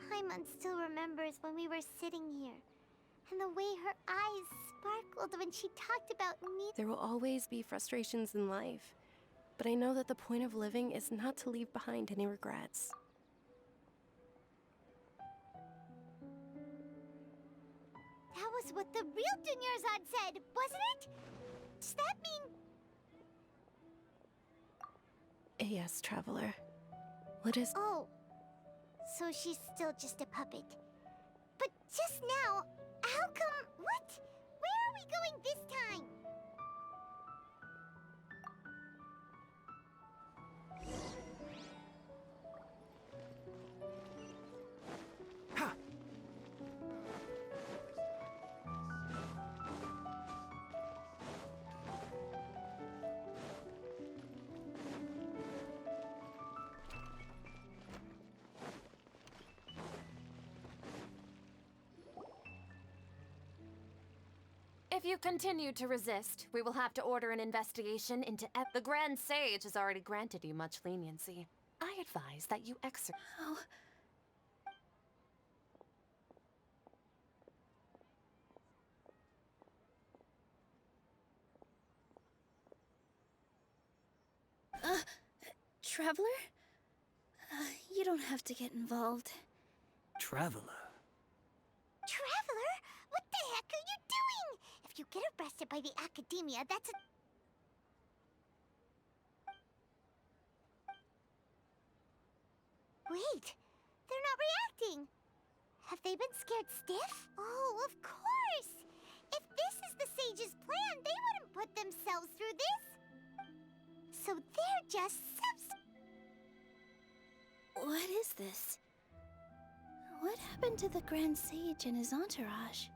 Paimon still remembers when we were sitting here, and the way her eyes sparkled when she talked about me. There will always be frustrations in life, but I know that the point of living is not to leave behind any regrets. That was what the real Dunyarzad said, wasn't it? Does that mean... Yes, Traveler. What is... Oh, so she's still just a puppet. But just now, how come... What? Where are we going this time? If you continue to resist, we will have to order an investigation into the Grand Sage has already granted you much leniency. I advise that you exercise. Oh. Traveler? You don't have to get involved. Traveler? Traveler? What the heck are you doing? If you get arrested by the Academia, that's a... Wait, they're not reacting. Have they been scared stiff? Oh, of course! If this is the Sage's plan, they wouldn't put themselves through this. So they're just What is this? What happened to the Grand Sage and his entourage?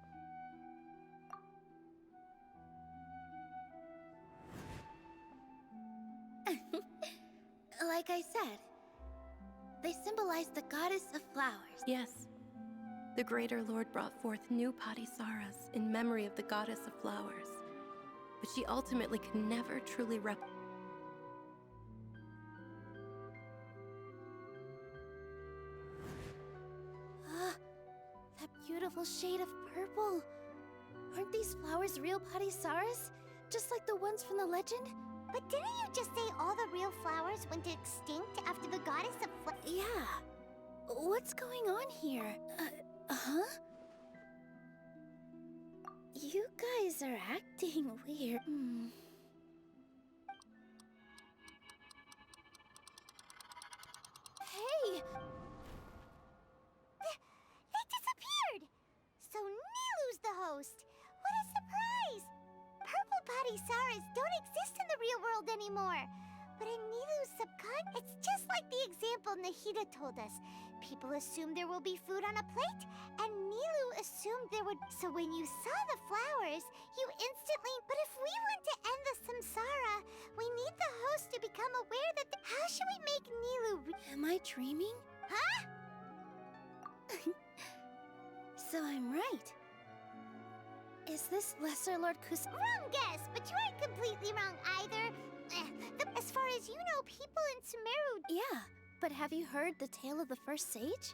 Like I said, they symbolize the goddess of flowers. Yes. The Greater Lord brought forth new Padisaras in memory of the goddess of flowers, but she ultimately could never truly That beautiful shade of purple. Aren't these flowers real Padisaras? Just like the ones from the legend? But didn't you just say all the real flowers went extinct after the goddess of Yeah. What's going on here? Huh? You guys are acting weird. Hey! They disappeared! So Nilu's the host! What a surprise! Purple Padisaras don't exist in the real world anymore. But in Nilu's subcon, it's just like the example Nahida told us. People assume there will be food on a plate, and Nilu assumed there would... So when you saw the flowers, you instantly... But if we want to end the samsara, we need the host to become aware that... How should we make Nilu... Am I dreaming? Huh? So I'm right. Is this Lesser Lord Kus... Wrong guess, but you aren't completely wrong either. As far as you know, people in Sumeru... Yeah, but have you heard the tale of the first sage?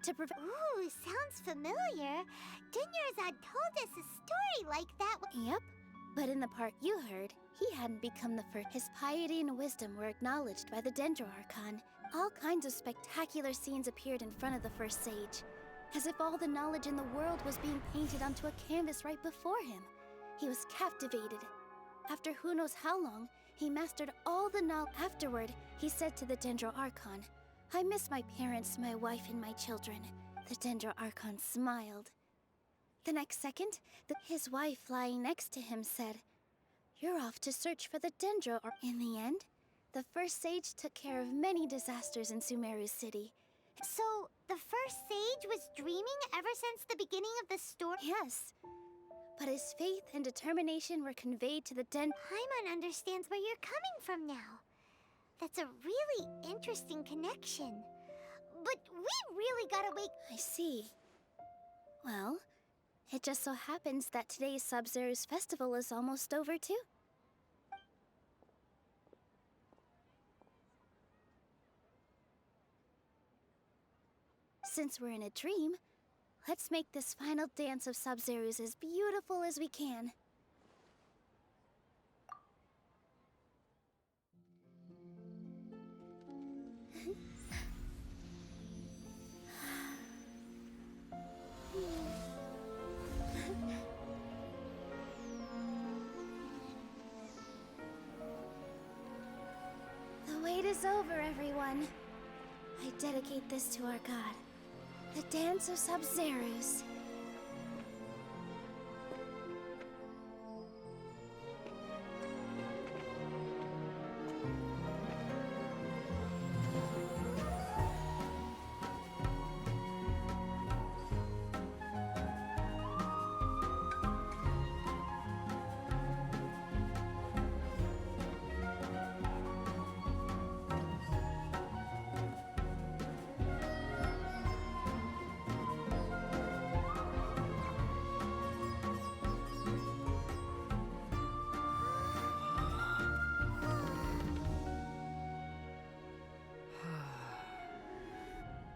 Ooh, sounds familiar. Dunyarzad told us a story like that. Yep, but in the part you heard, he hadn't become the first. His piety and wisdom were acknowledged by the Dendro Archon. All kinds of spectacular scenes appeared in front of the first sage, as if all the knowledge in the world was being painted onto a canvas right before him. He was captivated. After who knows how long, he mastered all the knowledge. Afterward, he said to the Dendro Archon, "I miss my parents, my wife, and my children." The Dendro Archon smiled. The next second, his wife lying next to him said, "You're off to search for the Dendro." In the end, the first sage took care of many disasters in Sumeru City. So, the first sage was dreaming ever since the beginning of the story? Yes. But his faith and determination were conveyed to the Paimon understands where you're coming from now. That's a really interesting connection. But we really gotta wait. I see. Well, it just so happens that today's Sub-Zero's festival is almost over too. Since we're in a dream, let's make this final dance of Sub-Zero's as beautiful as we can. The wait is over, everyone. I dedicate this to our god, the Dance of Sub-Zero's.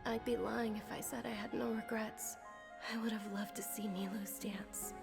I'd be lying if I said I had no regrets. I would have loved to see Nilou's dance.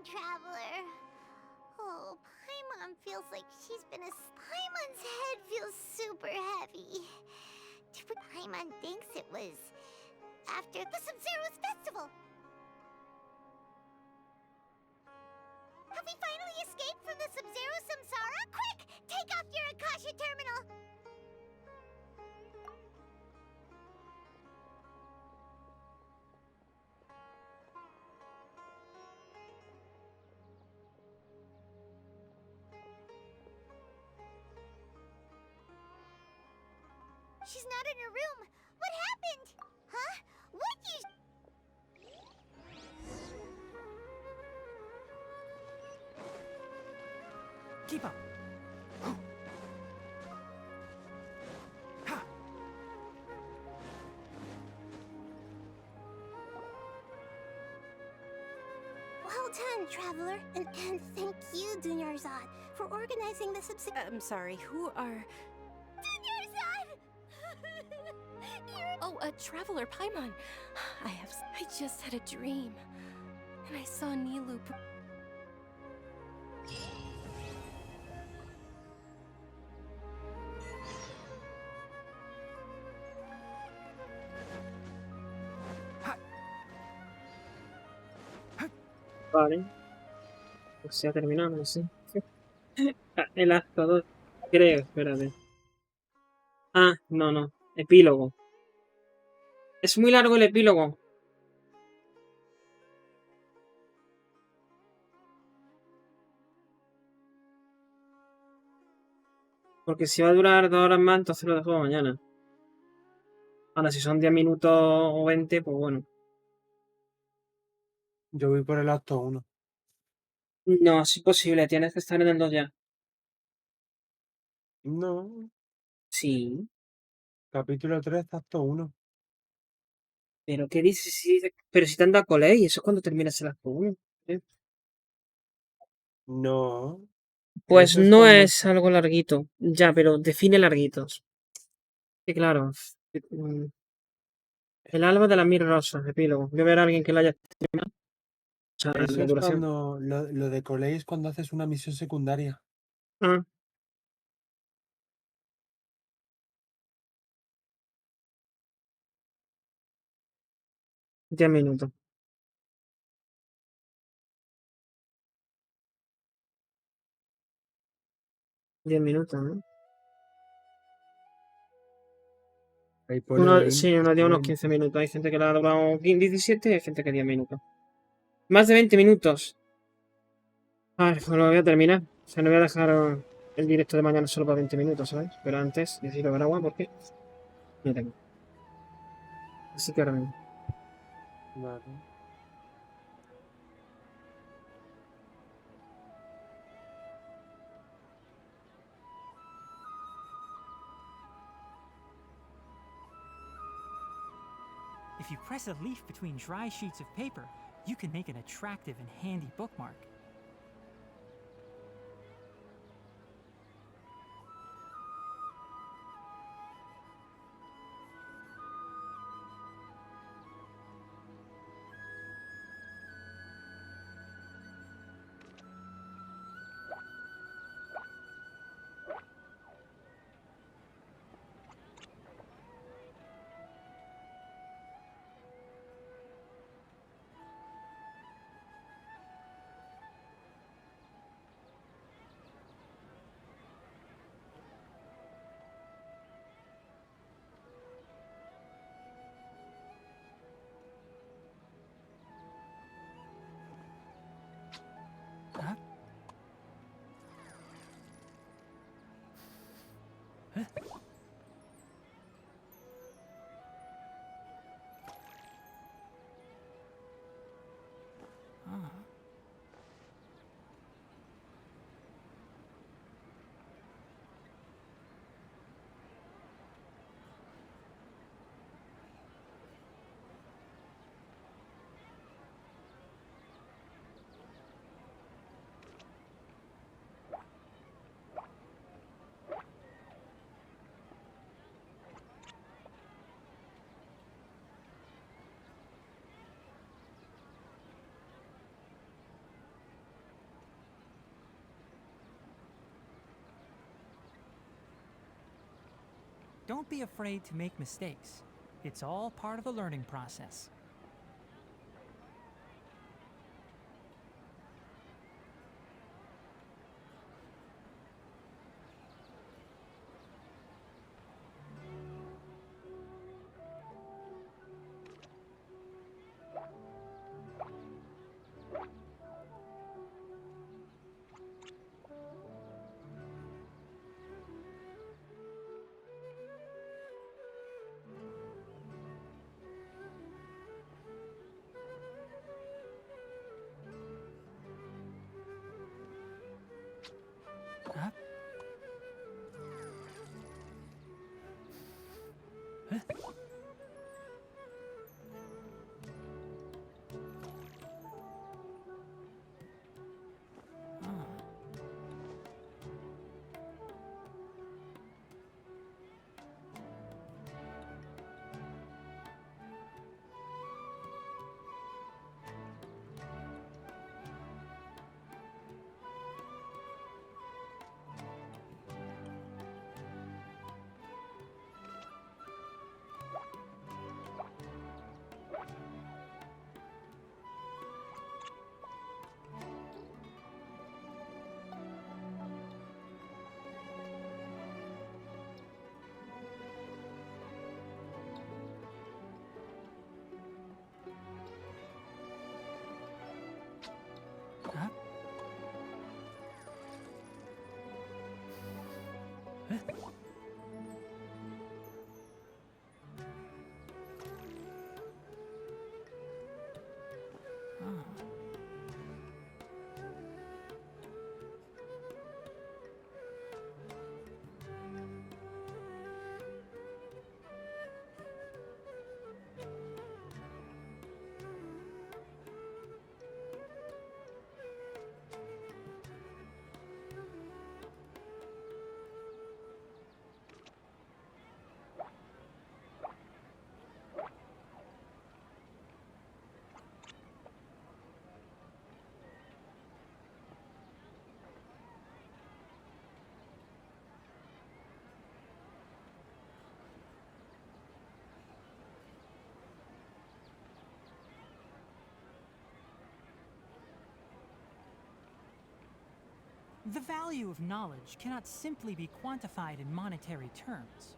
Traveler. Oh, Paimon feels like she's been Paimon's head feels super heavy. Paimon thinks it was after the Sub-Zero's festival. Have we finally escaped from the Sub-Zero samsara? Quick! Take off your Akasha terminal! She's not in her room. What happened? Huh? What you... Keep up. Well done, Traveler. And thank you, Dunyarzad, for organizing the I'm sorry, who are... Oh, a Traveler Paimon. I just had a dream. And I saw Nilou... Vale. Pues se ha terminado, no sé. El acto 2. Creo, espérate. Ah, no. Epílogo. Es muy largo el epílogo. Porque si va a durar 2 horas más, entonces lo dejo para mañana. Ahora, si son 10 minutos o 20, pues bueno. Yo voy por el acto 1. No, es imposible, tienes que estar en el 2 ya. No. Sí. Capítulo 3, acto 1. ¿Pero qué dices? Pero si te han dado cole, y eso es cuando terminas el acto 1. No. Pues Eso es no cuando... es algo larguito. Ya, pero define larguitos. Que claro. El alba de las 1000 rosas, epílogo. Voy a ver a alguien que lo haya terminado. O sea, Eso la es duración. cuando... Lo de Colei es cuando haces una misión secundaria. Ah. Diez minutos. Diez minutos, ¿no? Ahí pone 20. Sí, unos 10, unos 20. 15 minutos. Hay gente que le ha durado 17 y hay gente que 10 minutos. Más de 20 minutos. A ver, pues lo voy a terminar. O sea, no voy a dejar el directo de mañana solo para 20 minutos, ¿sabes? Pero antes necesito ver agua porque no tengo. Así que ahora mismo. Vale. If you press a leaf between dry sheets of paper, you can make an attractive and handy bookmark. Huh? Huh? Ah. Don't be afraid to make mistakes. It's all part of the learning process. Huh? Huh? Oh. The value of knowledge cannot simply be quantified in monetary terms.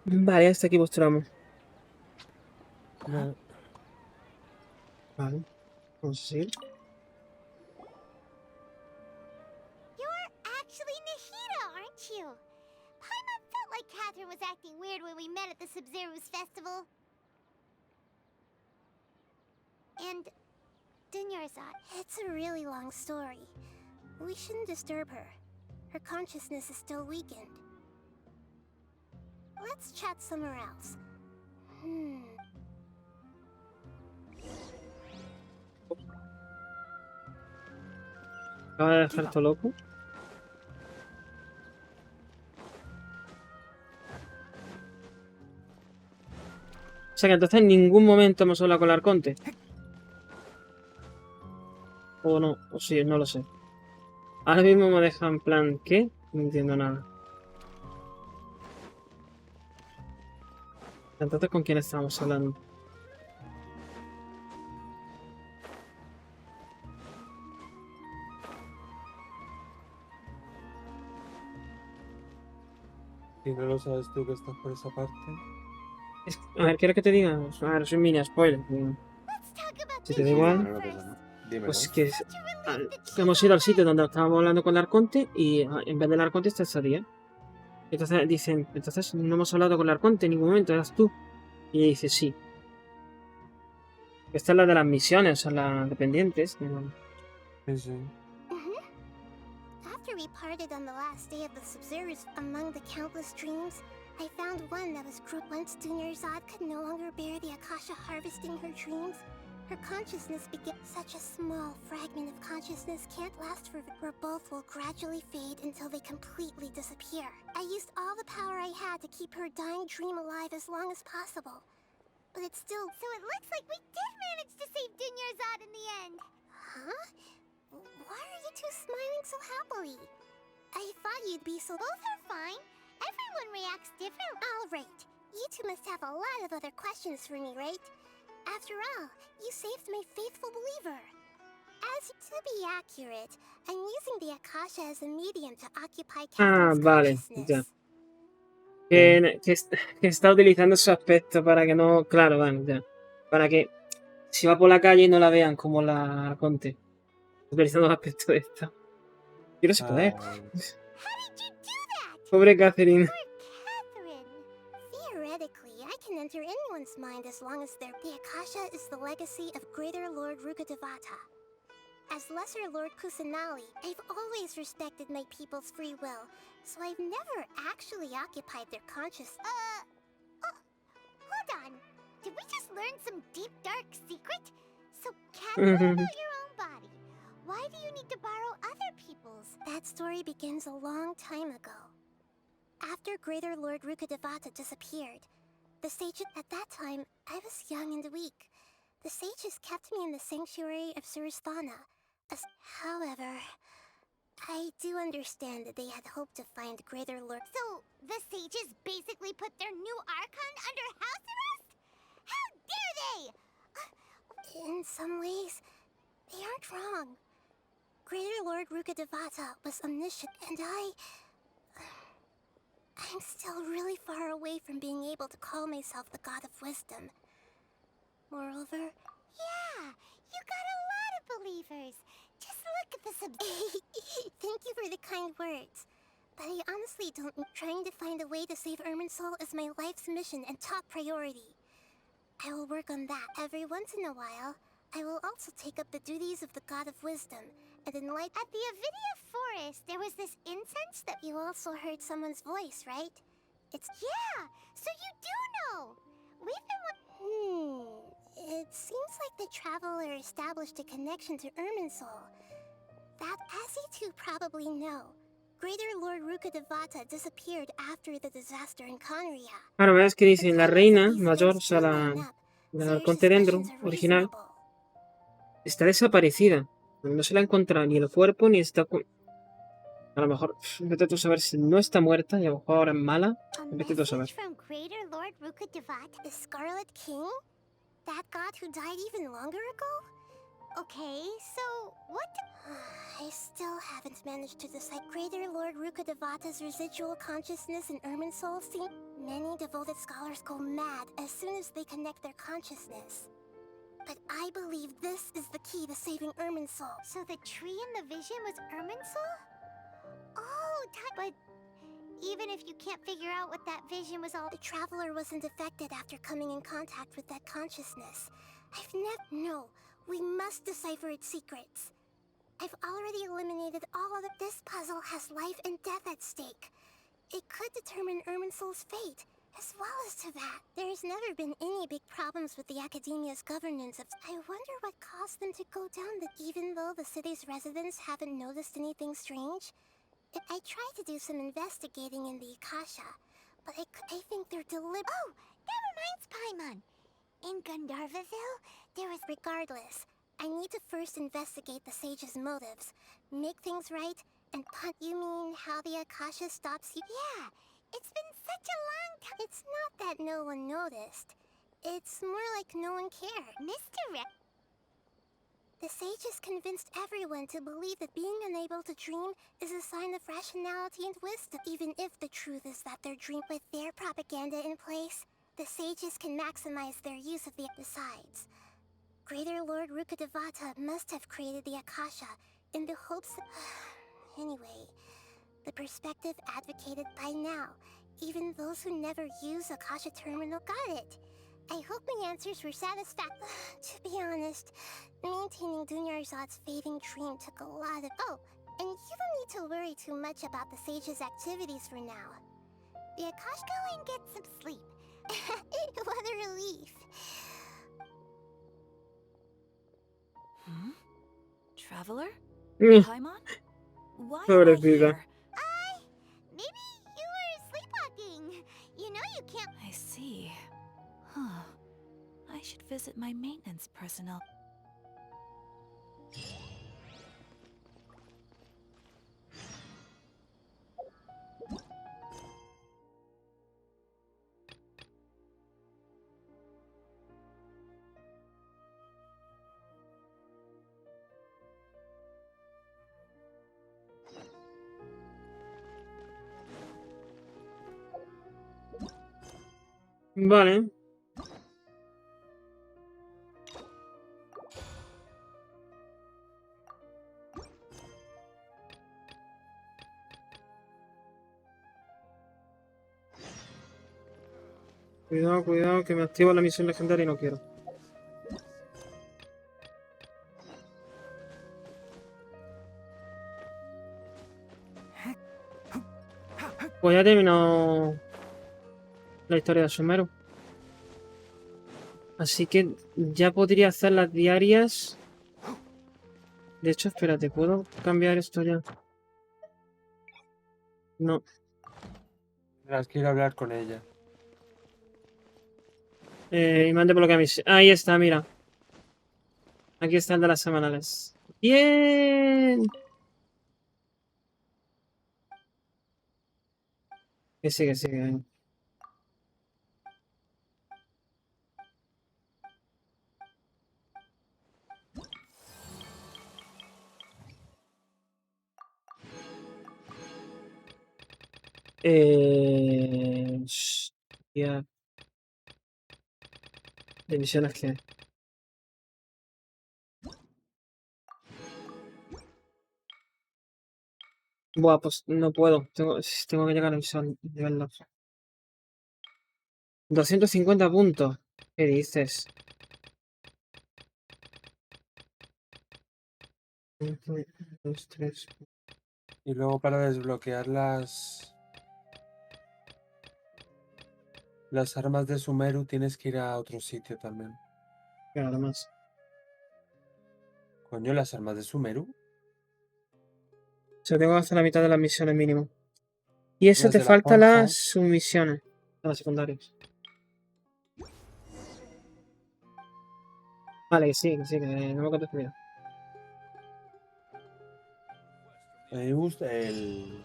Vale, hasta aquí mostramos. Vale. Vale. Vamos a seguir. You're actually Nahida, aren't you? Paimon felt like Catherine was acting weird when we met at the Sub-Zero's festival. And Dunyarzad. It's a really long story. We shouldn't disturb her. Her consciousness is still weakened. Let's chat somewhere else. Acaba de dejar esto loco. O sea que entonces en ningún momento hemos hablado con el Arconte. O no, o sí, no lo sé. Ahora mismo me deja en plan, ¿qué? No entiendo nada. Entonces, ¿con quién estábamos hablando? Si no lo sabes tú que estás por esa parte. A ver, ¿quieres que te diga? A ver, soy mini spoiler. Si te da igual, No, no pasa nada. Dímelo. pues que hemos ido al sitio donde estábamos hablando con el Arconte y en vez del Arconte está esa día. Entonces dicen, entonces no hemos hablado con el Arconte en ningún momento, eras tú. Y ella dice, sí. Esta es la de las misiones, son las dependientes. Sí, sí. After we parted on the last day of the Sub-Zeros, among the countless dreams, I found one that was once Dunyarzad could no longer bear the Akasha harvesting her dreams. Her consciousness began. Such a small fragment of consciousness can't last forever, where both will gradually fade until they completely disappear. I used all the power I had to keep her dying dream alive as long as possible. But it's still... So it looks like we did manage to save Dunyarzad in the end. Huh? Why are you two smiling so happily? I thought you'd be so... Both are fine. Everyone reacts different. All right. You two must have a lot of other questions for me, right? After all, you saved my faithful believer. As to be accurate, I'm using the Akasha as a medium to occupy Catherine's vale, consciousness. ya. Que está utilizando su aspecto para que no... Claro, bueno, ya. Para que si va por la calle no la vean como la Arconte. Utilizando el aspecto de esta. Quiero ese poder. Pobre Catherine. Theoretically, I can enter anyone's mind as long as they're... The Akasha is the legacy of Greater Lord Rukkhadevata. As Lesser Lord Kusanali, I've always respected my people's free will, so I've never actually occupied their consciousness. Hold on. Did we just learn some deep, dark secret? So, Catherine, about your own body. Why do you need to borrow other people's? That story begins a long time ago. After Greater Lord Rukkhadevata disappeared, the sages... At that time, I was young and weak. The sages kept me in the sanctuary of Surasthana. However, I do understand that they had hoped to find Greater Lord... So, the sages basically put their new Archon under house arrest? How dare they! In some ways, They aren't wrong. Greater Lord Rukkhadevata was omniscient, and I'm still really far away from being able to call myself the God of Wisdom. Moreover... Yeah, you got a lot of believers. Just look at the Thank you for the kind words. But I honestly don't... Trying to find a way to save Irminsul is my life's mission and top priority. I will work on that every once in a while. I will also take up the duties of the God of Wisdom, and enlighten... At the Avidia Forest, there was this incense that... You also heard someone's voice, right? It's... Yeah, so you do know! We've been... It seems like the Traveler established a connection to Irminsul. That, as you two probably know, Greater Lord Rukkhadevata disappeared after the disaster in Conria. Ahora ves que dicen la reina mayor, o sea, la Conte Dendro original, está desaparecida. No se la ha encontrado ni el cuerpo ni está... A lo mejor, vete tú a saber si no está muerta y a lo mejor ahora es mala. Vete tú a saber. From Greater Lord Rukkhadevata, the Scarlet King? That god who died even longer ago? Okay, so what... I still haven't managed to decide. Greater Lord Rukkhadevata's residual consciousness in Irminsul seem... Many devoted scholars go mad as soon as they connect their consciousness. But I believe this is the key to saving Irminsul. So the tree in the vision was Irminsul? Oh, but even if you can't figure out what that vision was all... The Traveler wasn't affected after coming in contact with that consciousness. I've never... No, we must decipher its secrets. I've already eliminated all of this puzzle has life and death at stake. It could determine Irminsul's fate, as well as to that. There's never been any big problems with the Academia's governance of... I wonder what caused them to go down that even though the city's residents haven't noticed anything strange. I tried to do some investigating in the Akasha, but I think they're deliberate. Oh, that reminds Paimon. In Gandharvaville, there was... Regardless, I need to first investigate the sage's motives, make things right, and punt. You mean how the Akasha stops you? Yeah, it's been such a long time. It's not that no one noticed. It's more like no one cared. Misdirect. The sages convinced everyone to believe that being unable to dream is a sign of rationality and wisdom, even if the truth is that they're dreaming. With their propaganda in place, the sages can maximize their use of the... Besides, Greater Lord Rukkhadevata must have created the Akasha in the hopes... Anyway, the perspective advocated by now, even those who never use Akasha Terminal got it. I hope my answers were satisfactory. To be honest, maintaining Dunyarzad's fading dream took a lot of... Oh, and you don't need to worry too much about the sage's activities for now. The Akasha... Go and get some sleep. What a relief. Traveler? Mm. Paimon? Why am I Pobrecita. here? Maybe you were sleepwalking. You know you can't... I see. Huh. I should visit my maintenance personnel. Vale. Cuidado, cuidado, que me activa la misión legendaria y no quiero. Pues ya he terminado la historia de Sumeru. Así que ya podría hacer las diarias. De hecho, espérate, ¿puedo cambiar esto ya? No. Tendrás que ir a hablar con ella. Y mande por lo que a mí. Ahí está, mira. Aquí está el de las semanales. ¡Bien! Que sigue, sigue. Hostia. De misiones que... Buah, pues no puedo. Tengo que llegar a nivel 2. 250 puntos. ¿Qué dices? Uno, dos, tres. Y luego para desbloquear las armas de Sumeru tienes que ir a otro sitio también. Nada más. Coño, las armas de Sumeru. O sea, tengo que hacer la mitad de las misiones mínimo. Y eso Las te de la falta las forja. submisiones. Las secundarias. Vale, que no me contes primero. A mí me gusta el...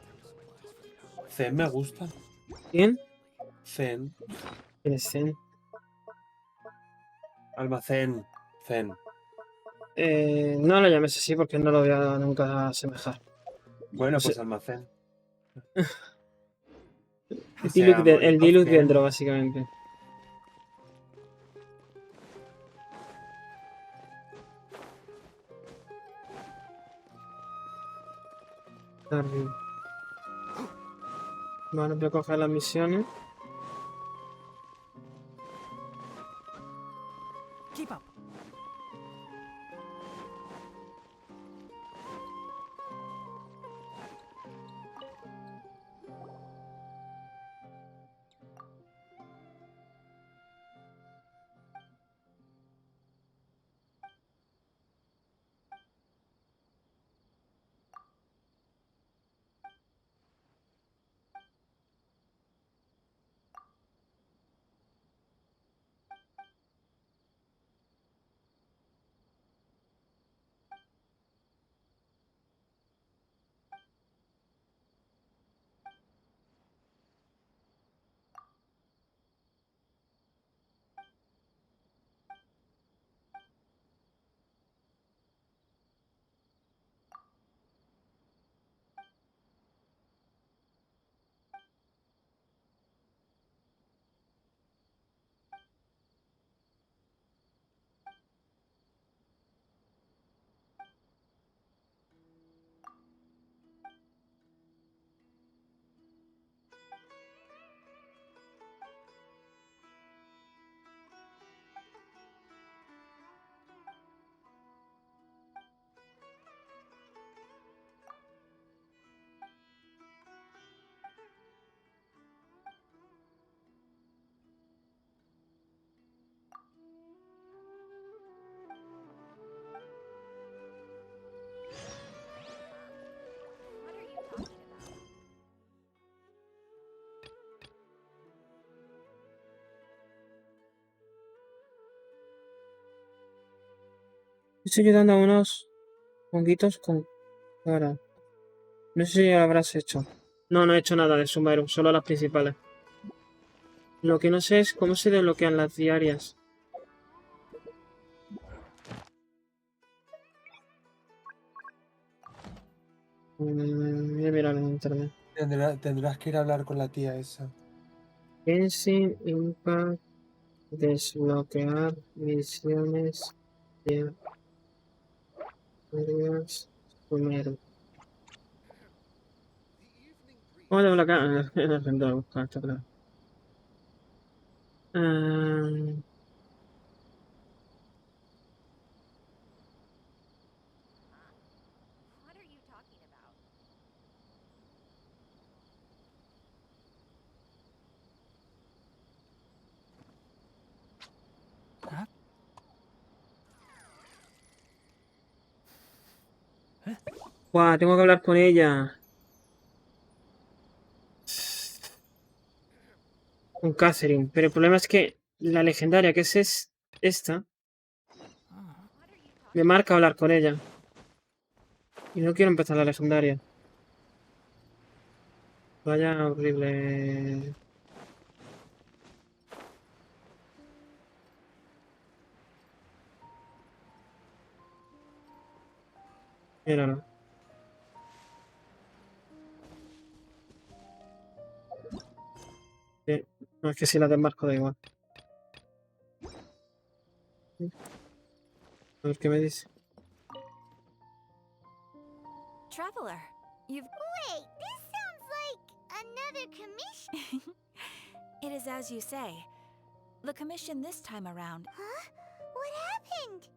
Zen me gusta. ¿Quién? Zen. ¿Quién es Zen? Almacén. Zen. No lo llames así porque no lo voy a nunca asemejar. Bueno, O sea, pues almacén. el O sea, Molotov Diluc Zen. dentro, básicamente. Arriba. Vale, voy a coger las misiones. Keep up. Estoy ayudando a unos honguitos con cara. No sé si ya lo habrás hecho. No, no he hecho nada de Sumeru, solo las principales. Lo que no sé es cómo se desbloquean las diarias. Voy a mirar en internet. Tendrás que ir a hablar con la tía esa. Genshin Impact. Desbloquear misiones diarias. Sumeru. ¿Cómo desbloquear? Intento buscar esto, claro. Buah, tengo que hablar con ella. Con Catherine. Pero el problema es que la legendaria, que es esta, me marca hablar con ella. Y no quiero empezar la legendaria. Vaya horrible. Míralo. No, es que si la desmarco da igual. A ver qué me dice. Traveler, you've... Wait, this sounds like another commission. It is as you say. The commission this time around... Huh? What happened?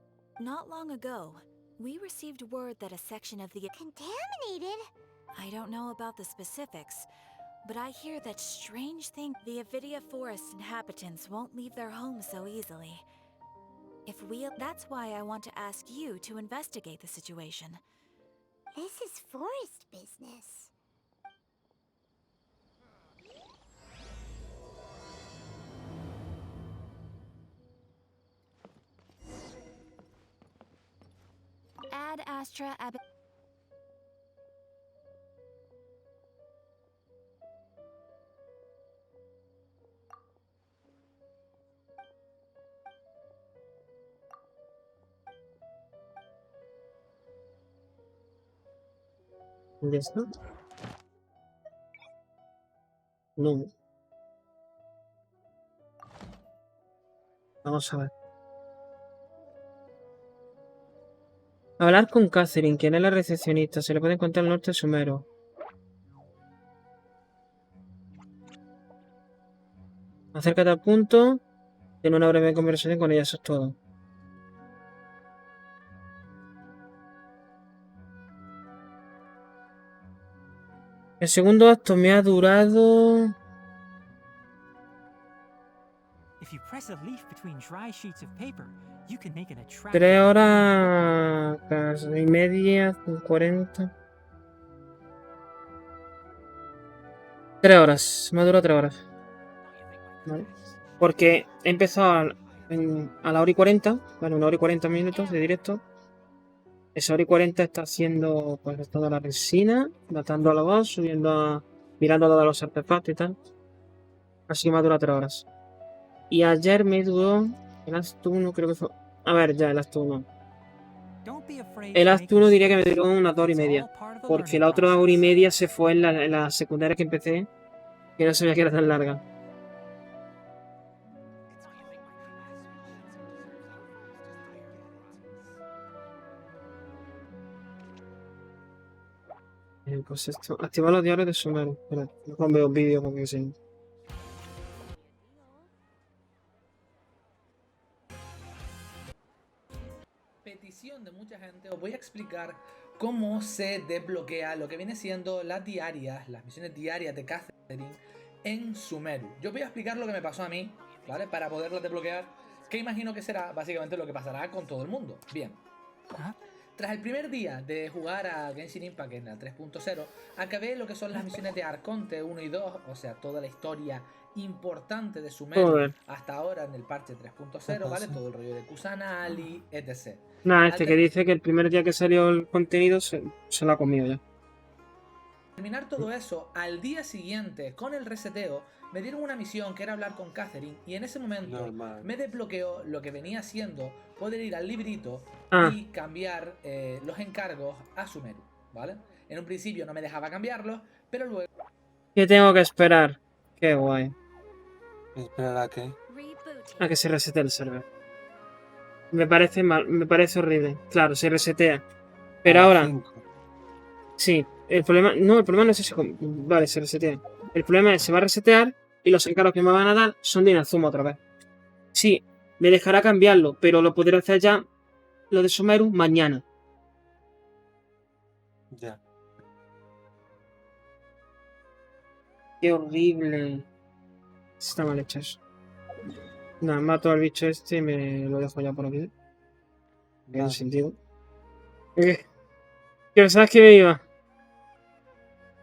Not long ago, we received word that a section of the... Contaminated? I don't know about the specifics, but I hear that strange thing... The Avidia Forest inhabitants won't leave their homes so easily. If we... That's why I want to ask you to investigate the situation. This is forest business. Ad Astra Ab... ¿Ya está? No. Vamos a ver. Hablar con Catherine, quien es la recepcionista. Se le puede encontrar al norte de Sumero. Acércate al punto. Tiene una breve conversación con ella, eso es todo. El segundo acto me ha durado... If you press a leaf between dry sheets of paper, you can make an attractive 3 horas... casi y media, 40... 3 horas. Me ha durado 3 horas. Vale. Porque he empezado a la hora y 40, vale, 1 hora y 40 minutos de directo. Esa hora y 40 está haciendo, pues, toda la resina, datando a la voz, subiendo a... mirando a los artefactos y tal. Así que me ha durado 3 horas. Y ayer me duró el Acto 1, creo que fue... A ver, ya, el Acto 1. El Acto 1 diría que me duró unas 2 horas y media. Porque la otra 2 horas y media se fue en la secundaria que empecé, que no sabía que era tan larga. Pues esto, activar los diarios de Sumeru. Espera, no veo vídeo porque sí. Petición de mucha gente, os voy a explicar cómo se desbloquea lo que viene siendo las diarias, las misiones diarias de Catherine en Sumeru. Yo os voy a explicar lo que me pasó a mí, ¿vale? Para poderlas desbloquear, que imagino que será básicamente lo que pasará con todo el mundo. Bien. Tras el primer día de jugar a Genshin Impact en la 3.0, acabé lo que son las misiones de Arconte 1 y 2, o sea, toda la historia importante de Sumeru hasta ahora en el parche 3.0, ¿vale? Todo el rollo de Kusanali, etc. Nada, que dice que el primer día que salió el contenido se lo ha comido ya. Terminar todo eso, al día siguiente, con el reseteo, me dieron una misión que era hablar con Catherine y en ese momento me desbloqueó lo que venía siendo poder ir al librito y cambiar los encargos a Sumeru, ¿vale? En un principio no me dejaba cambiarlos, pero luego... ¿Qué tengo que esperar? Qué guay. ¿Esperar a qué? A que se resete el server. Me parece mal, me parece horrible. Claro, se resetea. Pero ahora... Sí, el problema no es ese. Vale, se resetea. El problema es que se va a resetear y los encargos que me van a dar son de Inazuma otra vez. Sí, me dejará cambiarlo, pero lo podré hacer ya, lo de Sumeru, mañana. Ya. Qué horrible. Está mal hecho eso. Nada, mato al bicho este y me lo dejo ya por aquí. Tiene sentido. ¿Qué pensabas que me iba?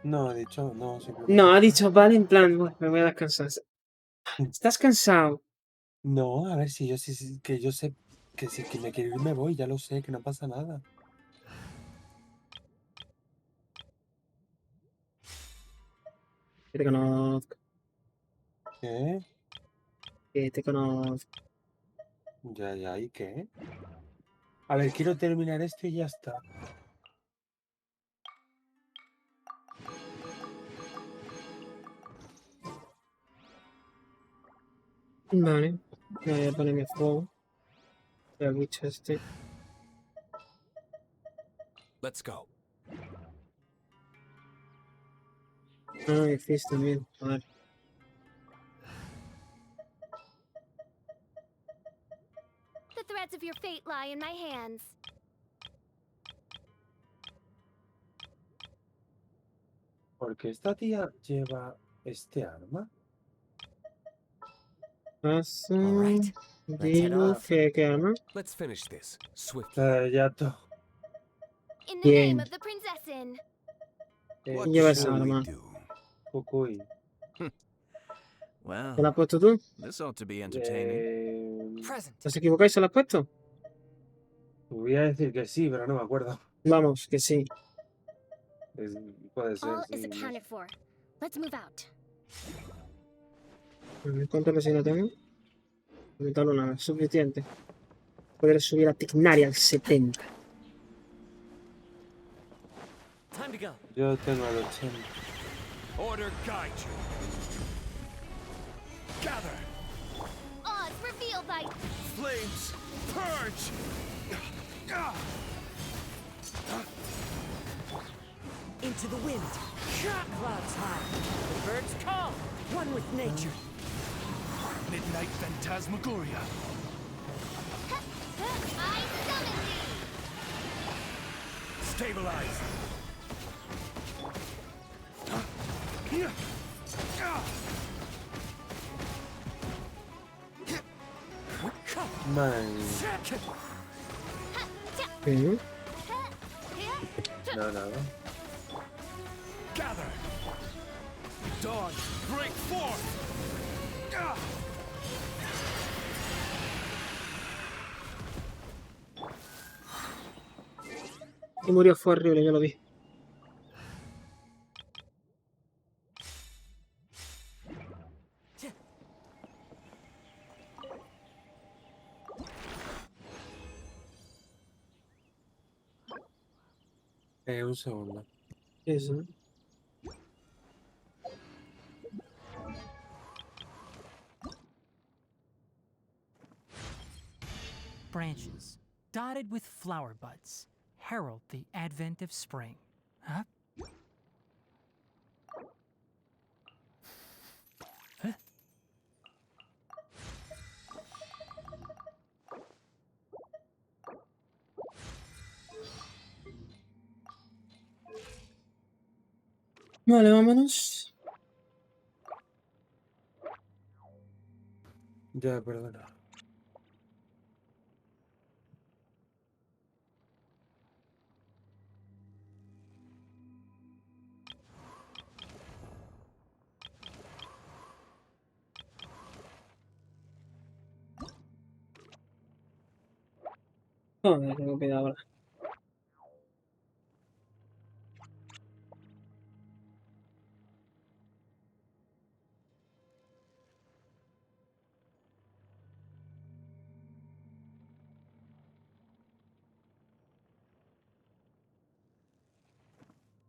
No, he dicho, no, simplemente... No, ha dicho, vale, en plan, bueno, me voy a descansar. ¿Estás cansado? No, a ver, si yo sí, que yo sé que si que me quiero ir me voy, ya lo sé, que no pasa nada. Que te conozco. ¿Qué? Que te conozco. Ya, ¿y qué? A ver, quiero terminar esto y ya está. Vale. Voy a ponerme a fuego. El bicho este. Let's go. Ah, y Fizz también. Vale. The threads of your fate lie in my hands. ¿Por qué esta tía lleva este arma? Paso. Alright, let's head Digo off. que arma. Let's finish this swiftly. Ya todo. In the Bien. name of the princessin. What Lleva shall esa we arma. do? Cucuy. ¿Te la Well, has puesto tú? this ought to be entertaining. Present. ¿Te has equivocado y se la has puesto? Voy a decir que sí, pero no me acuerdo. Vamos, que sí. Puede ser, All is sí. accounted for. Let's move out. ¿Cuánto resina tengo? Aumentarlo nada, suficiente. Poder subir a Tignaria al 70. Time to go. Yo tengo al 80. Order guide you. Gather. Oz, reveal thy... Flames, purge. Into the wind. Clouds high. The birds call. One with nature. Midnight phantasmagoria. I summon thee! Stabilize. Man. ¿Qué? No, nada. Gather. Dawn, break forth. Y murió, fue horrible, yo lo vi. Un segundo. Eso. Branches, dotted with flower buds, herald the advent of spring. Huh? Huh? Vale, vámonos. Ya, perdona. Joder, tengo que ir ahora.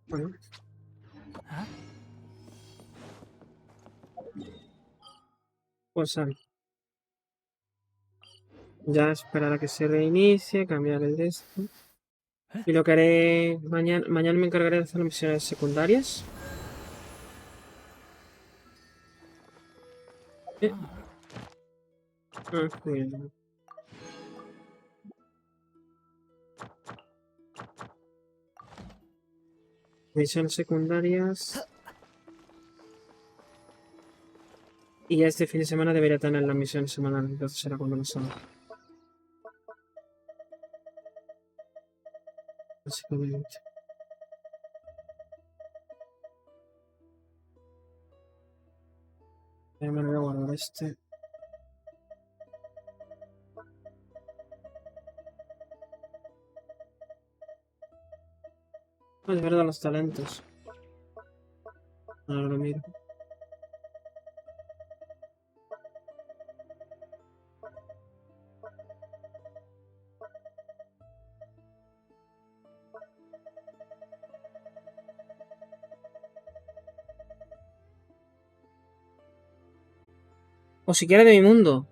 Bueno. Pues ya esperar a que se reinicie, cambiar el de esto. Y lo que haré mañana me encargaré de hacer las misiones secundarias. Bien. Misiones secundarias. Y ya este fin de semana debería tener las misiones semanales, entonces será cuando las haga. Básicamente. Ya me lo voy a guardar este. Ah, es verdad, los talentos. Ahora lo miro. O siquiera de mi mundo.